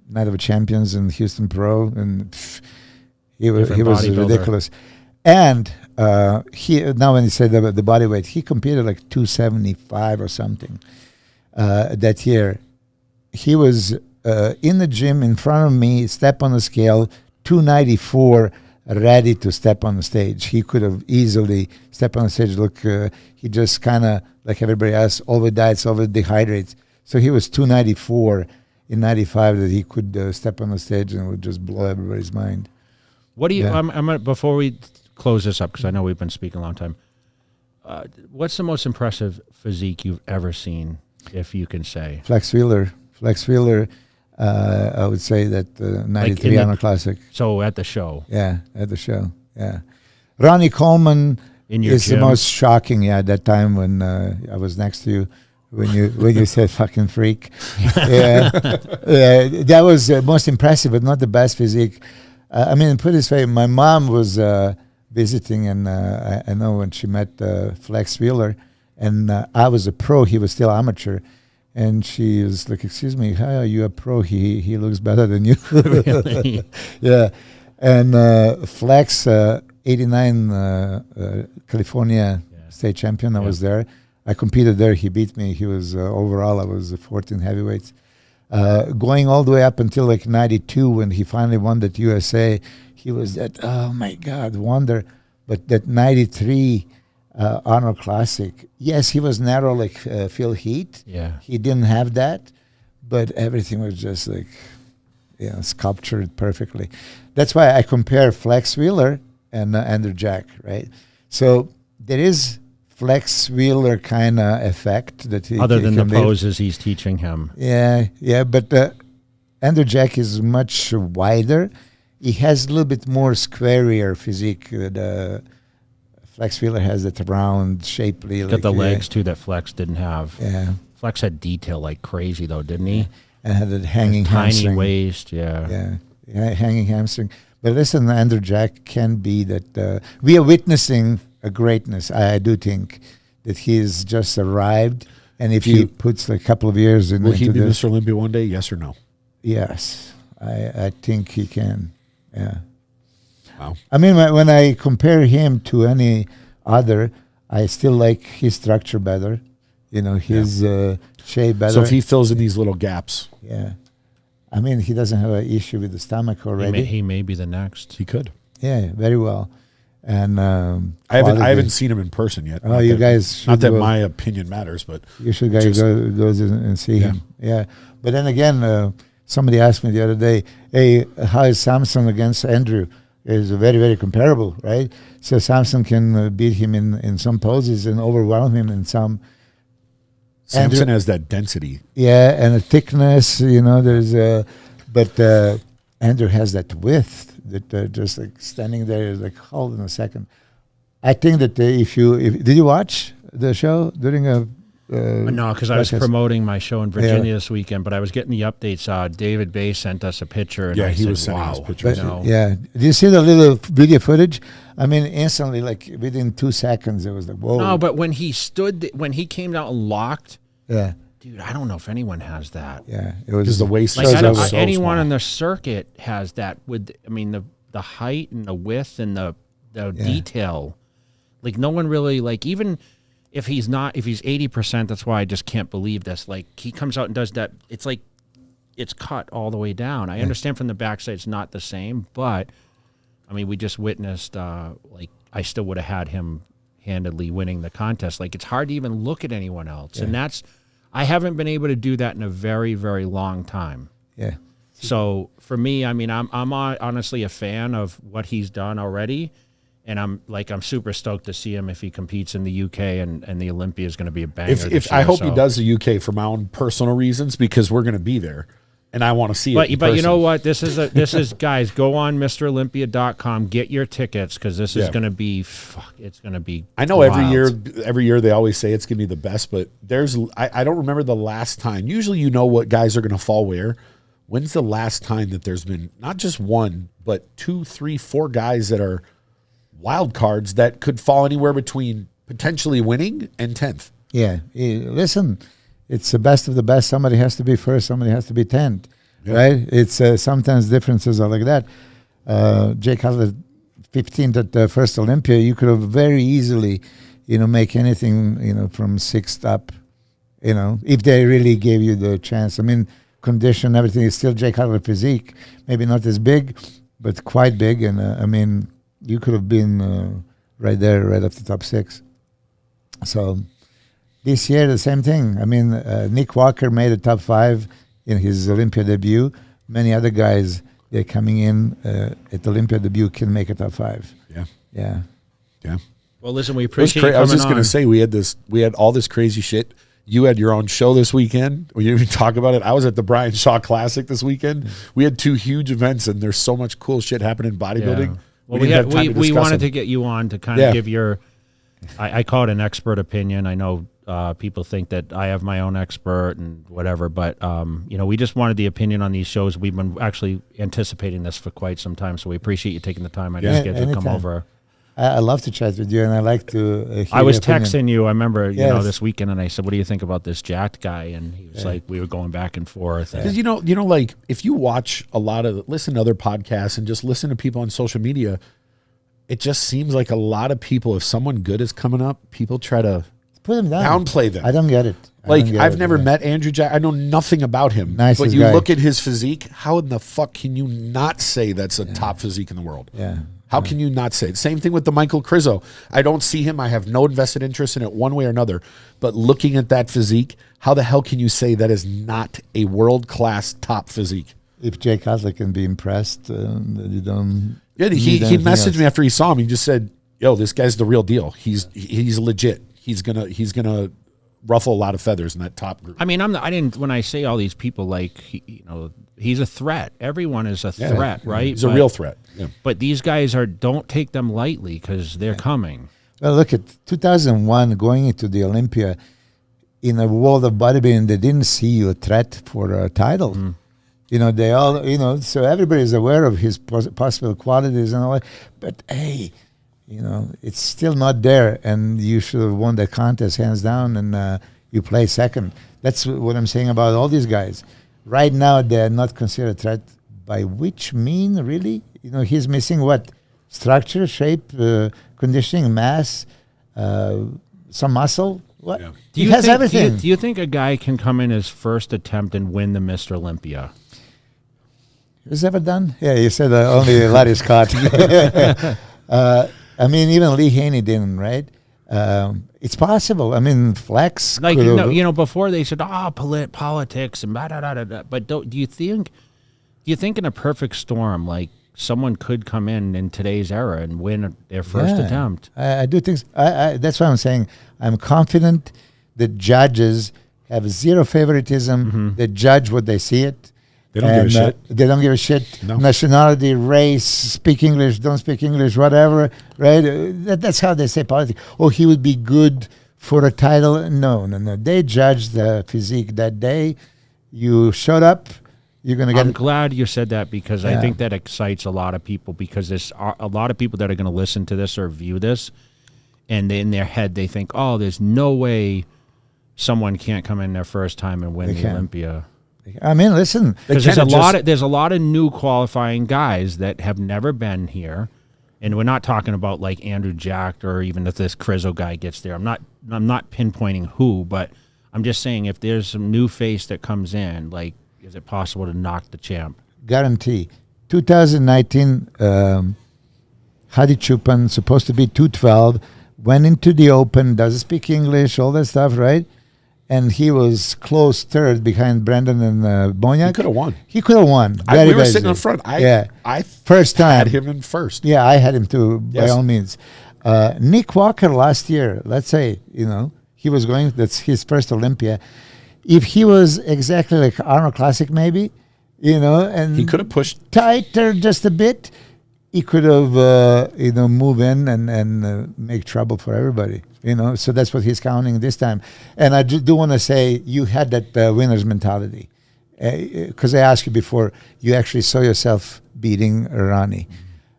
Night of Champions in Houston Pro, and he was ridiculous. And now when he said about the body weight, he competed like 275 or something that year. He was in the gym in front of me, step on the scale, 294, ready to step on the stage. He could have easily stepped on the stage. Look, he just kind of, like everybody else, over diets, over dehydrates. So he was 294 in 95 that he could step on the stage and would just blow everybody's mind. What do you, before we close this up, because I know we've been speaking a long time, what's the most impressive physique you've ever seen, if you can say? Flex Wheeler, I would say that 93 Honor Classic. So at the show. Yeah, at the show. Yeah. Ronnie Coleman is the most shocking. Yeah, at that time when I was next to you, when you said fucking freak. Yeah, that was most impressive, but not the best physique. I mean, put it this way, my mom was visiting, and I know when she met Flex Wheeler, and I was a pro, he was still amateur. And she was like, "Excuse me, how are you a pro? He looks better than you." Really? Yeah. And Flex '89 California state champion. I was there. I competed there. He beat me. He was overall. I was 14 heavyweights. Going all the way up until like '92 when he finally won that USA. He was that, oh my God, wonder. But that '93 Arnold Classic, yes, he was narrow like Phil Heath. Yeah. He didn't have that, but everything was just like, sculptured perfectly. That's why I compare Flex Wheeler and Andrew Jack, right? So there is Flex Wheeler kind of effect that he Other than the can poses he's teaching him. Yeah, but Andrew Jack is much wider. He has a little bit more squarier physique. Flex Wheeler has that round, shapely. Got the legs too that Flex didn't have. Yeah. Flex had detail like crazy though, didn't he? And had that hanging tiny hamstring. waist, yeah, hanging hamstring. But listen, Andrew Jack can be that. We are witnessing a greatness. I do think that he's just arrived, and if he puts a couple of years in, will he be Mr. Olympia one day? Yes or no? Yes, I think he can. Yeah. Wow. I mean, when I compare him to any other, I still like his structure better. His shape better. So if he fills in these little gaps, I mean, he doesn't have an issue with the stomach already. He may be the next. he could. Yeah, very well. And I haven't seen him in person yet. Oh, you guys should not that go. my opinion matters, but You should go and see him. Yeah. But then again, somebody asked me the other day, hey, how is Samson against Andrew? It's very, very comparable, right? So Samson can beat him in some poses and overwhelm him in some. Samson has that density. Yeah, and a thickness, there's but Andrew has that width that just like standing there is like, hold on a second. I think that did you watch the show during a No, because I was broadcast? promoting my show in Virginia this weekend, but I was getting the updates. David Bay sent us a picture. And He said, was sending us pictures. Yeah. Did you see the little video footage? I mean, instantly, like within 2 seconds, it was like, whoa. No, but when he when he came down and locked, Yeah. dude, I don't know if anyone has that. Yeah. It was Because the waist Like is I don't, so anyone small. on the circuit has that. The height and the width and the detail. Like no one really even if he's 80%. That's why I just can't believe this. Like he comes out and does that. It's like it's cut all the way down. I understand from the backside it's not the same, but I mean we just witnessed. I still would have had him handedly winning the contest. Like it's hard to even look at anyone else, and I haven't been able to do that in a very, very long time. Yeah. So for me, I mean, I'm honestly a fan of what he's done already, and I'm super stoked to see him if he competes in the UK and the Olympia is going to be a banger. If I hope he does the UK for my own personal reasons because we're going to be there, and I want to see it. But you know what? This is guys. Go on MrOlympia.com, get your tickets because this is going to be it's going to be. I know wild. every year they always say it's going to be the best, but I don't remember the last time. Usually, what guys are going to fall where. When's the last time that there's been not just one, but 2, 3, 4 guys that are wild cards that could fall anywhere between potentially winning and 10th? Yeah. Listen, it's the best of the best. Somebody has to be first. Somebody has to be 10th, right? It's sometimes differences are like that. Jay Cutler, 15th at the first Olympia, you could have very easily, make anything, from 6th up, if they really gave you the chance. I mean, condition, everything is still Jay Cutler physique. Maybe not as big, but quite big. And I mean, you could have been right there, right off the top 6. So this year, the same thing. I mean, Nick Walker made a top 5 in his Olympia debut. Many other guys, they're coming in at Olympia debut can make a top 5. Yeah. Well, listen, we appreciate you coming I was just going on. to say we had all this crazy shit. You had your own show this weekend. We didn't even talk about it. I was at the Brian Shaw Classic this weekend. We had 2 huge events, and there's so much cool shit happening in bodybuilding. Yeah. Well, we wanted to get you on to kind of give your, I call it an expert opinion. I know people think that I have my own expert and whatever, but we just wanted the opinion on these shows. We've been actually anticipating this for quite some time, so we appreciate you taking the time on your schedule to come over. I love to chat with you, and I like to hear I was your opinion. texting you, I remember, this weekend, and I said, what do you think about this jacked guy? And he was like, we were going back and forth. Because like if you watch listen to other podcasts and just listen to people on social media, it just seems like a lot of people, if someone good is coming up, people try to Put him down. downplay them. I don't get it. I've never met Andrew Jack. I know nothing about him. Nicest but you guy. look at his physique. How in the fuck can you not say that's a top physique in the world? Yeah. How can you not say it? Same thing with the Michal Krizo. I don't see him. I have no invested interest in it one way or another. But looking at that physique, how the hell can you say that is not a world-class top physique? If Jay Cutler can be impressed, you don't. Yeah, he messaged me after he saw him. He just said, "Yo, this guy's the real deal. He's legit. He's gonna ruffle a lot of feathers in that top group." I mean, when I say all these people, like, he's a threat. Everyone is a threat, right? He's a real threat. Yeah. But these guys don't take them lightly because they're coming. Well, look at 2001 going into the Olympia in a world of bodybuilding. They didn't see you a threat for a title. Mm. They all, so everybody is aware of his possible qualities and all that. But hey, it's still not there, and you should have won that contest hands down, and you play second. That's what I'm saying about all these guys. Right now, they're not considered a threat. By which mean, really? He's missing what? Structure, shape, conditioning, mass, some muscle. What? Yeah. He has everything. Do you think a guy can come in his first attempt and win the Mr. Olympia? Was ever done? Yeah, you said only Larry Scott. I mean, even Lee Haney didn't, right? It's possible. I mean, Flex. Like, before they said, politics and da. But do you think in a perfect storm, like, someone could come in today's era and win their first attempt? I do think that's why I'm saying I'm confident that judges have zero favoritism. Mm-hmm. They judge what they see it. They don't give a shit. They don't give a shit. No. Nationality, race, speak English, don't speak English, whatever, right? That's how they say politics. Oh, he would be good for a title. No. They judged the physique that day. You showed up, you're going to get I'm glad you said that because I think that excites a lot of people because there's a lot of people that are going to listen to this or view this, and in their head they think, oh, there's no way someone can't come in their first time and win the Olympia. I mean, listen, because there's a lot of new qualifying guys that have never been here, and we're not talking about like Andrew Jack or even if this Krizo guy gets there. I'm not pinpointing who, but I'm just saying if there's some new face that comes in, like, is it possible to knock the champ? Guarantee. 2019, Hadi Chupan, supposed to be 212, went into the Open, doesn't speak English, all that stuff, right? And he was close third behind Brendan and Boniak. He could have won. He could have won. We were sitting in front. I first time had him in first. Yeah, I had him too, by all means. Nick Walker last year, let's say, he was going, that's his first Olympia. If he was exactly like Arnold Classic maybe, and he could have pushed tighter just a bit, he could have, move in and make trouble for everybody. So that's what he's counting this time. And I do want to say you had that winner's mentality. Because I asked you before, you actually saw yourself beating Ronnie.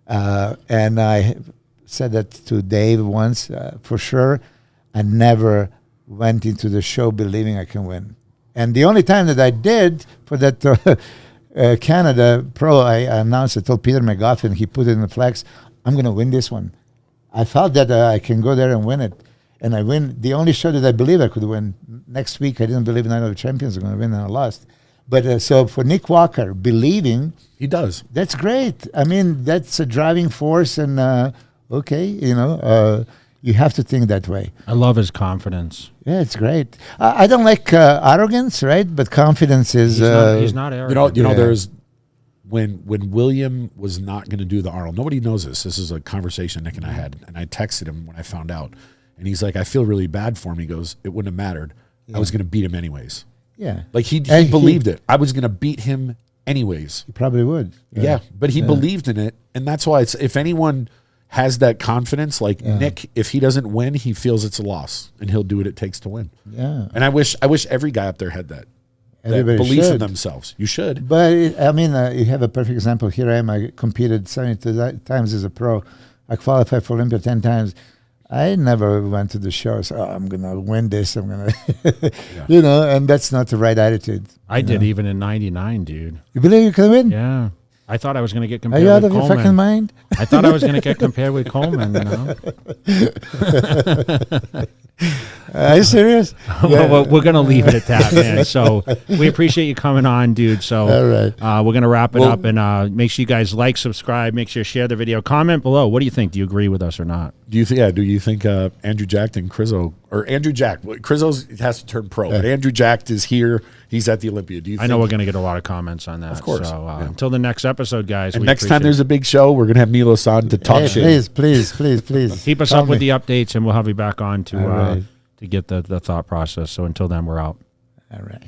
And I said that to Dave once, for sure. I never went into the show believing I can win. And the only time that I did for that Canada Pro, I announced, I told Peter McGoffin, he put it in the flex, I'm going to win this one. I felt that I can go there and win it. And I win. The only show that I believe I could win. Next week, I didn't believe Night of the Champions are going to win, and I lost. But so for Nick Walker, believing. He does. That's great. I mean, that's a driving force. And, you have to think that way. I love his confidence. Yeah, it's great. I don't like arrogance, right? But confidence is... He's not arrogant. There's... When William was not going to do the Arnold, nobody knows this. This is a conversation Nick and I had. And I texted him when I found out. And he's like, I feel really bad for him. He goes, it wouldn't have mattered. Yeah. I was going to beat him anyways. Yeah. Like he believed it. I was going to beat him anyways. He probably would. Yeah. But he believed in it. And that's why if anyone has that confidence, like Nick, if he doesn't win, he feels it's a loss and he'll do what it takes to win. Yeah. And I wish every guy up there had that. Everybody belief should. in themselves. You should. But, you have a perfect example. Here I am. I competed 72 times as a pro. I qualified for Olympia 10 times. I never went to the show. So I'm going to win this. I'm going to, and that's not the right attitude. I did even in 99, dude. You believe you can win? Yeah. I thought I was going to get Are compared you out with of your Coleman. fucking mind? I thought I was going to get compared with Coleman. Are you serious? Well, we're going to leave it at that, man. So we appreciate you coming on, dude. So All right. we're going to wrap it up, and make sure you guys like, subscribe, make sure you share the video, comment below. What do you think? Do you agree with us or not? Do you think Andrew Jack and Krizo, or Andrew Jack? Krizo has to turn pro, but Andrew Jack is here. He's at the Olympia. Do you? I know we're going to get a lot of comments on that. Of course. So until the next episode, guys. And next time there's a big show, we're going to have Milos on to talk shit. Please. Keep us up with the updates, and we'll have you back on to right. to get the thought process. So until then, we're out. All right.